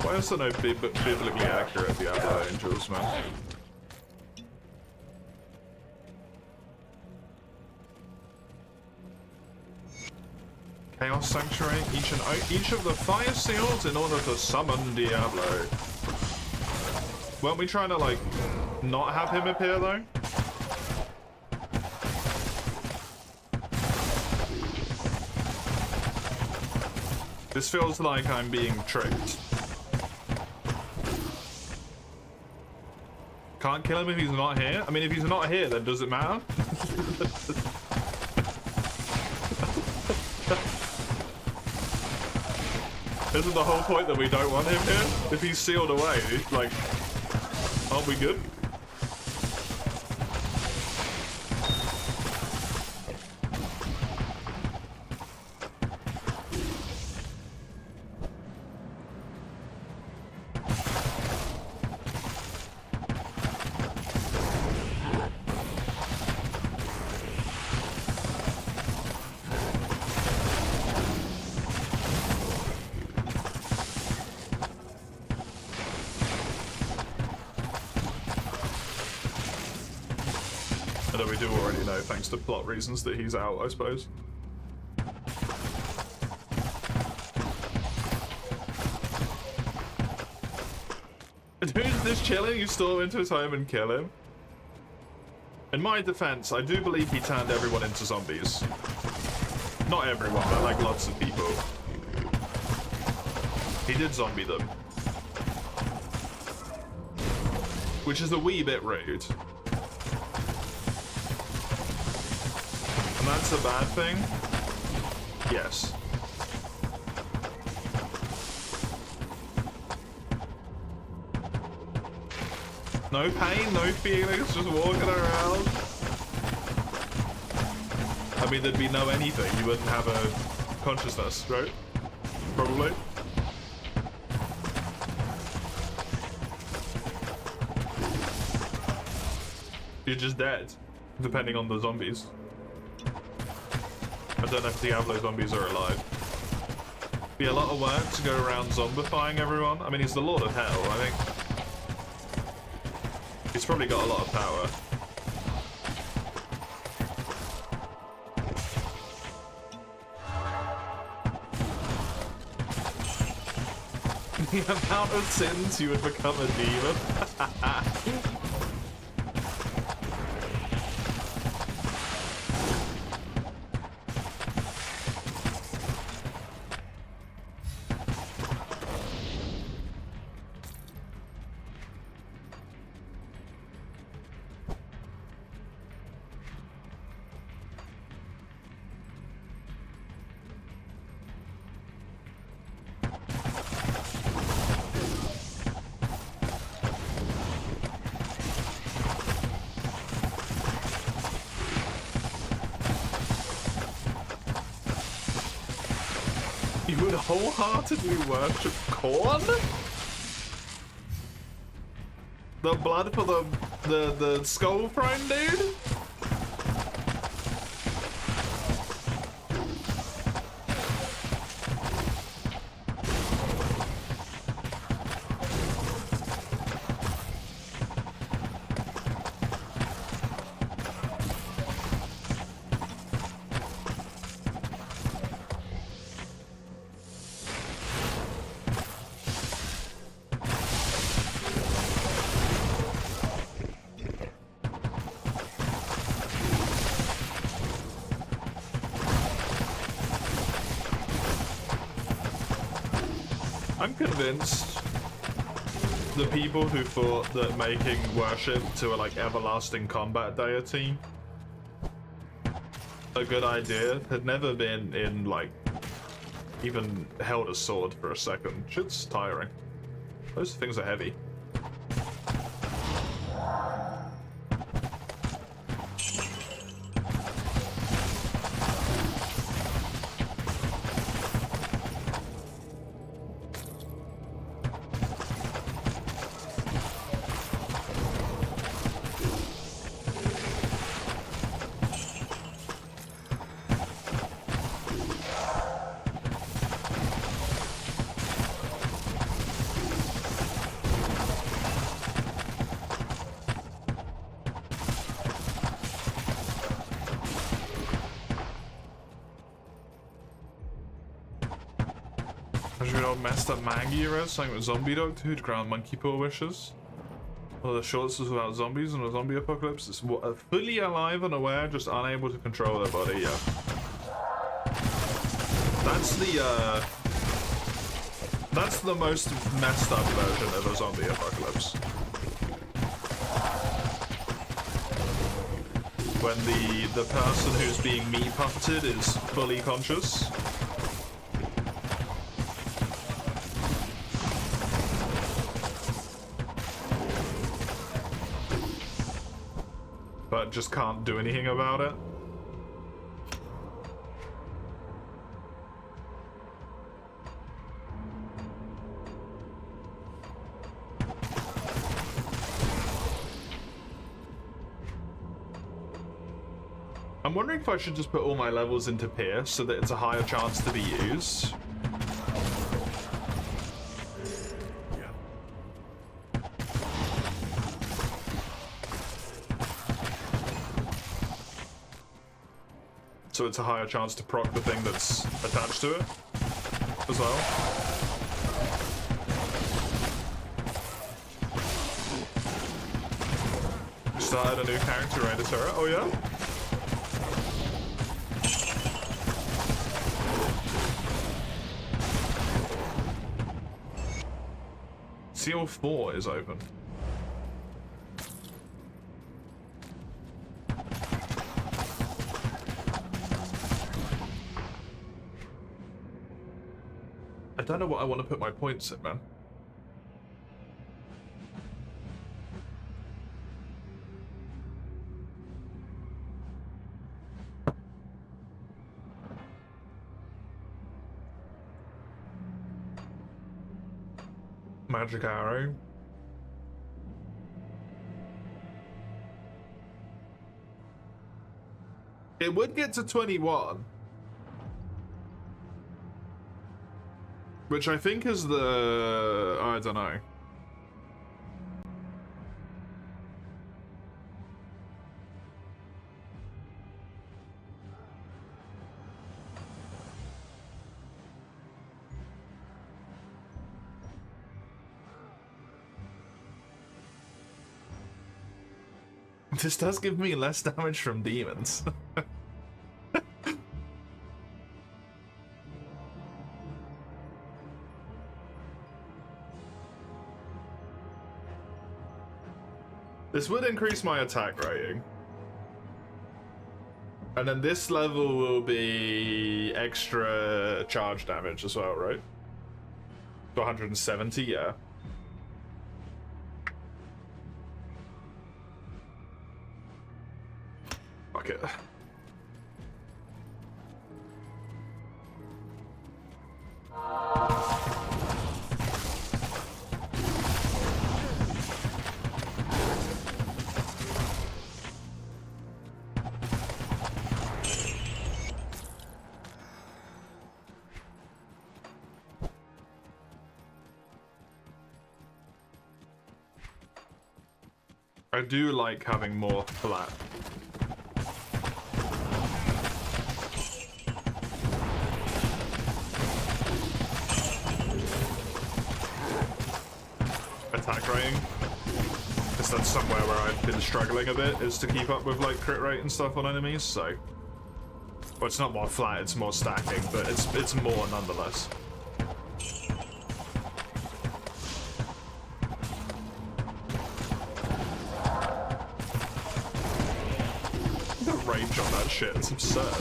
Why is there no biblically accurate Diablo angels, man? Chaos Sanctuary, each of the fire seals in order to summon Diablo. Weren't we trying to, like, not have him appear, though? This feels like I'm being tricked. Can't kill him if he's not here? I mean, if he's not here, then does it matter? Isn't the whole point that we don't want him here? If he's sealed away, like, aren't we good? Although we do already know, thanks to plot reasons, that he's out, I suppose. Dude's just chilling, you storm into his home and kill him. In my defense, I do believe he turned everyone into zombies. Not everyone, but like lots of people. He did zombie them. Which is a wee bit rude. And that's a bad thing? Yes. No pain, no feelings, just walking around. I mean, there'd be no anything. You wouldn't have consciousness, right? Probably. You're just dead, depending on the zombies. I don't know if Diablo zombies are alive. Be a lot of work to go around zombifying everyone. I mean, he's the Lord of Hell, I think. He's probably got a lot of power. The amount of sins you would become a demon. You would wholeheartedly worship corn? The blood for the skull prime dude? I'm convinced the people who thought that making worship to a like everlasting combat deity a good idea had never been in like even held a sword for a second. Shit's tiring. Those things are heavy. Messed up Maggie era, sang with Zombie Dog to ground monkey paw wishes. Well, the shorts is about zombies and a zombie apocalypse. It's fully alive and aware, just unable to control their body. Yeah, that's the most messed up version of a zombie apocalypse. When the person who's being meat puppeted is fully conscious. But just can't do anything about it. I'm wondering if I should just put all my levels into Pierce so that it's a higher chance to be used. So it's a higher chance to proc the thing that's attached to it as well. Started a new character, right, Terra? Oh yeah? Seal 4 is open. I don't know what I want to put my points in, man. Magic arrow. It would get to 21. Which I think is the... I don't know. This does give me less damage from demons. This would increase my attack rating. And then this level will be extra charge damage as well, right? To 170, yeah. Fuck it. I do like having more flat. Attack rating. Because that's somewhere where I've been struggling a bit, is to keep up with like crit rate and stuff on enemies, so... Well, it's not more flat, it's more stacking, but it's more nonetheless. Range on that shit, it's absurd.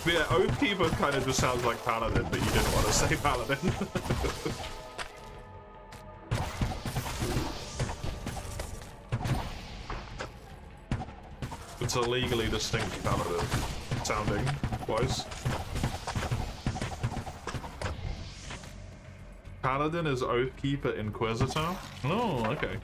Yeah, Oathkeeper kind of just sounds like Paladin, but you didn't want to say Paladin. It's a legally distinct Paladin, sounding wise. Paladin is Oathkeeper Inquisitor? Oh, okay.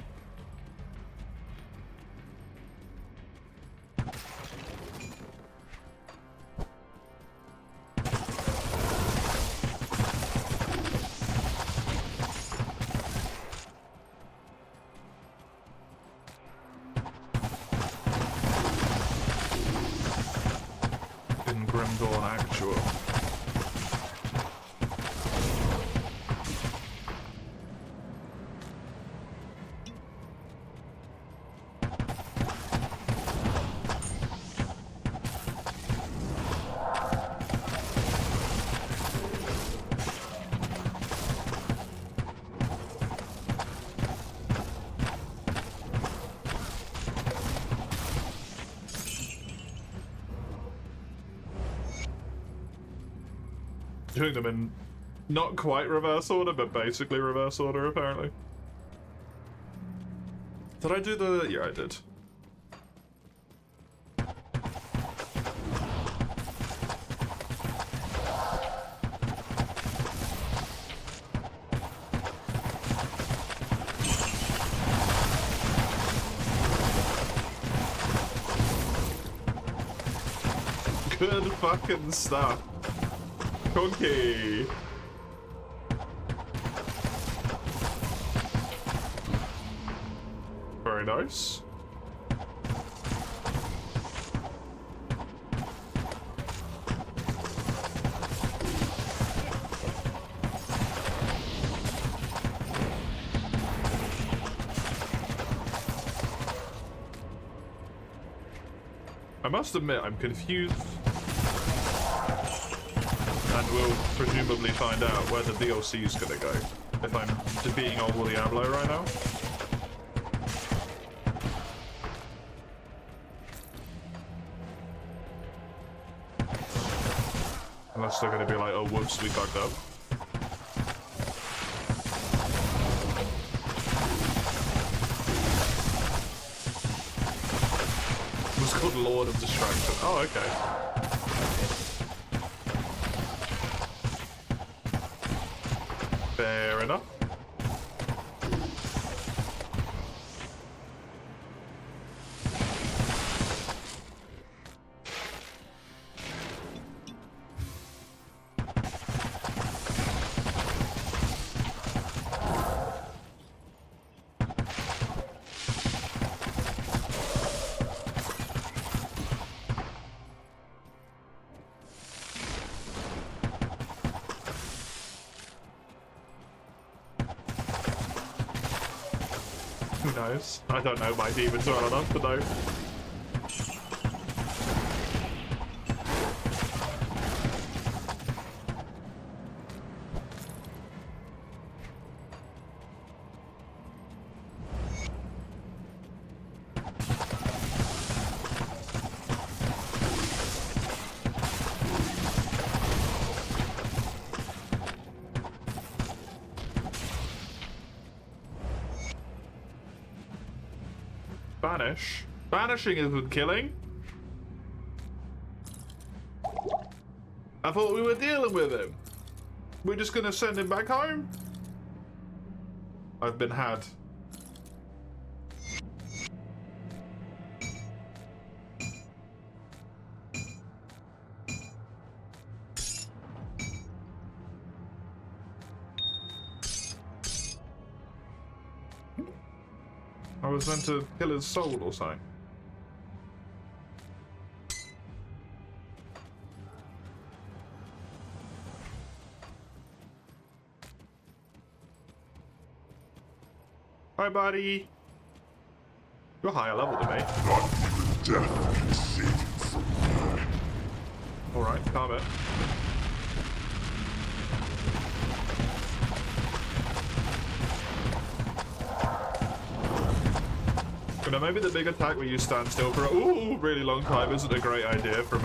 Doing them in not quite reverse order, but basically reverse order, apparently. Did I do the... yeah, I did. Good fucking stuff. Okay. Very nice. I must admit, I'm confused. will presumably find out where the DLC is gonna go if I'm defeating old Diablo right now. Unless they're gonna be like, oh whoops, we fucked up. It was called Lord of Destruction. Oh, okay. Fair enough. Who knows? I don't know my demons well enough to know. Banish? Banishing isn't killing. I thought we were dealing with him. We're just gonna send him back home? I've been had. I was meant to kill his soul or something. Hi, buddy. You're higher level than me. Not even death can save you from me. Alright, calm it. You know, maybe the big attack where you stand still for a really long time isn't a great idea from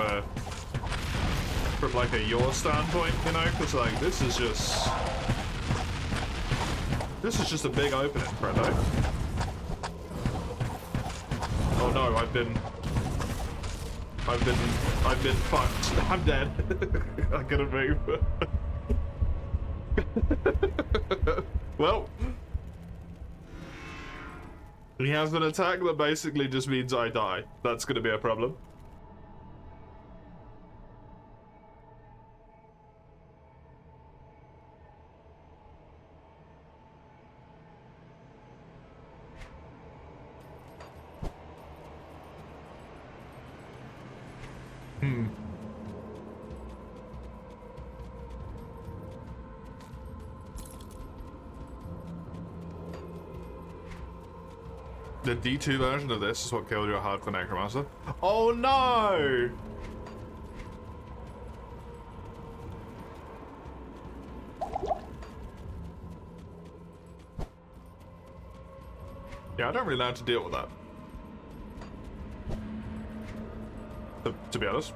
like a your standpoint, you know, because like this is just a big opening, Fredo. Oh no, I've been fucked. I'm dead. I couldn't move. Well. He has an attack that basically just means I die. That's gonna be a problem. The D2 version of this is what killed your hardcore necromancer. Oh no! Yeah, I don't really know how to deal with that. To be honest.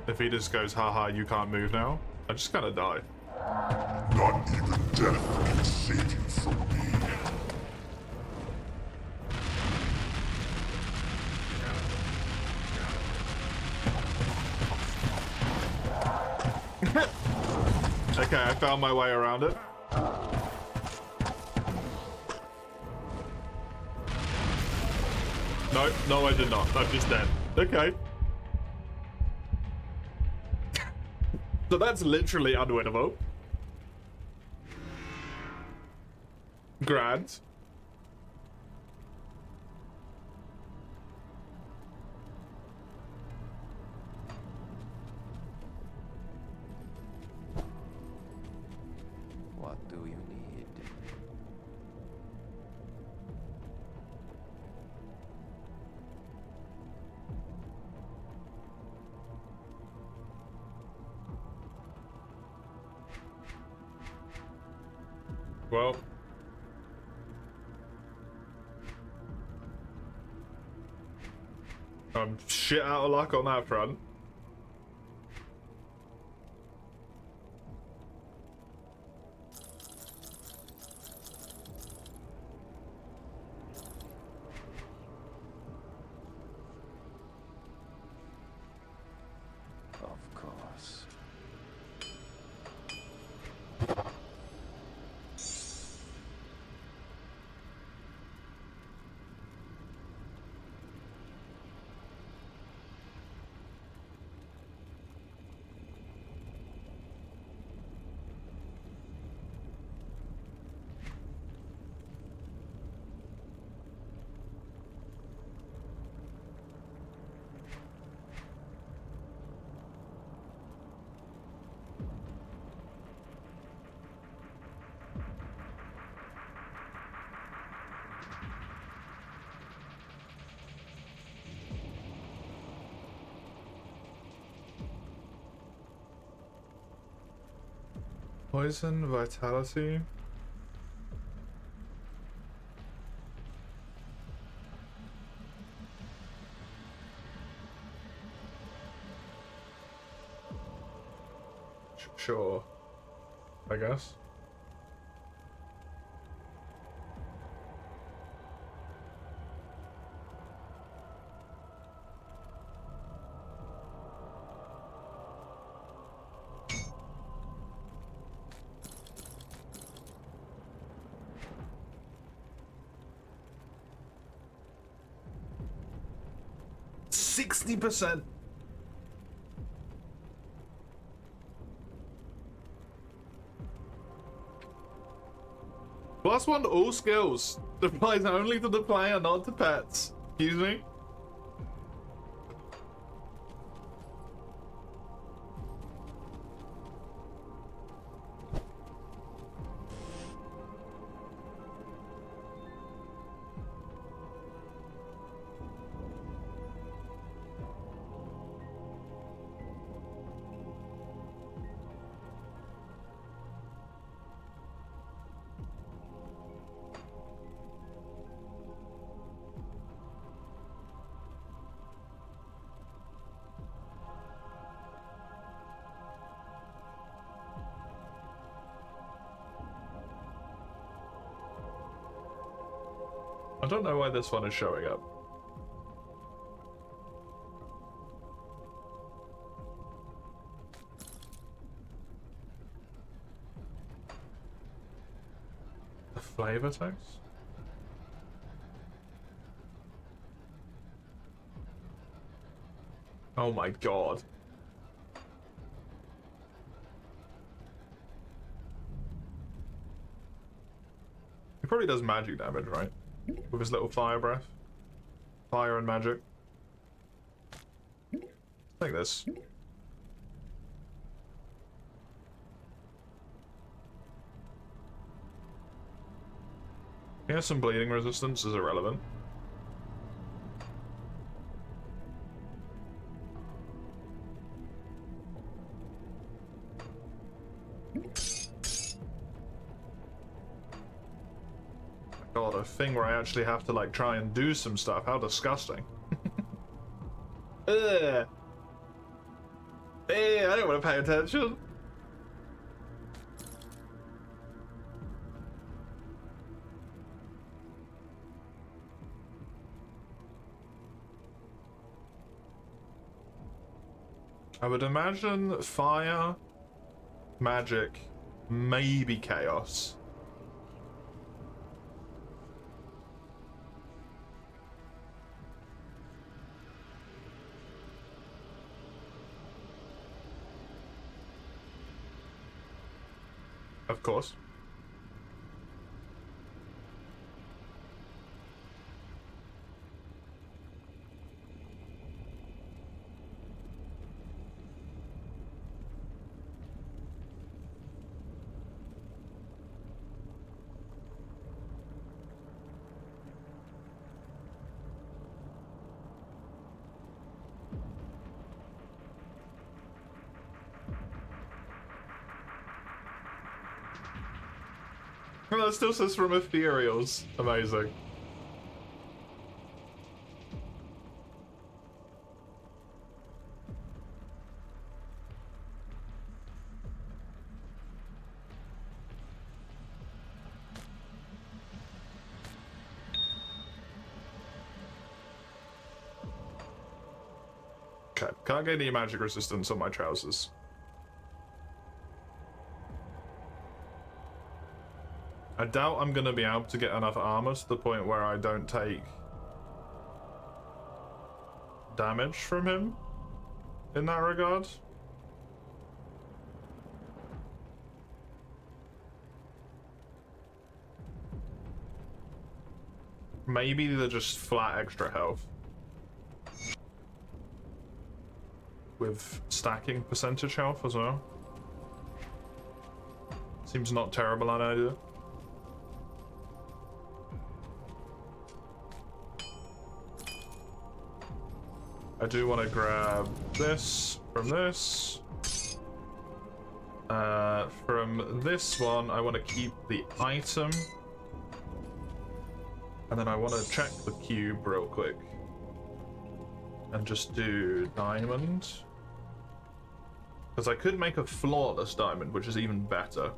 If he just goes, haha, you can't move now, I just kind of die. Not even death can save you from me. Okay, I found my way around it. No, I did not. I'm just dead. Okay. So that's literally unwinnable. Grand. What do you need? Well. I'm shit out of luck on that front. Of course. Poison, vitality. Sure, I guess. %60. +1 to all skills. Applies only to the player, not to pets. Excuse me? I don't know why this one is showing up. The flavor text? Oh my god. He probably does magic damage, right? With his little fire breath. Fire and magic. Take this. Yeah, some bleeding resistance is irrelevant. God, a thing where I actually have to like try and do some stuff. How disgusting. Ugh. Hey, I don't want to pay attention. I would imagine fire, magic, maybe chaos. Of course. Oh, that still says from Ethereals. Amazing. Okay, can't get any magic resistance on my trousers. I doubt I'm gonna be able to get enough armor to the point where I don't take damage from him in that regard. Maybe they're just flat extra health. With stacking percentage health as well. Seems not terrible an idea. I do want to grab this from this. From this one, I want to keep the item. And then I want to check the cube real quick. And just do diamond. Because I could make a flawless diamond, which is even better.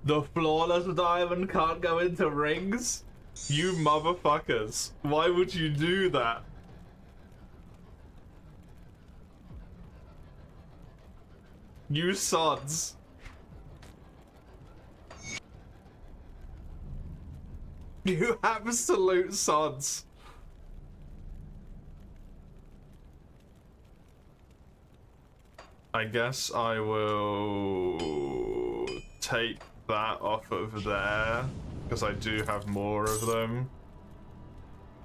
The flawless diamond can't go into rings? You motherfuckers. Why would you do that? You sods. You absolute sods. I guess I will take that off of there because I do have more of them.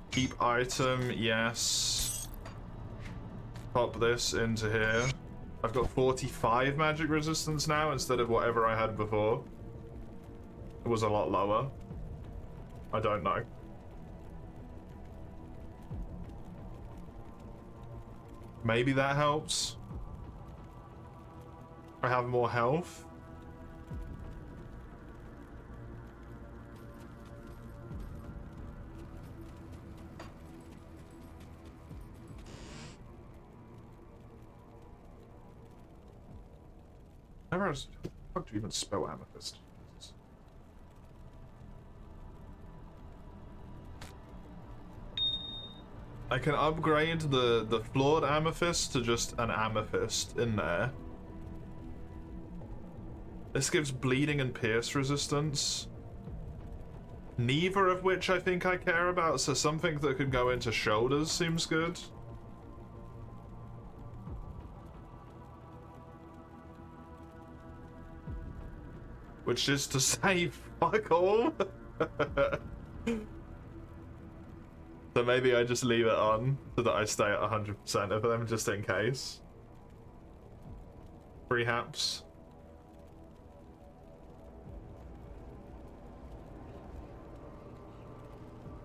Keep item, yes. Pop this into here. I've got 45 magic resistance now instead of whatever I had before. It was a lot lower. I don't know. Maybe that helps. I have more health. How the fuck do you even spell amethyst? I can upgrade the flawed amethyst to just an amethyst in there. This gives bleeding and pierce resistance. Neither of which I think I care about, so something that could go into shoulders seems good. Which is to say, fuck all. So maybe I just leave it on so that I stay at 100% of them just in case. Perhaps.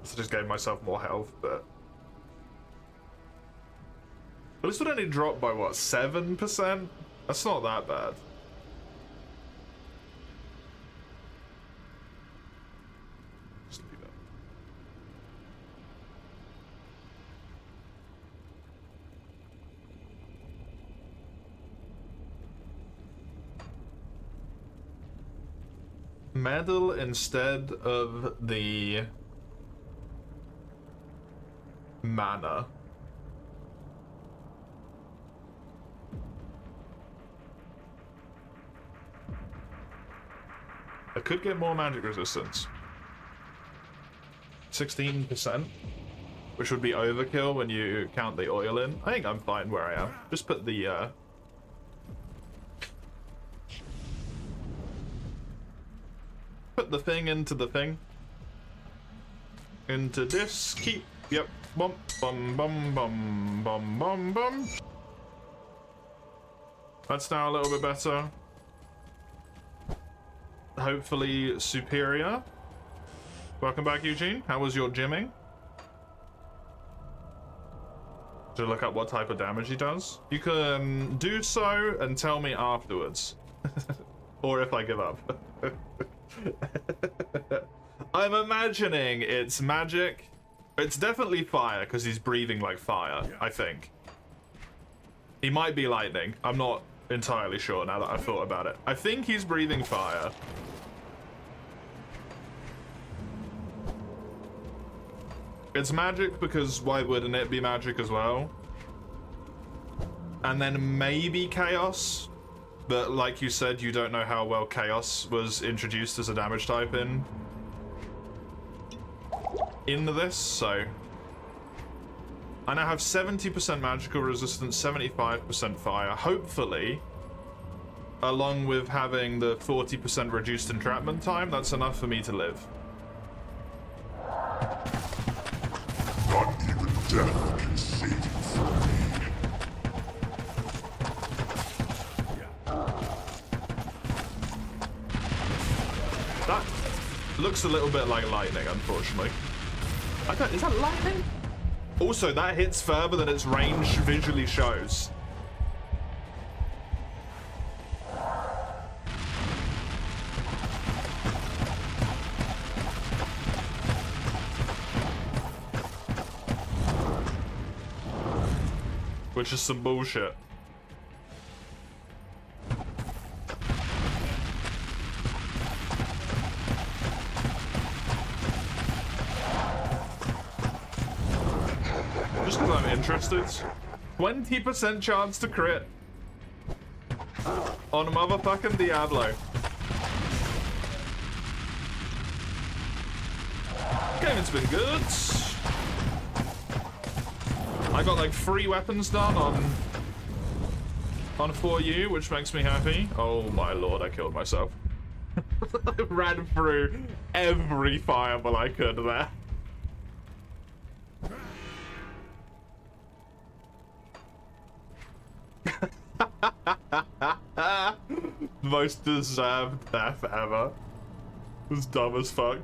So just gave myself more health, but this would only drop by what, 7%? That's not that bad. Just do that. Medal instead of the mana. I could get more magic resistance. 16%, which would be overkill when you count the oil in. I think I'm fine where I am. Just put the put the thing into the thing. Into this, keep Yep. Bum, bum, bum, bum, bum, bum, bum. That's now a little bit better. Hopefully superior. Welcome back, Eugene. How was your gymming? To look up what type of damage he does? You can do so and tell me afterwards. Or if I give up. I'm imagining it's magic. It's definitely fire because he's breathing like fire, I think. He might be lightning. I'm not entirely sure now that I've thought about it. I think he's breathing fire. It's magic because why wouldn't it be magic as well? And then maybe chaos. But like you said, you don't know how well chaos was introduced as a damage type in this, so I now have 70% magical resistance, 75% fire. Hopefully, along with having the 40% reduced entrapment time, that's enough for me to live. Not even death can save you from me. That looks a little bit like lightning, unfortunately. Is that lightning? Also, that hits further than its range visually shows. Which is some bullshit. Just because I'm interested. 20% chance to crit. On motherfucking Diablo. Gaming's been good. I got like 3 weapons done on 4U, which makes me happy. Oh my lord, I killed myself. I ran through every fireball I could there. Most deserved death ever. It was dumb as fuck.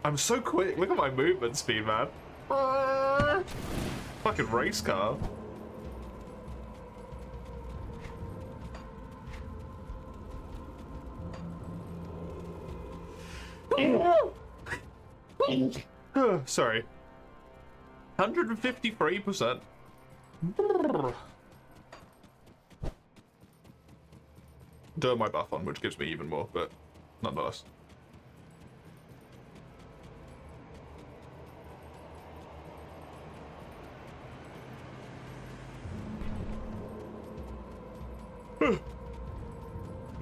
I'm so quick. Look at my movement speed, man. Fucking race car. Sorry. 153%. Doing my buff on, which gives me even more, but nonetheless.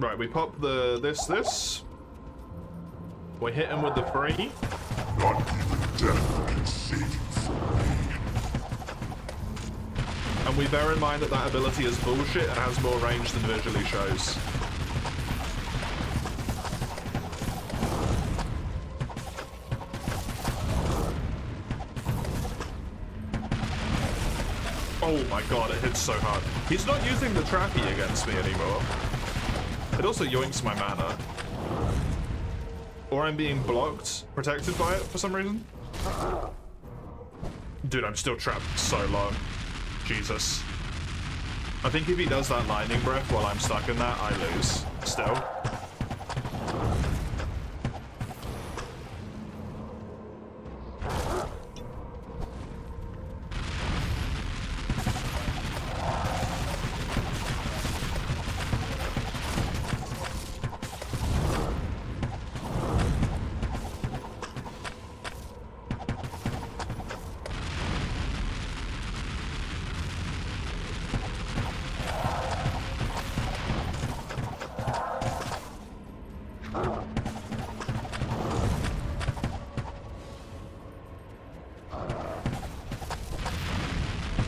Right, we pop the this. We hit him with the 3. Not even death can save you from me. And we bear in mind that that ability is bullshit and has more range than visually shows. Oh my god, it hits so hard. He's not using the trappy against me anymore. It also yoinks my mana. Or I'm being blocked, protected by it for some reason. Dude, I'm still trapped so long. Jesus. I think if he does that lightning breath while I'm stuck in that, I lose. Still.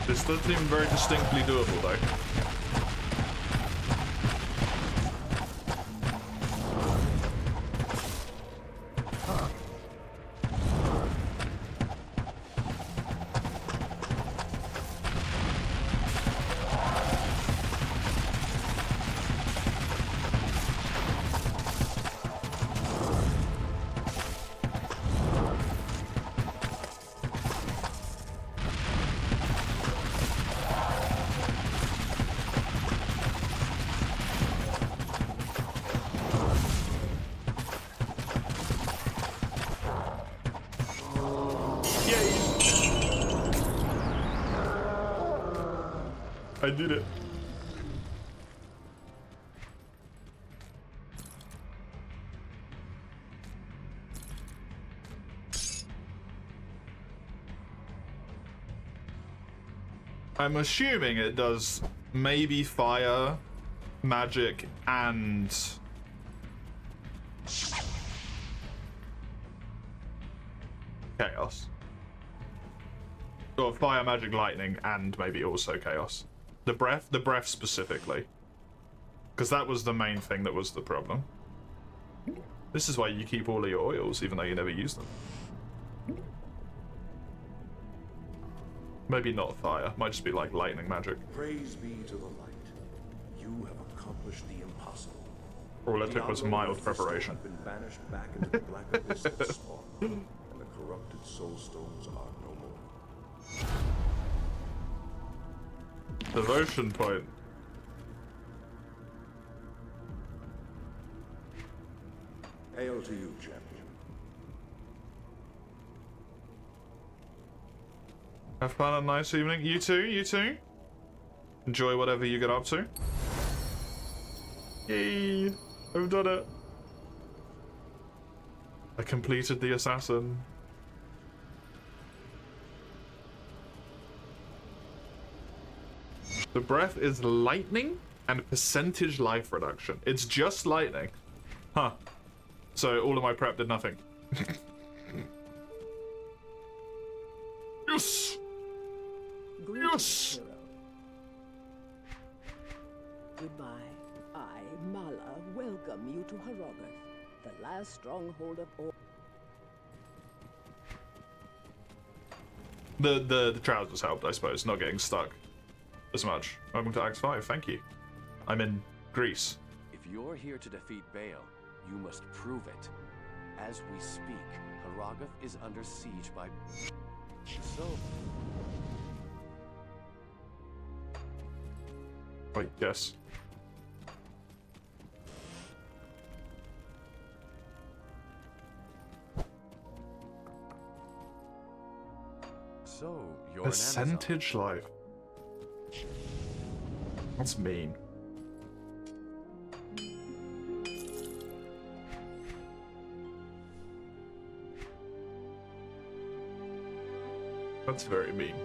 This does seem very distinctly doable, though. I did it. I'm assuming it does maybe fire, magic, and chaos. Or fire, magic, lightning, and maybe also chaos. The breath specifically. Because that was the main thing that was the problem. This is why you keep all of your oils, even though you never use them. Maybe not fire, might just be like lightning magic. Praise be to the light. You have accomplished the impossible. All it took was Diablo mild Mephisto preparation. have been banished back into the black abyss of the spawn, and the corrupted soul stones are no more. Devotion point. Hail to you, champion. Have fun and nice evening. You too, you too. Enjoy whatever you get up to. Yay! I've done it. I completed the assassin. The breath is lightning and percentage life reduction. It's just lightning. Huh. So all of my prep did nothing. Yes! Yes! Hero. Goodbye. I, Mala, welcome you to Harogath, the last stronghold of all. The trousers helped, I suppose, not getting stuck as much. Welcome to Act 5, thank you. I'm in Greece. If you're here to defeat Baal, you must prove it. As we speak, Harogath is under siege by... So... Wait, yes. So, you're an Percentage life. That's mean. That's very mean.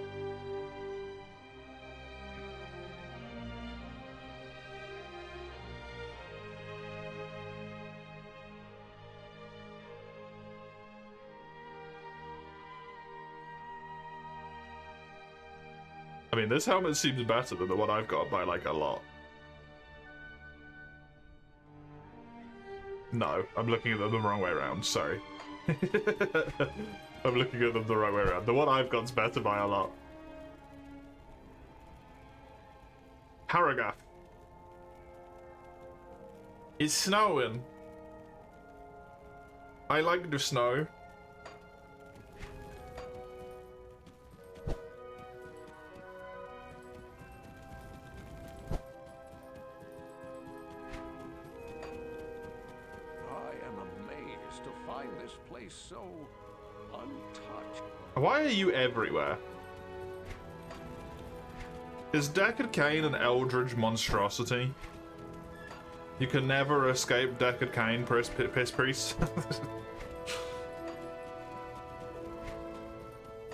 I mean, this helmet seems better than the one I've got by, like, a lot. No, I'm looking at them the wrong way around, sorry. I'm looking at them the right way around. The one I've got's better by a lot. Harogath. It's snowing. I like the snow. So untouched. Why are you everywhere? Is Deckard Cain an eldritch monstrosity? You can never escape Deckard Cain, piss priest.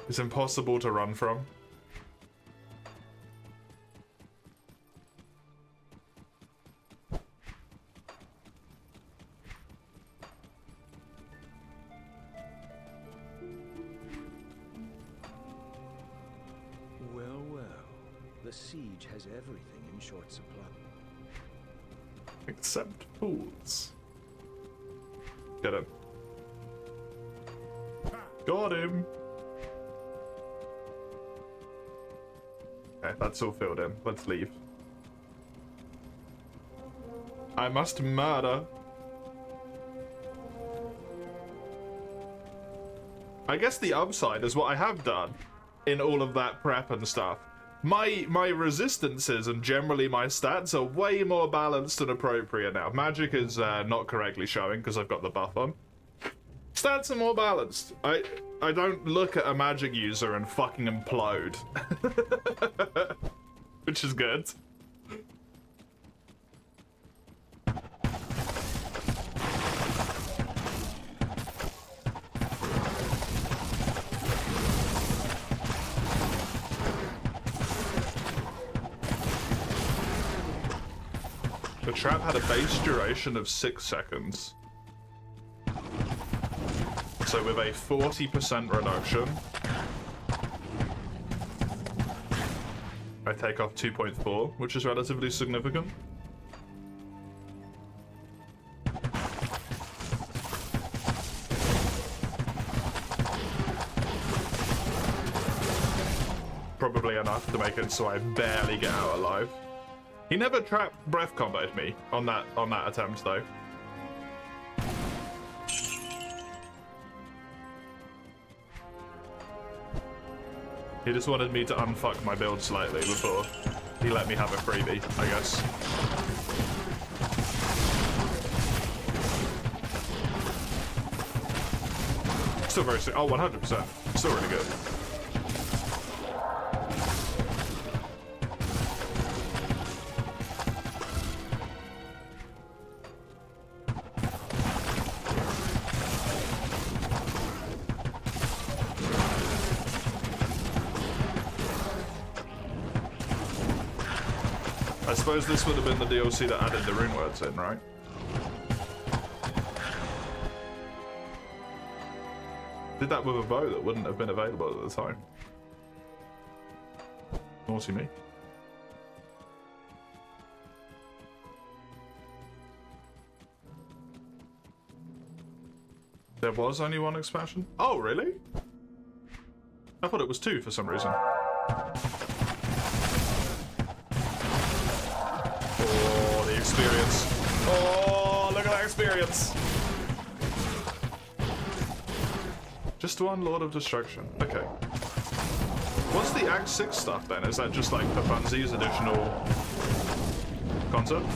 It's impossible to run from. Well, well. The siege has everything in short supply. Except fools. Get him. Got him! Okay, that's all filled in. Let's leave. I must murder. I guess the upside is what I have done in all of that prep and stuff. My resistances and generally my stats are way more balanced and appropriate now. Magic is not correctly showing because I've got the buff on. Stats are more balanced. I don't look at a magic user and fucking implode. Which is good. The trap had a base duration of 6 seconds. So with a 40% reduction, I take off 2.4, which is relatively significant. Probably enough to make it so I barely get out alive. He never breath comboed me on that attempt though. He just wanted me to unfuck my build slightly before he let me have a freebie, I guess. Still very sick. Oh, 100%. Still really good. I suppose this would have been the DLC that added the rune words in, right? Did that with a bow that wouldn't have been available at the time. Naughty me. There was only one expansion? Oh, really? I thought it was 2 for some reason. Oh, the experience. Oh, look at that experience. Just one Lord of Destruction. Okay. What's the Act 6 stuff then? Is that just like the Funsies additional concept?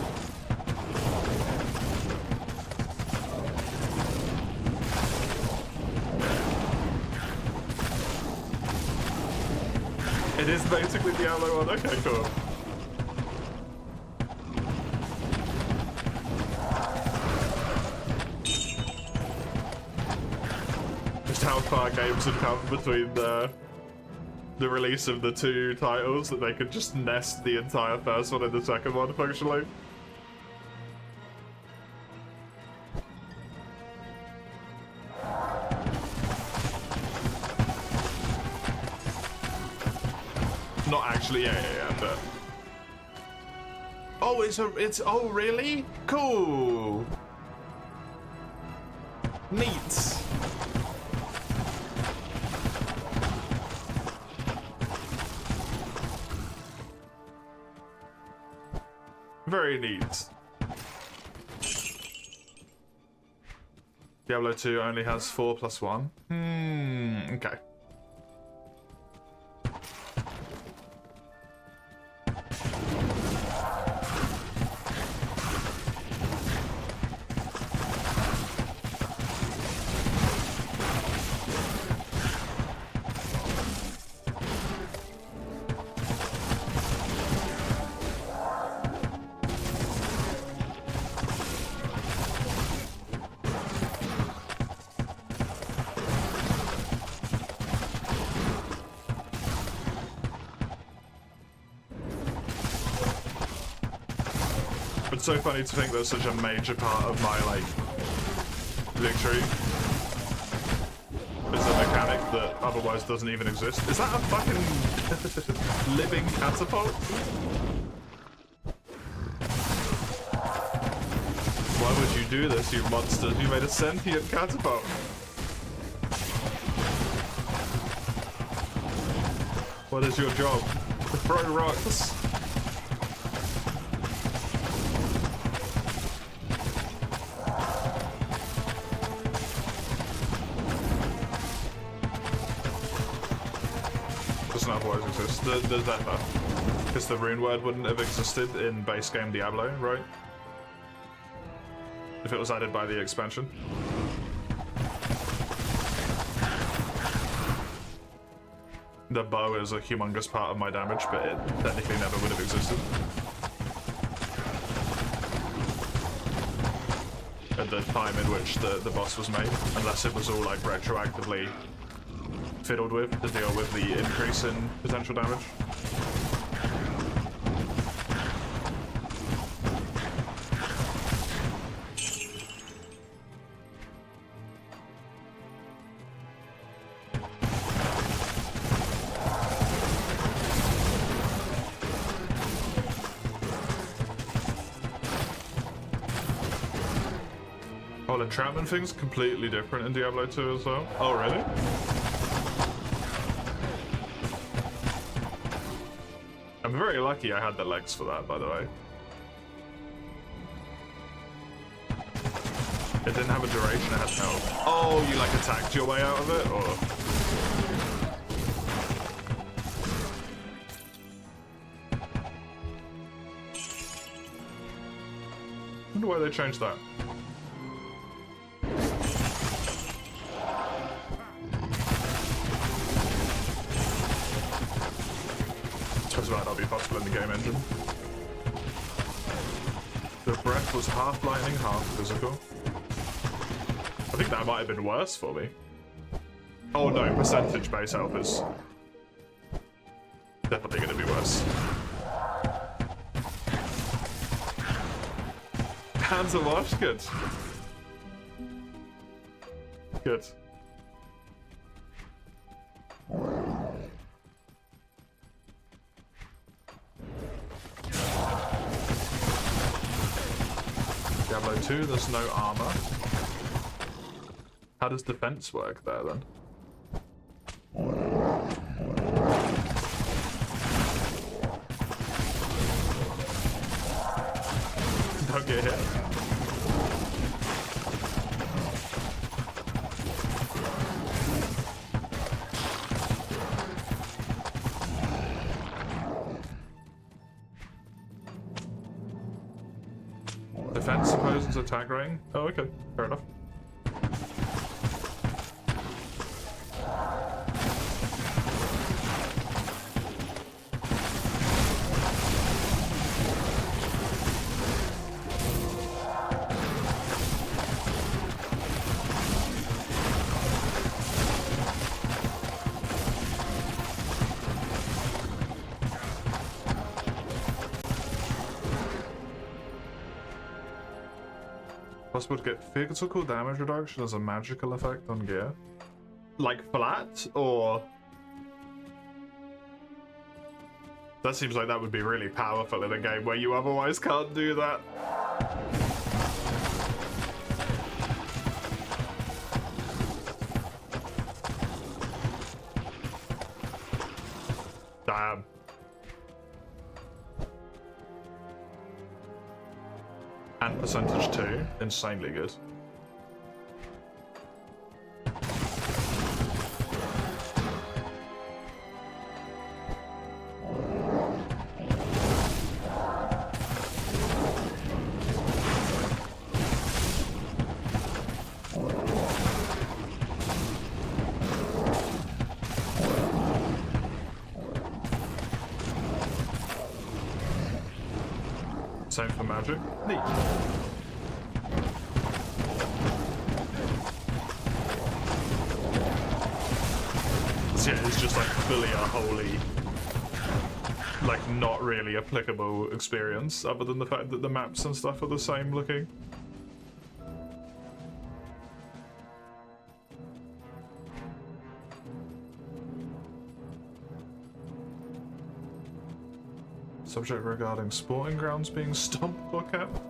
It is basically the Diablo one. Okay, cool. Just how far games have come between the release of the 2 titles that they could just nest the entire first one and the second one functionally. Not actually, yeah, but... Oh, oh, really? Cool! Neat! Very neat. Diablo 2 only has 4+1. Okay. It's so funny to think that's such a major part of my, like, victory. Is the mechanic mechanic that otherwise doesn't even exist. Is that a fucking living catapult? Why would you do this, you monsters? You made a sentient catapult. What is your job? To throw rocks. Doesn't otherwise exist. There's that though. Because the rune word wouldn't have existed in base game Diablo, right? If it was added by the expansion. The bow is a humongous part of my damage, but it technically never would have existed. At the time in which the boss was made, unless it was all like retroactively fiddled with to deal with the increase in potential damage. Entrapment thing's completely different in Diablo 2 as well. Oh, really? I'm very lucky I had the legs for that, by the way. It didn't have a duration, it had health. Oh, you like attacked your way out of it, or? I wonder why they changed that. Might not be possible in the game engine. The breath was half lightning, half physical. I think that might have been worse for me. Oh no, percentage base health is definitely going to be worse. Hands are washed, good. Good. Diablo 2, there's no armor. How does defense work there then? Don't get hit. Defense opposes attack rating? Oh, okay. Fair enough. Possible to get physical damage reduction as a magical effect on gear? Like flat, or? That seems like that would be really powerful in a game where you otherwise can't do that. Damn. And percentage 2, insanely good. Same for magic. Neat. So yeah, it's just like fully a wholly, like not really applicable experience, other than the fact that the maps and stuff are the same looking. Subject regarding sporting grounds being stomped or kept.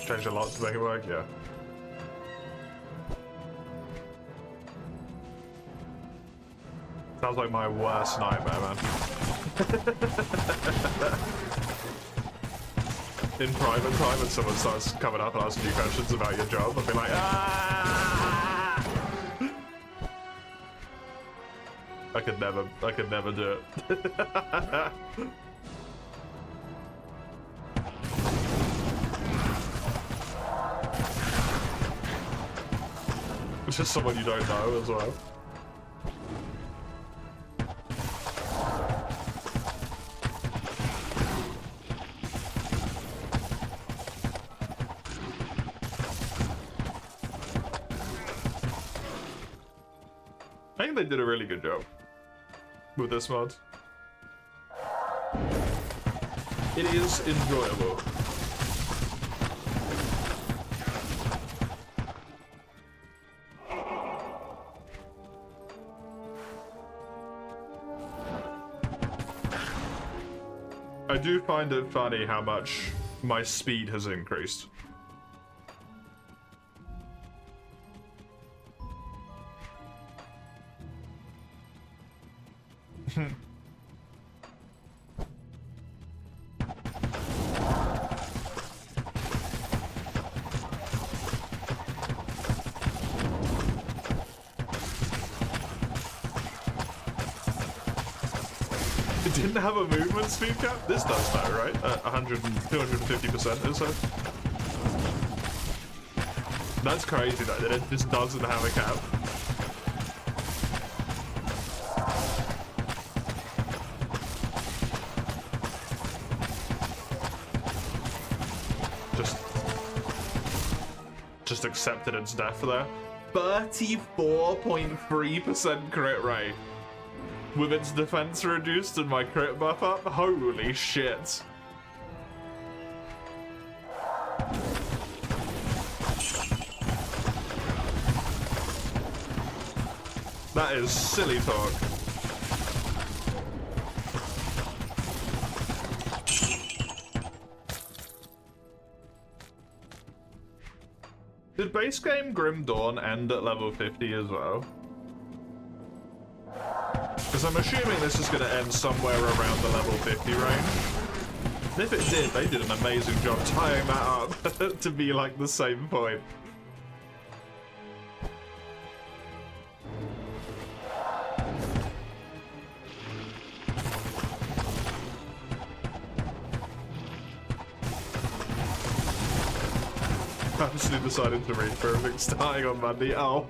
Change a lot to make it work, yeah. Sounds like my worst nightmare, man. In private time, when someone starts coming up and asking you questions about your job, I'll be like, ah! I could never do it. It's just someone you don't know as well. I think they did a really good job with this mod. It is enjoyable. I do find it funny how much my speed has increased. It didn't have a movement speed cap? This does though, right? 100 and 250% or so. That's crazy though, that it just doesn't have a cap. Just accepted its death there. 34.3% crit rate. With its defense reduced and my crit buff up? Holy shit. That is silly talk. Did base game Grim Dawn end at level 50 as well? Because I'm assuming this is going to end somewhere around the level 50 range. And if it did, they did an amazing job tying that up to be like the same point. I'm actually decided to read Perfect starting on Monday. Oh.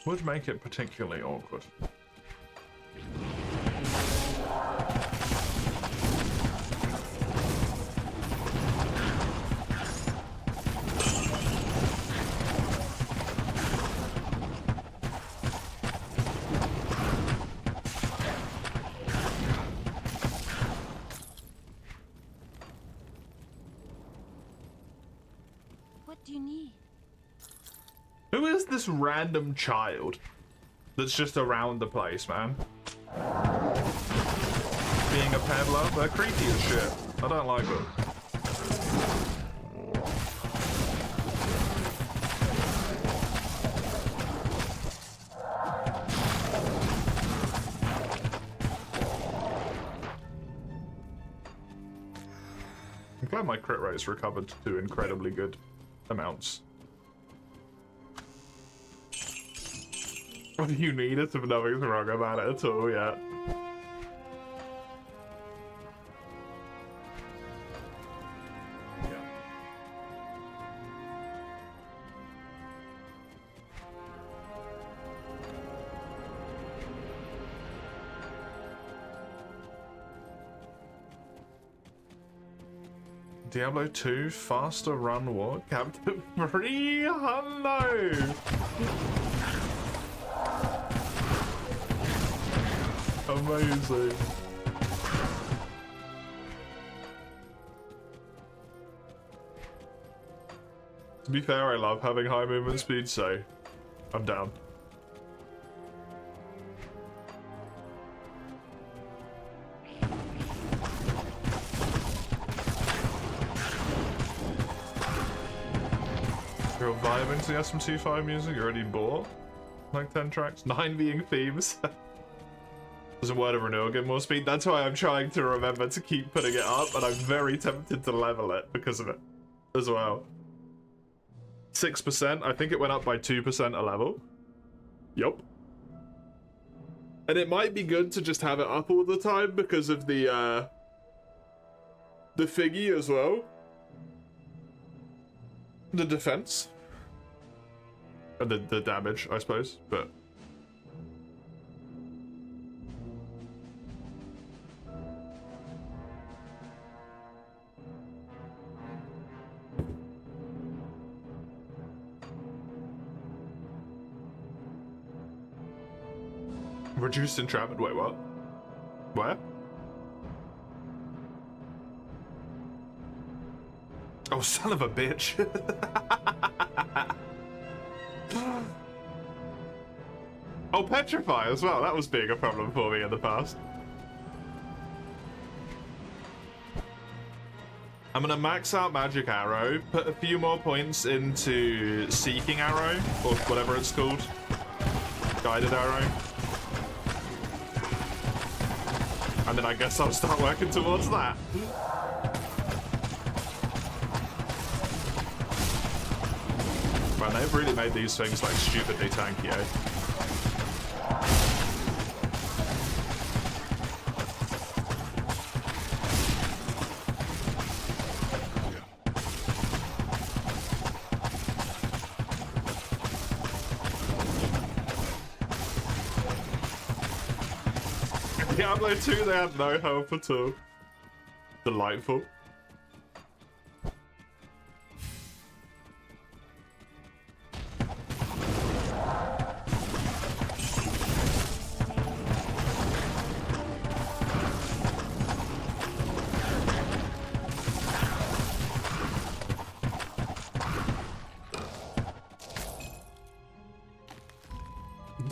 Would make it particularly awkward. What do you need? Who is this random child that's just around the place, man? Being a peddler? They're creepy as shit. I don't like them. I'm glad my crit rate's recovered to incredibly good amounts. What do you need it if nothing's wrong about it at all, yeah. Diablo 2 faster run what? Captain 300. Amazing. To be fair, I love having high movement speed, so I'm down. You're vibing to the SM25 music? You already bought like 10 tracks? 9 being themes. Doesn't Word of Renewal get more speed? That's why I'm trying to remember to keep putting it up, and I'm very tempted to level it because of it as well. 6%, I think it went up by 2% a level. Yup. And it might be good to just have it up all the time because of the thingy as well. The defense. And the damage, I suppose, but... Reduced entrapment, wait, what? Where? Oh, son of a bitch. Oh, Petrify as well, that was being a problem for me in the past. I'm gonna max out Magic Arrow, put a few more points into Seeking Arrow, or whatever it's called. Guided Arrow. And then I guess I'll start working towards that. Man, they've really made these things like stupidly tanky, eh? Diablo 2, they had no help at all. Delightful.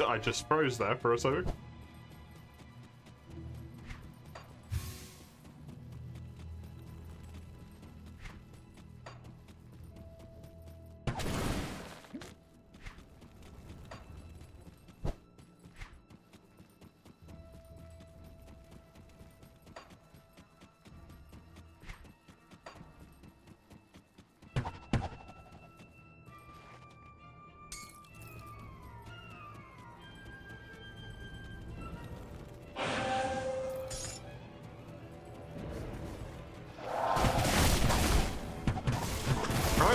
I just froze there for a second.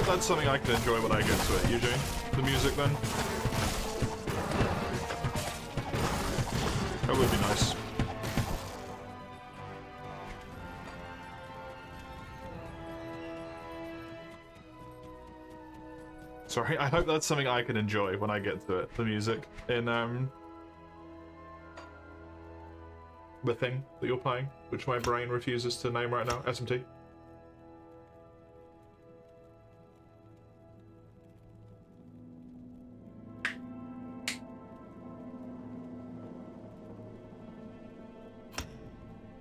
That's something I can enjoy when I get to it, Eugene. The music, then. That would be nice. Sorry, I hope that's something I can enjoy when I get to it, the music. In, the thing that you're playing, which my brain refuses to name right now, SMT.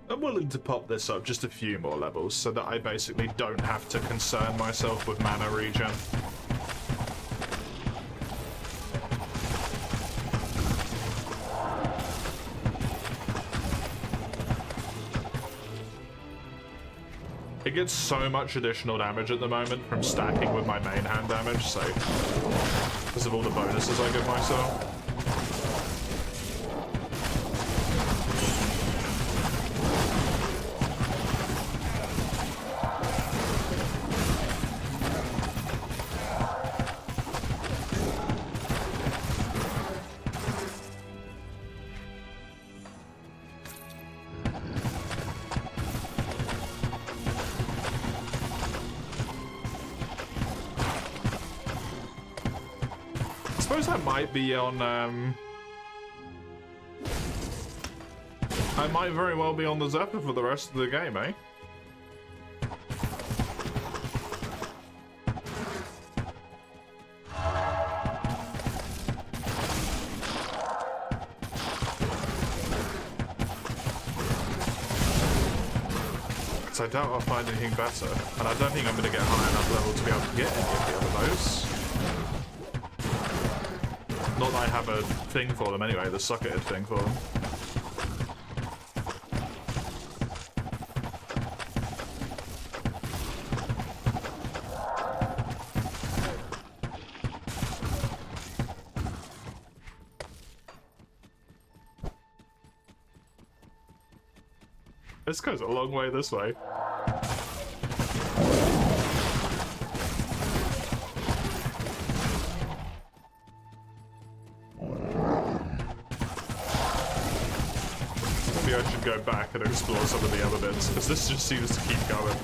I'm willing to pop this up just a few more levels so that I basically don't have to concern myself with mana regen. It get so much additional damage at the moment from stacking with my main hand damage, so because of all the bonuses I give myself. Might be on, I might very well be on the Zephyr for the rest of the game, eh? Because I doubt I'll find anything better, and I don't think I'm going to get high enough level to be able to get any of the other modes. Not that I have a thing for them anyway, the sucketed thing for them. This goes a long way this way. Maybe I should go back and explore some of the other bits, because this just seems to keep going.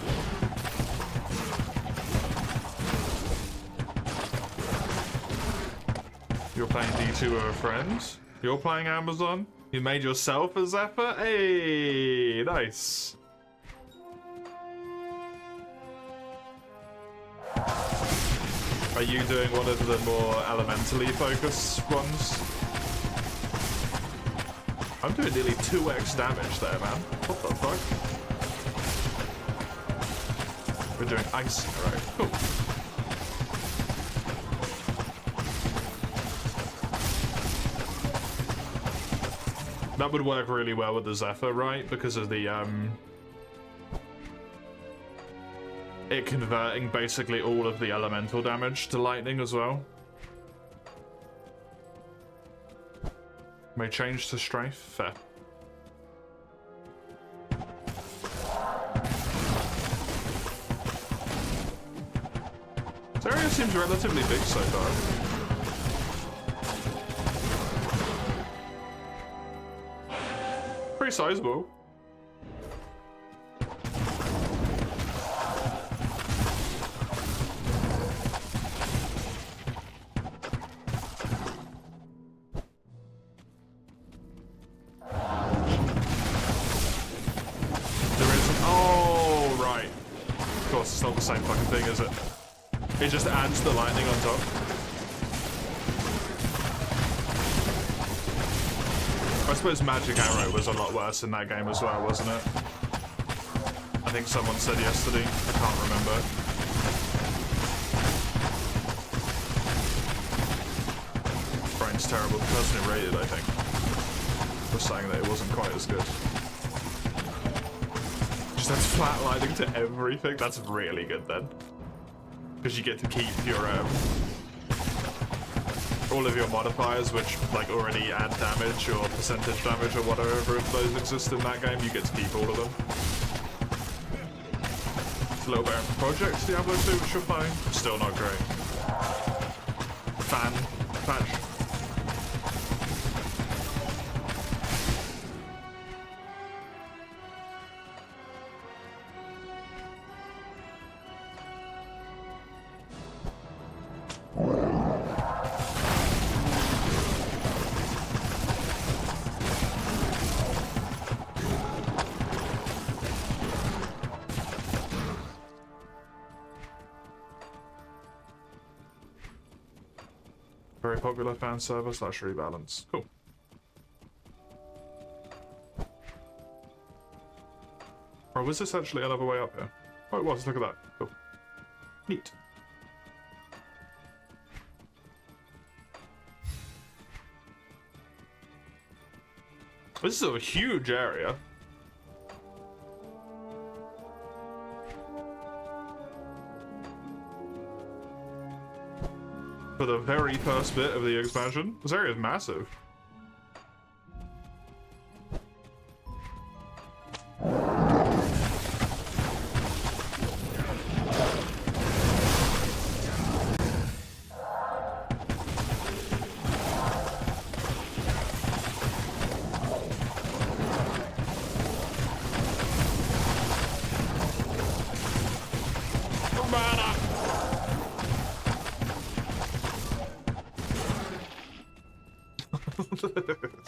You're playing D2 with a friend? You're playing Amazon? You made yourself a Zephyr? Hey, nice. Are you doing one of the more elementally focused ones? I'm doing nearly 2x damage there, man. What the fuck? We're doing ice, right? Cool. That would work really well with the Zephyr, right? Because of the, it converting basically all of the elemental damage to lightning as well. May change to Strife. Fair. This area seems relatively big so far. Pretty sizable. It's not the same fucking thing, is it? It just adds the lightning on top. I suppose Magic Arrow was a lot worse in that game as well, wasn't it? I think someone said yesterday. I can't remember. Brain's terrible. The person who rated, I think, was saying that it wasn't quite as good. That's flat lightning to everything. That's really good then, because you get to keep your all of your modifiers, which like already add damage or percentage damage or whatever if those exist in that game. You get to keep all of them. It's a little better for Project Diablo 2, which you're playing. Still not great. Fan patch. Very popular fan server / rebalance. Cool. Oh, was this actually another way up here? Oh, it was. Look at that. Cool. Neat. This is a huge area. for the very first bit of the expansion. This area is massive.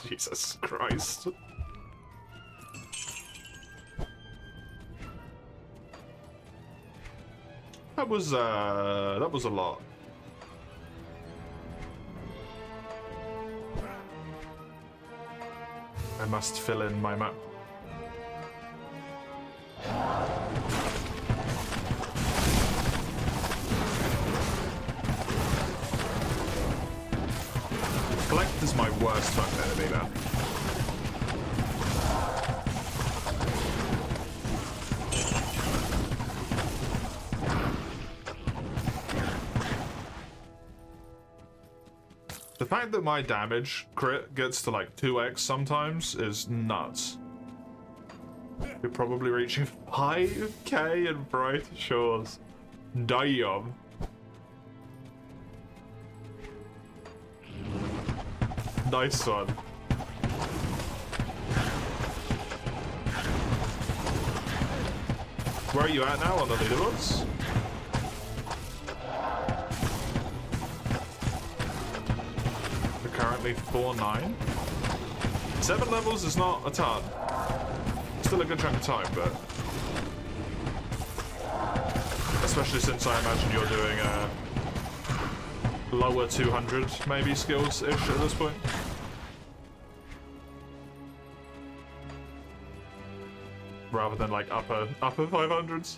Jesus Christ. That was a lot. I must fill in my map. Collect is my worst fucking enemy now. The fact that my damage crit gets to like 2x sometimes is nuts. You're probably reaching 5k in Bright Shores. Damn. Nice one. Where are you at now on the leaderboards? We're currently 4-9. 7 levels is not a ton. Still a good chunk of time, but... especially since I imagine you're doing lower 200 maybe skills-ish at this point. Rather than like upper 500s.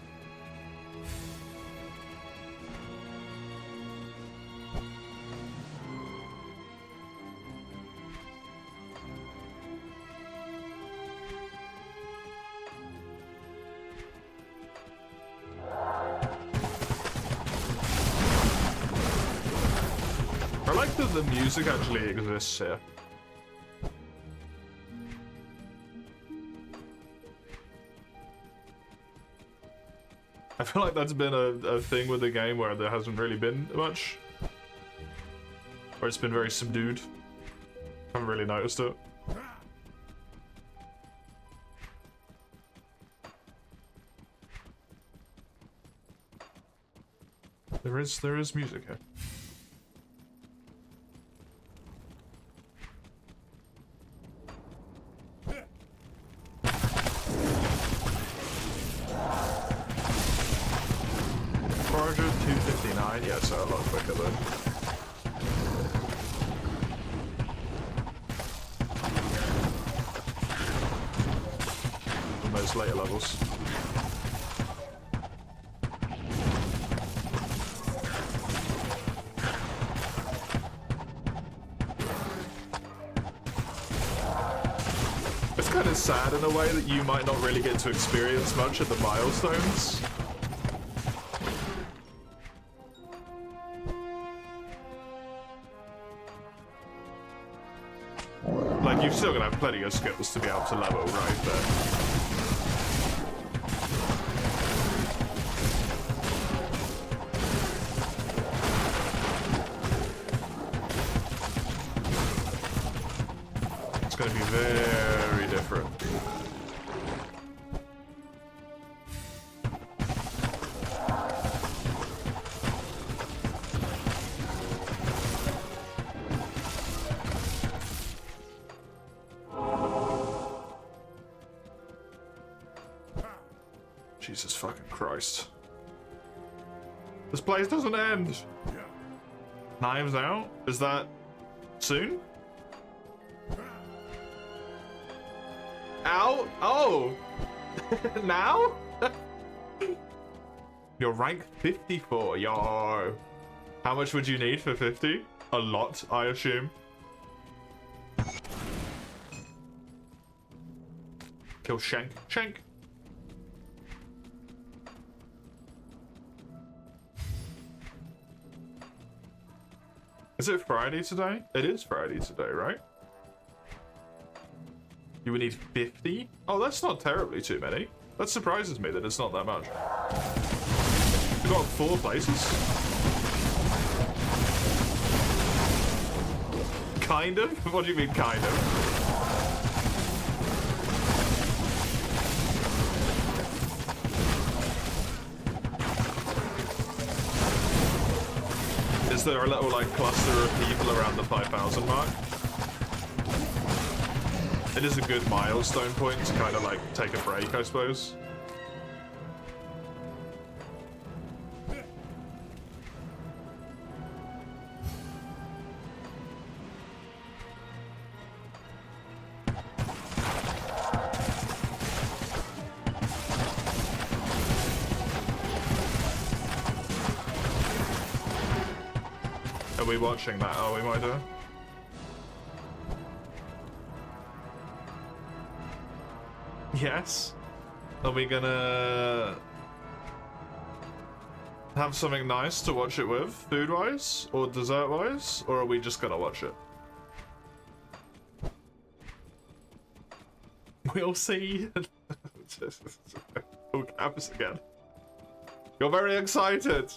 I like that the music actually exists here. I feel like that's been a thing with the game where there hasn't really been much. Or it's been very subdued. Haven't really noticed it. There is music here. Yeah, so a lot quicker then. On those later levels. It's kind of sad in a way that you might not really get to experience much of the milestones. Like, you're still gonna have plenty of skills to be able to level, right? But it's gonna be very different. Jesus fucking Christ. This place doesn't end! Knives Out? Is that soon? Ow! Oh! Now? You're rank 54, yo! How much would you need for 50? A lot, I assume. Kill Shank. Shank! Is it Friday today? It is Friday today, right? You would need 50? Oh, that's not terribly too many. That surprises me that it's not that much. We've got 4 places. Kind of? What do you mean, kind of? Is there a little, like, cluster of people around the 5,000 mark? It is a good milestone point to kind of, like, take a break, I suppose. Are we watching that? Oh, we might do. Yes. Are we gonna have something nice to watch it with, food-wise or dessert-wise, or are we just gonna watch it? We'll see. Oh, caps again. You're very excited.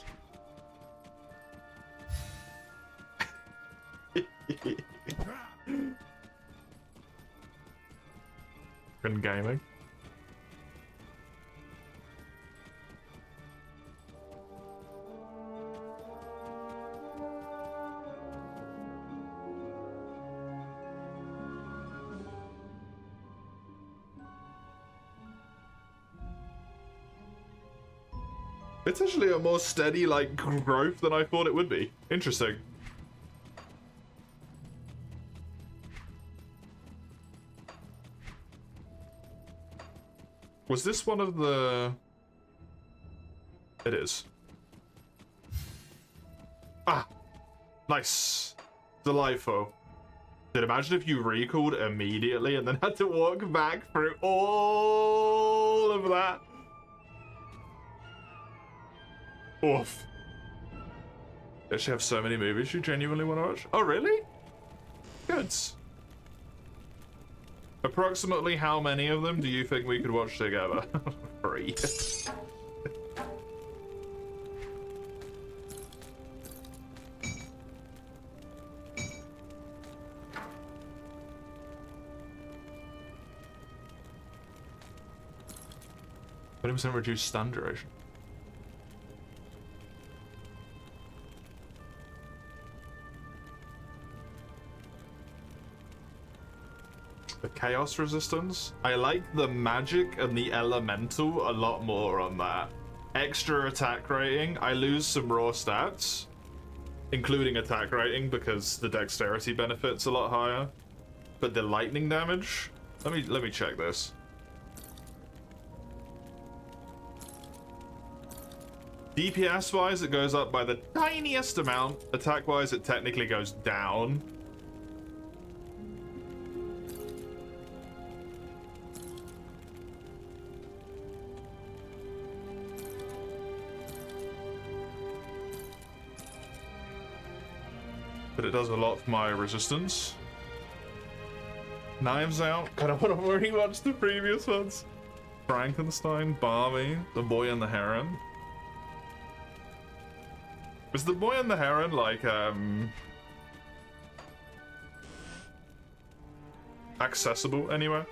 In gaming. It's actually a more steady, like, growth than I thought it would be. Interesting. Was this one of the... It is. Ah! Nice. Delightful. Dude, imagine if you recalled immediately and then had to walk back through all of that. Oof. You actually have so many movies you genuinely want to watch? Oh, really? Good. Approximately how many of them do you think we could watch together? 3. %, reduced stun duration. The chaos resistance. I like the magic and the elemental a lot more on that. Extra attack rating. I lose some raw stats, including attack rating because the dexterity benefit's a lot higher. But the lightning damage. Let me check this. DPS wise, it goes up by the tiniest amount. Attack wise, it technically goes down. But it does a lot for my resistance. Knives Out. Kind of want to rewatch the previous ones. Frankenstein, Barbie, The Boy and the Heron. Was The Boy and the Heron like accessible anywhere?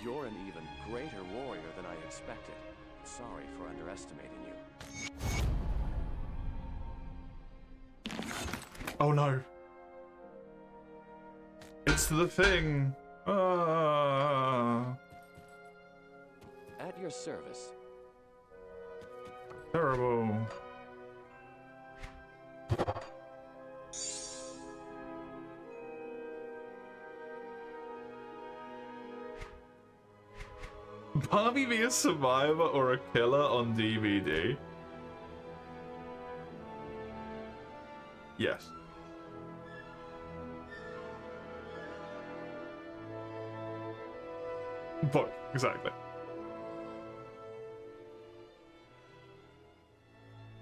You're an even greater warrior than I expected. Sorry for underestimating you. Oh no. It's the thing. At your service. Terrible. Barbie be a survivor or a killer on DVD? Yes. Both, exactly.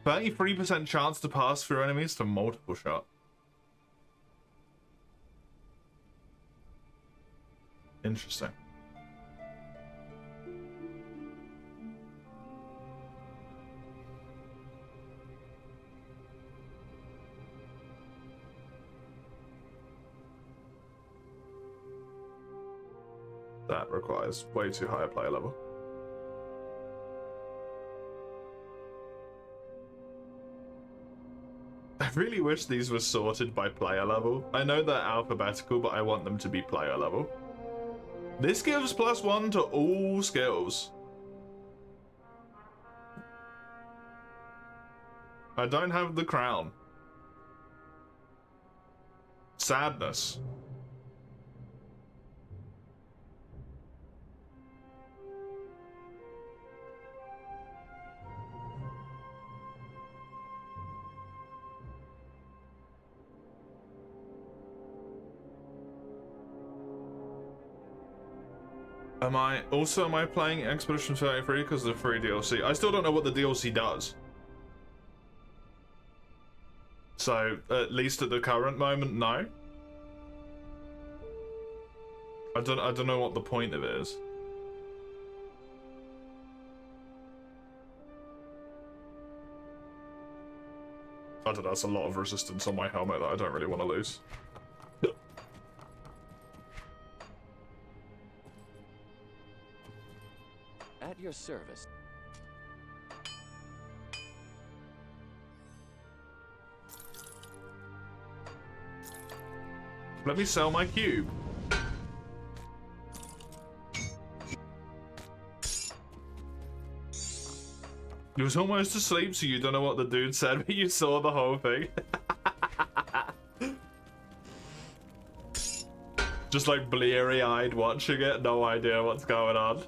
33% chance to pass through enemies to multiple shot. Interesting. That requires way too high a player level. I really wish these were sorted by player level. I know they're alphabetical, but I want them to be player level. This gives +1 to all skills. I don't have the crown. Sadness. Am I playing Expedition 33 because of the free DLC? I still don't know what the DLC does. So, at least at the current moment, no. I don't know what the point of it is. I don't know, that's a lot of resistance on my helmet that I don't really want to lose. At your service. Let me sell my cube. You was almost asleep, so you don't know what the dude said, but you saw the whole thing. Just like bleary-eyed watching it, no idea what's going on.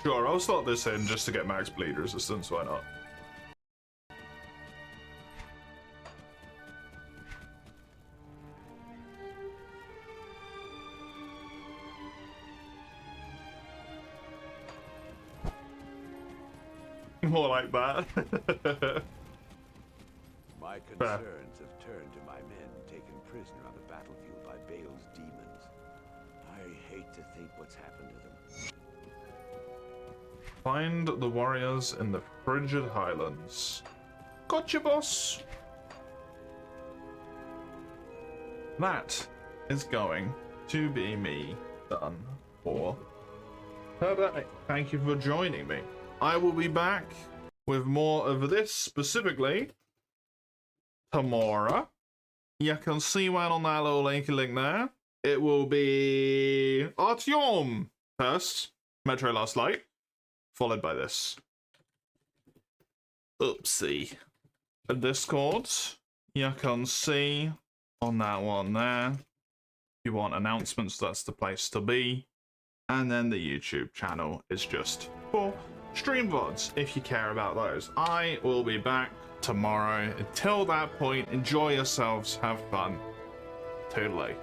Sure, I'll slot this in just to get max bleed resistance, why not? More like that. My concerns have turned to my men taken prisoner on the battlefield by Bale's demons. I hate to think what's happened to them. Find the warriors in the Frigid Highlands. Gotcha, boss! That is going to be me done for today. Thank you for joining me. I will be back with more of this, specifically tomorrow. You can see one on that little link there. It will be Artyom first, Metro Last Light, followed by this. Oopsie. A Discord, you can see on that one there. If you want announcements, that's the place to be. And then the YouTube channel is just for stream VODs, if you care about those. I will be back tomorrow. Until that point, enjoy yourselves, have fun. Toodaloo.